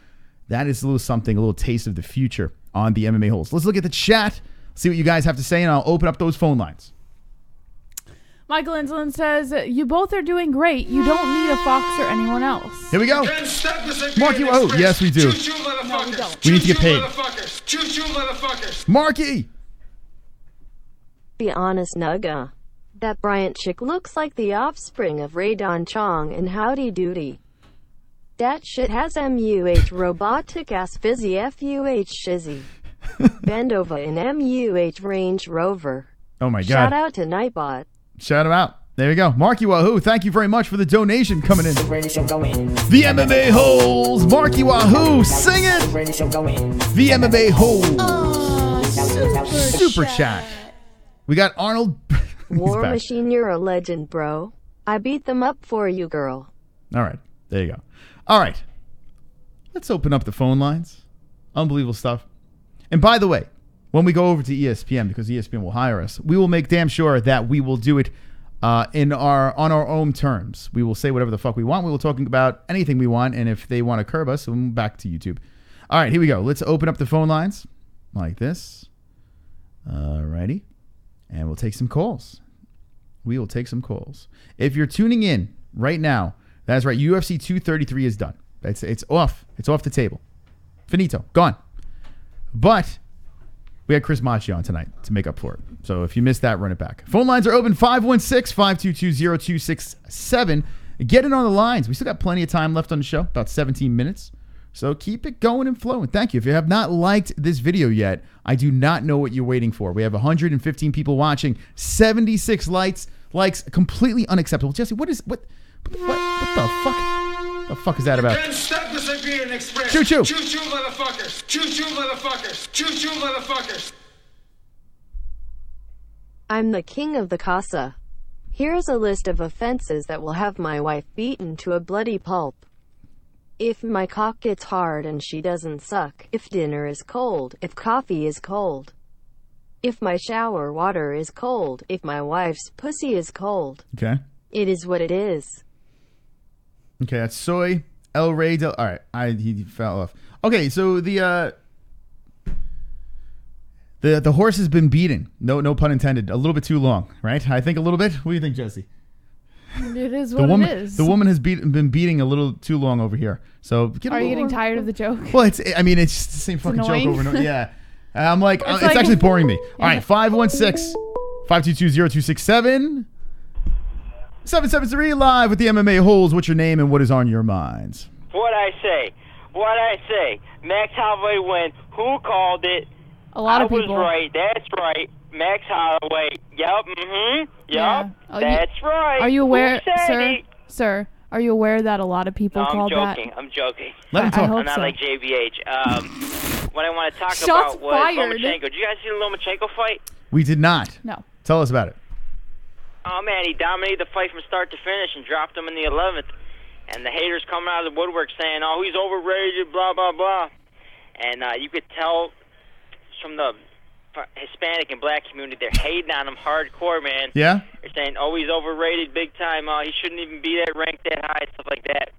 Speaker 5: that is a little taste of the future on the MMA-Holes. Let's look at the chat. See what you guys have to say, and I'll open up those phone lines.
Speaker 3: Michael Insolin says, you both are doing great. You don't need a Fox or anyone else.
Speaker 5: Here we go. Marky, oh, yes, we do.
Speaker 3: No, we don't.
Speaker 5: We need to get paid. Marky!
Speaker 7: Be honest, Nugga. That Bryant chick looks like the offspring of Ray Don Chong and Howdy Doody. That shit has MUH robotic ass fizzy FUH shizzy. Bendova in MUH Range Rover.
Speaker 5: Oh my God.
Speaker 7: Shout out to Nightbot.
Speaker 5: Shout him out. There you go. Marky Wahoo, thank you very much for the donation coming in. The MMA-Holes. Marky Wahoo, sing it. The MMA-Holes. Super chat. We got Arnold.
Speaker 7: War Machine, you're a legend, bro. I beat them up for you, girl.
Speaker 5: All right. There you go. All right. Let's open up the phone lines. Unbelievable stuff. And by the way, when we go over to ESPN, because ESPN will hire us, we will make damn sure that we will do it on our own terms. We will say whatever the fuck we want. We will talk about anything we want, and if they want to curb us, we'll move back to YouTube. All right, here we go. Let's open up the phone lines like this. All righty. And we'll take some calls. We will take some calls. If you're tuning in right now, that's right, UFC 233 is done. It's off. It's off the table. Finito. Gone. But we had Chris Macchi on tonight to make up for it. So if you missed that, run it back. Phone lines are open, 516-522-0267. Get it on the lines. We still got plenty of time left on the show, about 17 minutes. So keep it going and flowing. Thank you. If you have not liked this video yet, I do not know what you're waiting for. We have 115 people watching, 76 likes, completely unacceptable. Jesse, what the fuck? What the fuck is that about?
Speaker 13: Stop disagreeing and express.
Speaker 5: Choo-choo.
Speaker 13: Choo-choo, motherfuckers. Choo-choo, motherfuckers. Choo-choo, motherfuckers.
Speaker 7: I'm the king of the casa. Here's a list of offenses that will have my wife beaten to a bloody pulp. If my cock gets hard and she doesn't suck. If dinner is cold. If coffee is cold. If my shower water is cold. If my wife's pussy is cold.
Speaker 5: Okay.
Speaker 7: It is what it is.
Speaker 5: Okay, that's Soy, El Rey Del... All right, he fell off. Okay, so the horse has been beaten. No pun intended. A little bit too long, right? I think a little bit. What do you think, Jesse?
Speaker 3: It is what it is.
Speaker 5: The woman has been beating a little too long over here. So
Speaker 3: are you getting tired of the joke?
Speaker 5: Well, it's just the same fucking joke over and over. Yeah. I'm like, it's actually boring me. All right, 516-522-0267. 773 live with the MMA-Holes. What's your name and what is on your minds?
Speaker 1: What I say? Max Holloway win. Who called it?
Speaker 3: A lot of
Speaker 1: people.
Speaker 3: people.
Speaker 1: I was right. That's right. Max Holloway. Yup. Yep.
Speaker 3: Yeah.
Speaker 1: That's right.
Speaker 3: Are you aware,
Speaker 1: sir?
Speaker 3: Sir, are you aware that a lot of people called that?
Speaker 1: I'm joking.
Speaker 5: Let him talk.
Speaker 3: I'm
Speaker 1: not like JBH. What I want to talk
Speaker 3: Shots
Speaker 1: about was
Speaker 3: fired.
Speaker 1: Lomachenko. Did you guys see the Lomachenko fight?
Speaker 5: We did not.
Speaker 3: No.
Speaker 5: Tell us about it.
Speaker 1: Oh, man, he dominated the fight from start to finish and dropped him in the 11th. And the haters coming out of the woodwork saying, oh, he's overrated, blah, blah, blah. And you could tell from the Hispanic and black community, they're hating on him hardcore, man.
Speaker 5: Yeah?
Speaker 1: They're saying, oh, he's overrated big time. He shouldn't even be that ranked that high, stuff like that.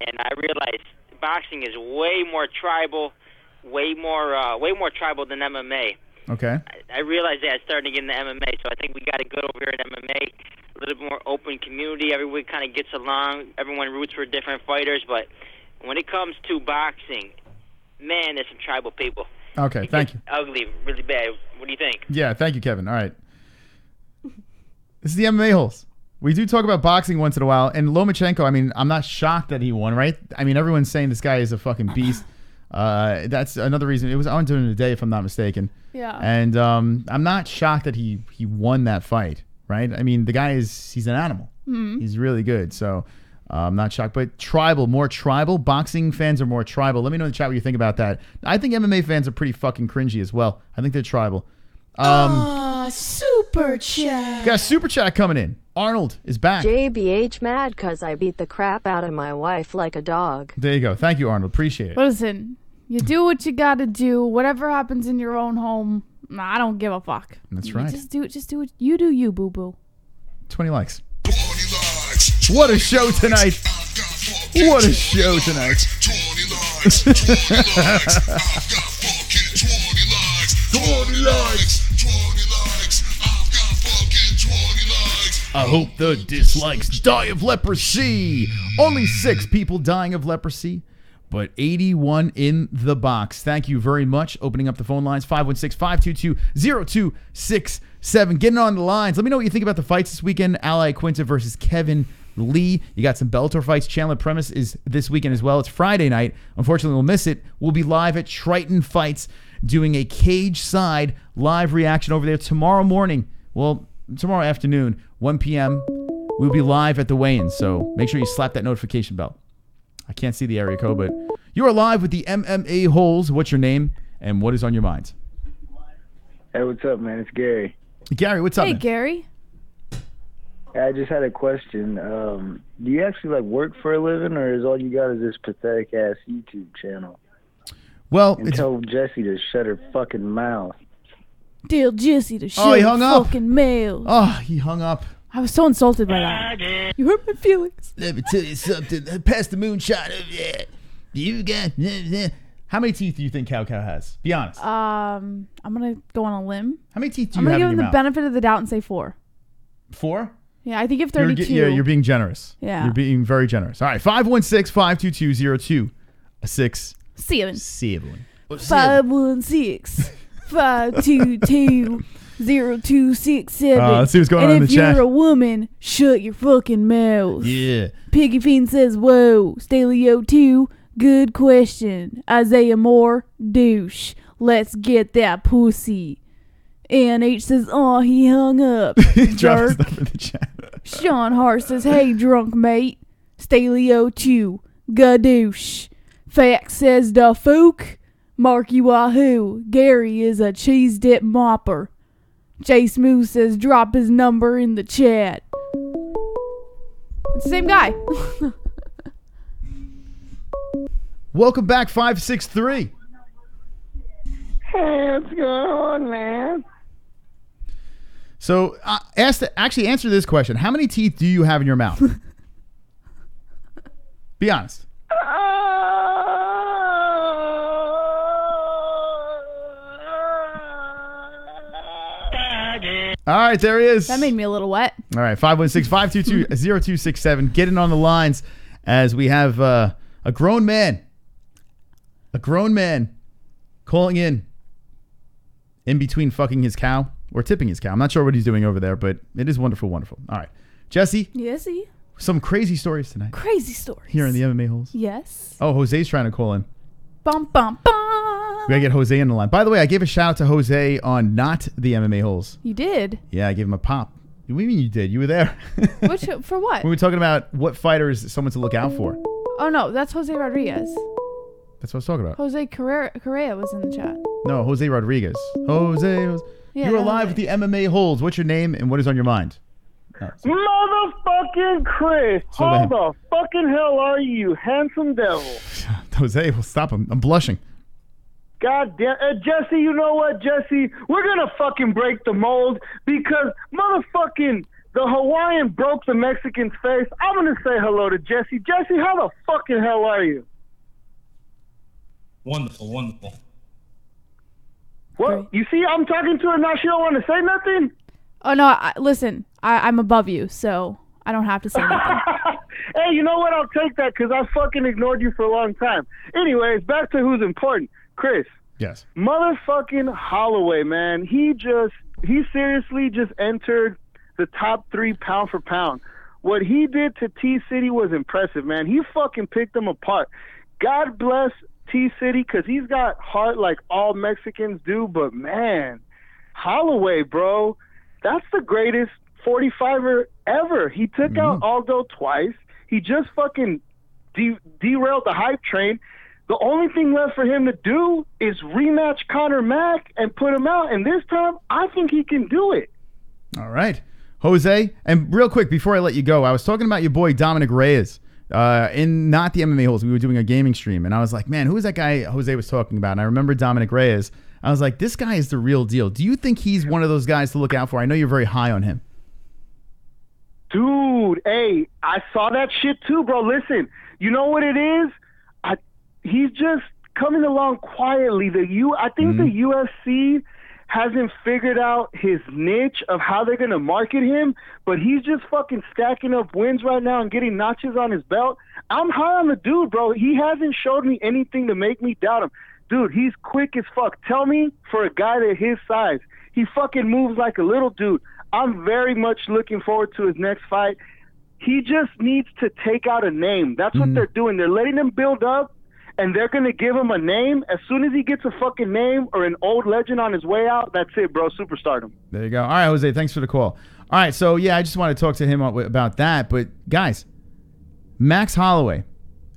Speaker 1: And I realized boxing is way more tribal, way more tribal than MMA.
Speaker 5: Okay.
Speaker 1: I realized that starting to get into MMA, so I think we got it good over here in MMA. A little bit more open community. Everyone kind of gets along. Everyone roots for different fighters. But when it comes to boxing, man, there's some tribal people.
Speaker 5: Okay, thank you.
Speaker 1: Ugly, really bad. What do you think?
Speaker 5: Yeah, thank you, Kevin. All right. This is the MMA-Holes. We do talk about boxing once in a while. And Lomachenko, I mean, I'm not shocked that he won, right? I mean, everyone's saying this guy is a fucking beast. That's another reason. It was on during the day, if I'm not mistaken.
Speaker 3: Yeah.
Speaker 5: And I'm not shocked that he won that fight, right? I mean, the guy he's an animal.
Speaker 3: Mm-hmm.
Speaker 5: He's really good. So I'm not shocked. But more tribal. Boxing fans are more tribal. Let me know in the chat what you think about that. I think MMA fans are pretty fucking cringy as well. I think they're tribal.
Speaker 8: Super chat.
Speaker 5: Got a super chat coming in. Arnold is back.
Speaker 7: JBH mad cause I beat the crap out of my wife like a dog.
Speaker 5: There you go. Thank you, Arnold. Appreciate it.
Speaker 3: Listen, you do what you gotta do. Whatever happens in your own home, I don't give a fuck.
Speaker 5: That's right.
Speaker 3: Just do what you do, you boo boo.
Speaker 5: 20 likes. What a show tonight. What a show tonight.
Speaker 2: 20 likes.
Speaker 5: I hope the dislikes die of leprosy. Only 6 people dying of leprosy, but 81 in the box. Thank you very much. Opening up the phone lines, 516-522-0267. Getting on the lines. Let me know what you think about the fights this weekend. Iaquinta versus Kevin Lee. You got some BELLATOR fights. Chandler Primus is this weekend as well. It's Friday night. Unfortunately, we'll miss it. We'll be live at Triton Fights doing a cage side live reaction over there tomorrow morning. Well, tomorrow afternoon, 1 p.m. We'll be live at the weigh-in, so make sure you slap that notification bell. I can't see the area code, but you are live with the MMA-Holes. What's your name and what is on your mind?
Speaker 14: Hey, what's up, man? It's Gary.
Speaker 5: Gary, what's up,
Speaker 3: Hey,
Speaker 5: man?
Speaker 3: Gary.
Speaker 14: I just had a question. Do you actually work for a living, or is all you got is this pathetic ass YouTube channel?
Speaker 5: Well,
Speaker 14: and tell Jessie to shut her fucking mouth.
Speaker 3: Tell Jessie to shut her fucking mouth.
Speaker 5: Oh, he hung up.
Speaker 3: I was so insulted by that. You hurt my feelings.
Speaker 5: Let me tell you something. Pass the moonshine over there. You got... How many teeth do you think Cow has? Be honest.
Speaker 3: I'm gonna go on a limb.
Speaker 5: How many teeth do
Speaker 3: I'm
Speaker 5: you
Speaker 3: gonna
Speaker 5: have
Speaker 3: give
Speaker 5: in
Speaker 3: him
Speaker 5: your
Speaker 3: the
Speaker 5: mouth?
Speaker 3: benefit of the doubt and say 4.
Speaker 5: 4?
Speaker 3: Yeah, I think you have 32.
Speaker 5: You're being generous.
Speaker 3: Yeah.
Speaker 5: You're being very generous. All right, 516-522-0267.
Speaker 3: 516-522-0267.
Speaker 5: Let's see what's going on in the chat.
Speaker 3: And if you're a woman, shut your fucking mouth.
Speaker 5: Yeah.
Speaker 3: Piggy Fiend says, whoa. Staley02, Good question. Isaiah Moore, douche. Let's get that pussy. ANH says, oh, he hung up. Jerk. Sean Hart says, hey, drunk mate. Staley 02, gadoosh. Fax says, da fook. Marky Wahoo. Gary is a cheese dip mopper. Jay Smooth says, drop his number in the chat. It's the same guy.
Speaker 5: Welcome back, 563.
Speaker 15: Hey, what's going on, man?
Speaker 5: So, actually answer this question. How many teeth do you have in your mouth? Be honest. All right, there he is.
Speaker 3: That made me a little wet.
Speaker 5: All right, 516-522-0267. Get in on the lines as we have a grown man calling in between fucking his cow or tipping his cow. I'm not sure what he's doing over there, but it is wonderful, wonderful. All right, Jessie.
Speaker 3: Yessie.
Speaker 5: Some crazy stories tonight.
Speaker 3: Crazy stories.
Speaker 5: Here in the MMA-Holes.
Speaker 3: Yes.
Speaker 5: Oh, Jose's trying to call in.
Speaker 3: Bum, bum, bum.
Speaker 5: We gotta get Jose in the line. By the way, I gave a shout out to Jose on not the MMA-Holes.
Speaker 3: You did?
Speaker 5: Yeah, I gave him a pop. What do you mean you did? You were there.
Speaker 3: For what?
Speaker 5: We were talking about what fighter is someone to look out for.
Speaker 3: Oh, no, that's Jose Rodriguez.
Speaker 5: That's what I was talking about.
Speaker 3: Jose Correa was in the chat.
Speaker 5: No, Jose Rodriguez. Jose.
Speaker 3: Yeah,
Speaker 5: You're alive with the MMA-Holes. What's your name and what is on your mind?
Speaker 15: Motherfucking Chris. How the fucking hell are you, handsome devil?
Speaker 5: Jose, well, stop him. I'm blushing.
Speaker 15: God damn. Jesse, you know what, Jesse? We're going to fucking break the mold because motherfucking the Hawaiian broke the Mexican's face. I'm going to say hello to Jesse. Jesse, how the fucking hell are you?
Speaker 4: Wonderful, wonderful.
Speaker 15: What? You see, I'm talking to her now. She don't want to say nothing?
Speaker 3: Oh, no, listen, I'm above you, so I don't have to say anything.
Speaker 15: Hey, you know what? I'll take that because I fucking ignored you for a long time. Anyways, back to who's important. Chris.
Speaker 5: Yes.
Speaker 15: Motherfucking Holloway, man. He seriously just entered the top 3 pound for pound. What he did to T-City was impressive, man. He fucking picked them apart. God bless T-City because he's got heart like all Mexicans do, but man, Holloway, bro, that's the greatest 45er ever. He took out Aldo twice. He just fucking derailed the hype train. The only thing left for him to do is rematch Conor Mack and put him out. And this time, I think he can do it.
Speaker 5: All right. Jose, and real quick, before I let you go, I was talking about your boy Dominic Reyes in not the MMA-Holes. We were doing a gaming stream, and I was like, man, who is that guy Jose was talking about? And I remember Dominic Reyes. I was like, this guy is the real deal. Do you think he's one of those guys to look out for? I know you're very high on him.
Speaker 15: Dude, hey, I saw that shit too, bro. Listen, you know what it is? He's just coming along quietly. I think the UFC hasn't figured out his niche of how they're going to market him, but he's just fucking stacking up wins right now and getting notches on his belt. I'm high on the dude, bro. He hasn't showed me anything to make me doubt him. Dude, he's quick as fuck. Tell me, for a guy that his size, he fucking moves like a little dude. I'm very much looking forward to his next fight. He just needs to take out a name. That's what they're doing. They're letting him build up, and they're going to give him a name. As soon as he gets a fucking name or an old legend on his way out, that's it, bro. Superstardom.
Speaker 5: There you go. All right, Jose, thanks for the call. All right, so, yeah, I just want to talk to him about that. But, guys, Max Holloway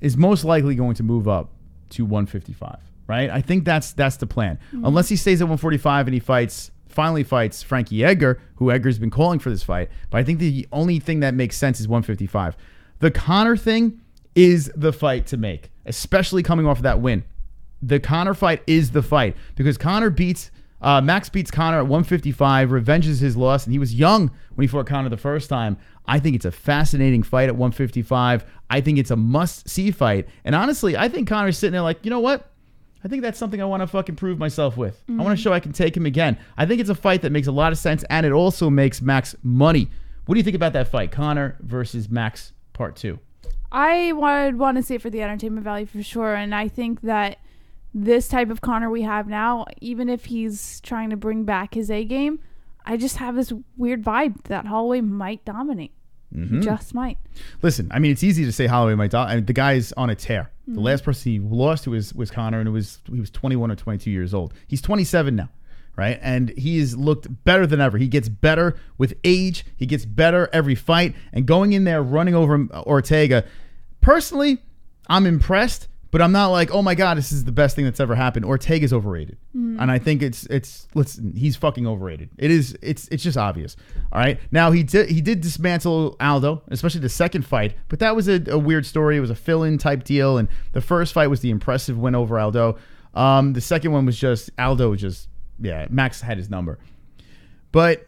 Speaker 5: is most likely going to move up to 155, right? I think that's the plan. Unless he stays at 145 and he finally fights Frankie Edgar, who Edgar's been calling for this fight. But I think the only thing that makes sense is 155. The Conor thing is the fight to make, especially coming off of that win. The Conor fight is the fight because Max beats Conor at 155, revenges his loss, and he was young when he fought Conor the first time. I think it's a fascinating fight at 155. I think it's a must-see fight. And honestly, I think Conor's sitting there like, you know what? I think that's something I want to fucking prove myself with. I want to show I can take him again. I think it's a fight that makes a lot of sense, and it also makes Max money. What do you think about that fight, Conor versus Max Part 2?
Speaker 3: I would want to see it for the entertainment value for sure, and I think that this type of Conor we have now, even if he's trying to bring back his A game, I just have this weird vibe that Holloway might dominate. He just might.
Speaker 5: Listen, I mean, it's easy to say Holloway might die. I mean, the guy's on a tear. The last person he lost to was Conor, and he was 21 or 22 years old. He's 27 now, right? And he has looked better than ever. He gets better with age. He gets better every fight. And going in there, running over Ortega, personally, I'm impressed. But I'm not like, oh my God, this is the best thing that's ever happened. Ortega's overrated, and I think listen, he's fucking overrated. It's just obvious. All right, now he did dismantle Aldo, especially the second fight, but that was a weird story. It was a fill-in type deal, and the first fight was the impressive win over Aldo. The second one was just Aldo was just Max had his number, but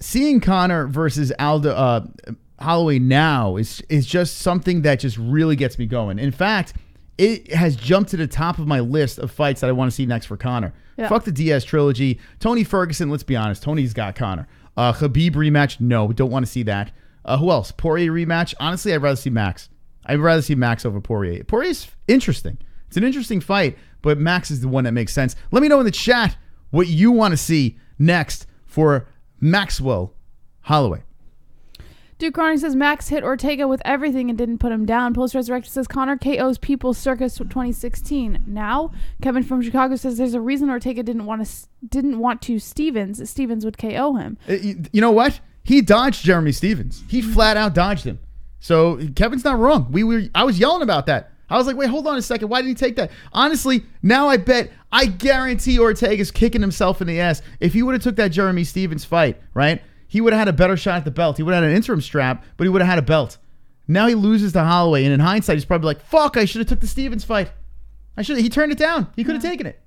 Speaker 5: seeing Conor versus Aldo. Holloway now is just something that just really gets me going. In fact, it has jumped to the top of my list of fights that I want to see next for Conor. Yeah. Fuck the Diaz trilogy. Tony Ferguson, let's be honest. Tony's got Conor. Khabib rematch, no, don't want to see that. Who else? Poirier rematch. Honestly, I'd rather see Max. I'd rather see Max over Poirier. Poirier's interesting. It's an interesting fight, but Max is the one that makes sense. Let me know in the chat what you want to see next for Maxwell Holloway.
Speaker 3: Duke Carney says Max hit Ortega with everything and didn't put him down. Post Resurrection says Conor KO's people circus 2016. Now, Kevin from Chicago says there's a reason Ortega didn't want to Stevens. Stevens would KO him.
Speaker 5: You know what? He dodged Jeremy Stevens. He flat out dodged him. So Kevin's not wrong. I was yelling about that. I was like, wait, hold on a second. Why did he take that? Honestly, now I guarantee Ortega's kicking himself in the ass. If he would have took that Jeremy Stevens fight, right? He would have had a better shot at the belt. He would have had an interim strap, but he would have had a belt. Now he loses to Holloway, and in hindsight, he's probably like, fuck, I should have took the Stevens fight. He turned it down. He could have taken it.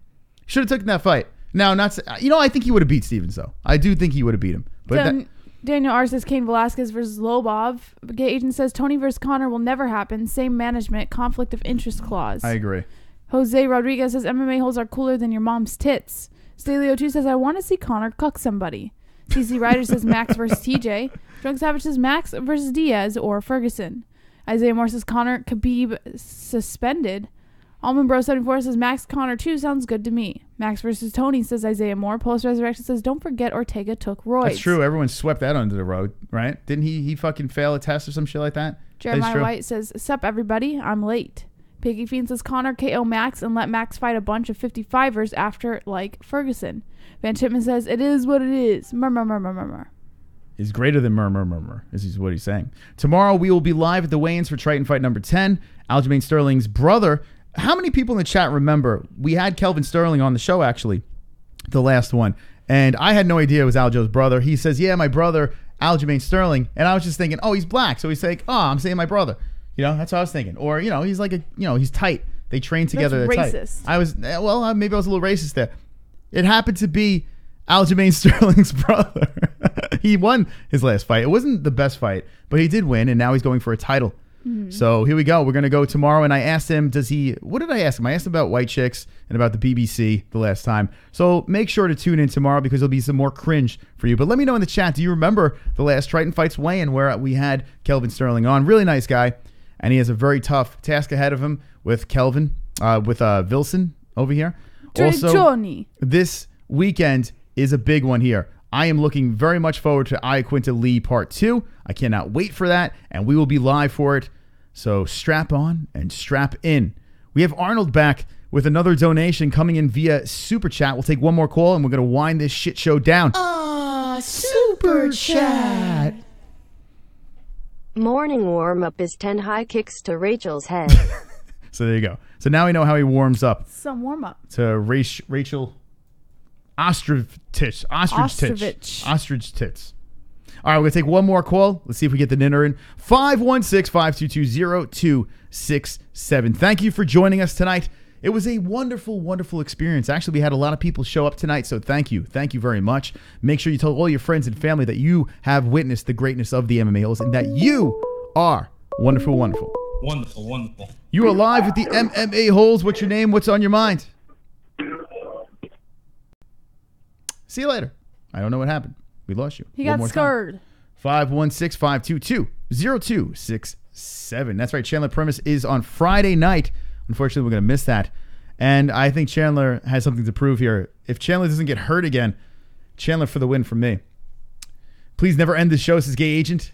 Speaker 5: Should have taken that fight. Now, I think he would have beat Stevens, though. I do think he would have beat him. But
Speaker 3: Daniel R. says Cain Velasquez versus Lobov. Gay Agent says Tony versus Conor will never happen. Same management, conflict of interest clause.
Speaker 5: I agree.
Speaker 3: Jose Rodriguez says MMA-Holes are cooler than your mom's tits. Staley02 says I want to see Conor cuck somebody. CC Ryder says Max versus TJ. Drunk Savage says Max versus Diaz or Ferguson. Isaiah Moore says Conor Khabib suspended. Almond Bro 74 says Max Conor 2 sounds good to me. Max versus Tony says Isaiah Moore. Post Resurrection says don't forget Ortega took roids.
Speaker 5: That's true. Everyone swept that under the rug, right? Didn't he fucking fail a test or some shit like that?
Speaker 3: Jeremiah White says sup everybody, I'm late. Piggy Fiend says Conor KO Max and let Max fight a bunch of 55ers after like Ferguson. Van Chipman says, it is what it is. Murmur.
Speaker 5: Is greater than murmur, is what he's saying. Tomorrow we will be live at the weigh-ins for Triton Fight number 10. Aljamain Sterling's brother. How many people in the chat remember? We had Kelvin Sterling on the show, actually, the last one. And I had no idea it was Aljo's brother. He says, yeah, my brother, Aljamain Sterling. And I was just thinking, oh, he's black. So he's like, oh, I'm saying my brother. That's what I was thinking. Or, he's like he's tight. They train together.
Speaker 3: That's racist.
Speaker 5: Tight. Maybe I was a little racist there. It happened to be Aljamain Sterling's brother. He won his last fight. It wasn't the best fight, but he did win, and now he's going for a title. Mm-hmm. So here we go. We're going to go tomorrow, and I asked him, what did I ask him? I asked him about white chicks and about the BBC the last time. So make sure to tune in tomorrow because there'll be some more cringe for you. But let me know in the chat, do you remember the last Triton Fights weigh-in where we had Kelvin Sterling on? Really nice guy, and he has a very tough task ahead of him with Kelvin, with Vilson over here. Also,
Speaker 3: Johnny.
Speaker 5: This weekend is a big one here. I am looking very much forward to Iaquinta Lee Part 2. I cannot wait for that, and we will be live for it. So strap on and strap in. We have Arnold back with another donation coming in via Super Chat. We'll take one more call, and we're going to wind this shit show down.
Speaker 8: Super Chat.
Speaker 7: Morning warm-up is 10 high kicks to Rachel's head.
Speaker 5: So there you go. So now we know how he warms up.
Speaker 3: Some warm-up.
Speaker 5: To Rachel Ostrich tits. All right, we're going to take one more call. Let's see if we get the ninner in. 516-522-0267. Thank you for joining us tonight. It was a wonderful, wonderful experience. Actually, we had a lot of people show up tonight, so thank you. Thank you very much. Make sure you tell all your friends and family that you have witnessed the greatness of the MMA-Holes and that you are wonderful, wonderful.
Speaker 4: Wonderful, wonderful.
Speaker 5: You are live with the MMA-Holes. What's your name? What's on your mind? See you later. I don't know what happened. We lost you.
Speaker 3: He got scared.
Speaker 5: 516-522-0267. That's right. Chandler Primus is on Friday night. Unfortunately, we're going to miss that. And I think Chandler has something to prove here. If Chandler doesn't get hurt again, Chandler for the win from me. Please never end the show, says Gay Agent.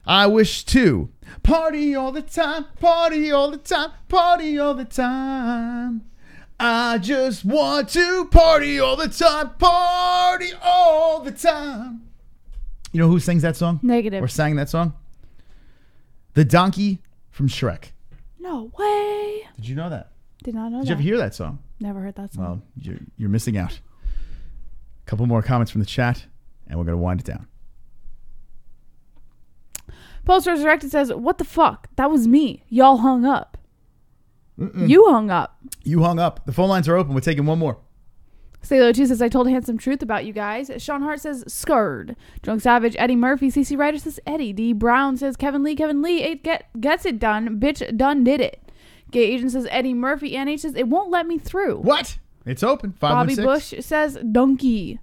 Speaker 5: I wish to party all the time, party all the time, party all the time. I just want to party all the time, party all the time. You know who sings that song?
Speaker 3: Negative.
Speaker 5: Or sang that song? The donkey from Shrek.
Speaker 3: No way.
Speaker 5: Did you know that?
Speaker 3: Did not know that.
Speaker 5: Did you ever hear that song?
Speaker 3: Never heard that song.
Speaker 5: Well, you're missing out. A couple more comments from the chat, and we're going to wind it down.
Speaker 3: Post Resurrected says, what the fuck? That was me. Y'all hung up. You hung up.
Speaker 5: You hung up. The phone lines are open. We're taking one more.
Speaker 3: Stalo2 says, I told Handsome Truth about you guys. Sean Hart says, scared. Drunk Savage, Eddie Murphy. CC Ryder says, Eddie. D. Brown says, Kevin Lee, it gets it done. Bitch done did it. Gay Agent says, Eddie Murphy. NH says, it won't let me through.
Speaker 5: What? It's open. 516.
Speaker 3: Bobby Bush says, donkey.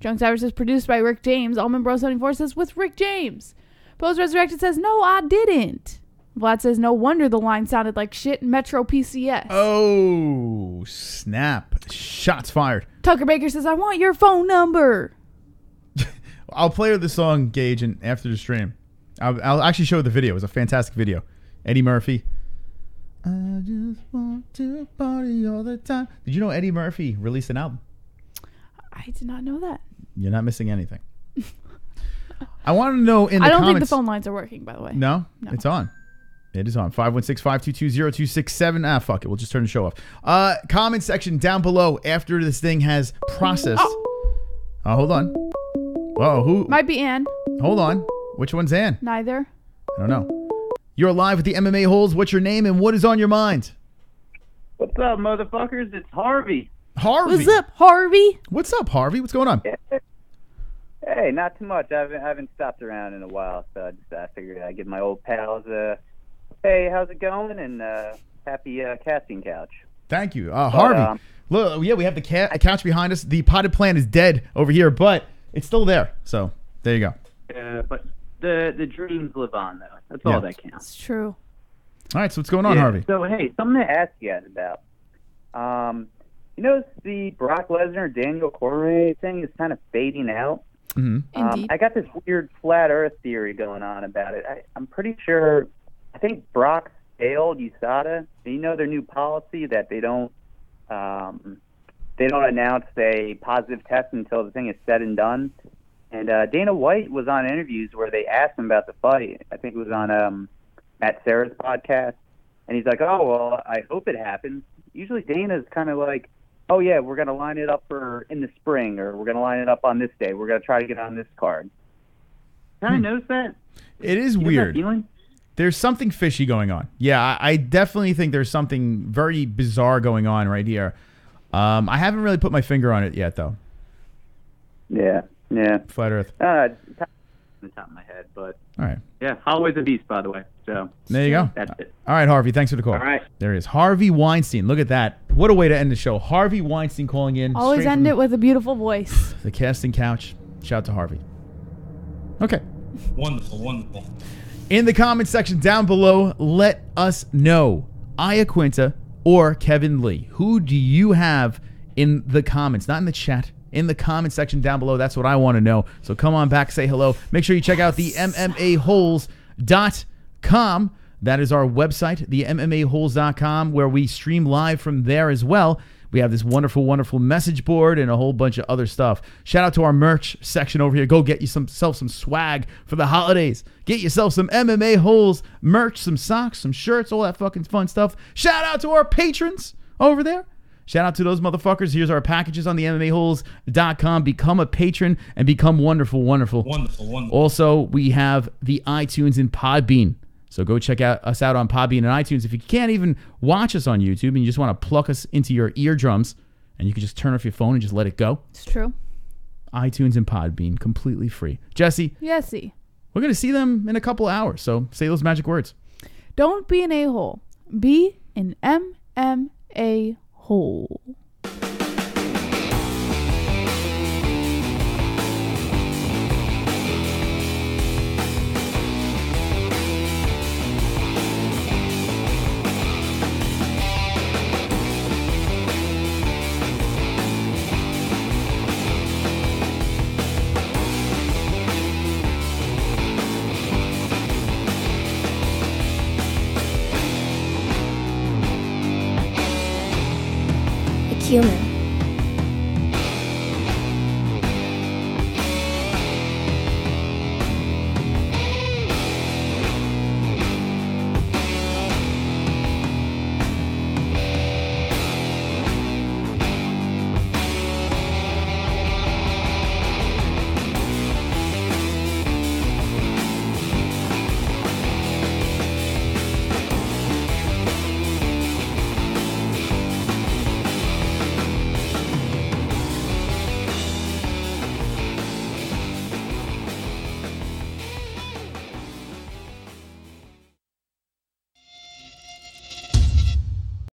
Speaker 3: Drunk Savage says, produced by Rick James. Almond Bro 74 says, with Rick James. Post Resurrected says, no, I didn't. Vlad says, no wonder the line sounded like shit. Metro PCS.
Speaker 5: Oh, snap. Shots fired.
Speaker 3: Tucker Baker says, I want your phone number.
Speaker 5: I'll play her the song, Gage, and after the stream. I'll actually show the video. It was a fantastic video. Eddie Murphy. I just want to party all the time. Did you know Eddie Murphy released an album?
Speaker 3: I did not know that.
Speaker 5: You're not missing anything. I want to know in the comments.
Speaker 3: I don't think the phone lines are working, by the way.
Speaker 5: No? It's on. It is on. 516-522-0267. Ah, fuck it. We'll just turn the show off. Comment section down below after this thing has processed. Hold on. Whoa, who?
Speaker 3: Might be Ann.
Speaker 5: Hold on. Which one's Ann?
Speaker 3: Neither.
Speaker 5: I don't know. You're live with the MMA-Holes. What's your name and what is on your mind?
Speaker 16: What's up, motherfuckers? It's Harvey.
Speaker 5: Harvey.
Speaker 3: What's up, Harvey?
Speaker 5: What's up, Harvey? What's going on?
Speaker 16: Hey, not too much. I haven't stopped around in a while, so I figured I'd give my old pals hey, how's it going? And happy casting couch.
Speaker 5: Thank you. Harvey. Look, yeah, we have the couch behind us. The potted plant is dead over here, but it's still there. So there you go.
Speaker 16: But the dreams live on, though. That's all that counts.
Speaker 3: It's true.
Speaker 5: All right, so what's going on, Harvey?
Speaker 16: So, hey, something to ask you guys about. You know, the Brock Lesnar, Daniel Cormier thing is kind of fading out.
Speaker 5: Mm-hmm.
Speaker 16: I got this weird flat Earth theory going on about it. I'm pretty sure. I think Brock failed USADA. You know their new policy that they don't announce a positive test until the thing is said and done. And Dana White was on interviews where they asked him about the fight. I think it was on Matt Serra's podcast, and he's like, "Oh well, I hope it happens." Usually Dana's kind of like, "Oh yeah, we're gonna line it up for in the spring, or we're gonna line it up on this day. We're gonna try to get on this card." Kind of notice that.
Speaker 5: It is weird. There's something fishy going on. Yeah, I definitely think there's something very bizarre going on right here. I haven't really put my finger on it yet, though.
Speaker 16: Yeah.
Speaker 5: Flat Earth.
Speaker 16: It's on the top of my head, but
Speaker 5: all right.
Speaker 16: Yeah, Holloway's a beast, by the way. So
Speaker 5: there you go.
Speaker 16: That's it.
Speaker 5: All right, Harvey. Thanks for the call.
Speaker 16: All right.
Speaker 5: There he is. Harvey Weinstein. Look at that. What a way to end the show. Harvey Weinstein calling in.
Speaker 3: Always end it with a beautiful voice.
Speaker 5: The casting couch. Shout out to Harvey. Okay.
Speaker 4: Wonderful.
Speaker 5: In the comment section down below, let us know. Iaquinta or Kevin Lee. Who do you have in the comments? Not in the chat. In the comment section down below. That's what I want to know. So come on back, say hello. Make sure you check out the MMAHoles.com. That is our website, the MMAHoles.com, where we stream live from there as well. We have this wonderful, wonderful message board and a whole bunch of other stuff. Shout out to our merch section over here. Go get yourself some swag for the holidays. Get yourself some MMA Holes merch, some socks, some shirts, all that fucking fun stuff. Shout out to our patrons over there. Shout out to those motherfuckers. Here's our packages on the MMAHoles.com. Become a patron and become wonderful, wonderful.
Speaker 4: Wonderful.
Speaker 5: Also, we have the iTunes and Podbean. So go check us out on Podbean and iTunes. If you can't even watch us on YouTube and you just want to pluck us into your eardrums and you can just turn off your phone and just let it go.
Speaker 3: It's true.
Speaker 5: iTunes and Podbean, completely free. Jessie.
Speaker 3: Yessie.
Speaker 5: We're going to see them in a couple of hours. So say those magic words.
Speaker 3: Don't be an a-hole. Be an MMA-hole.
Speaker 17: human.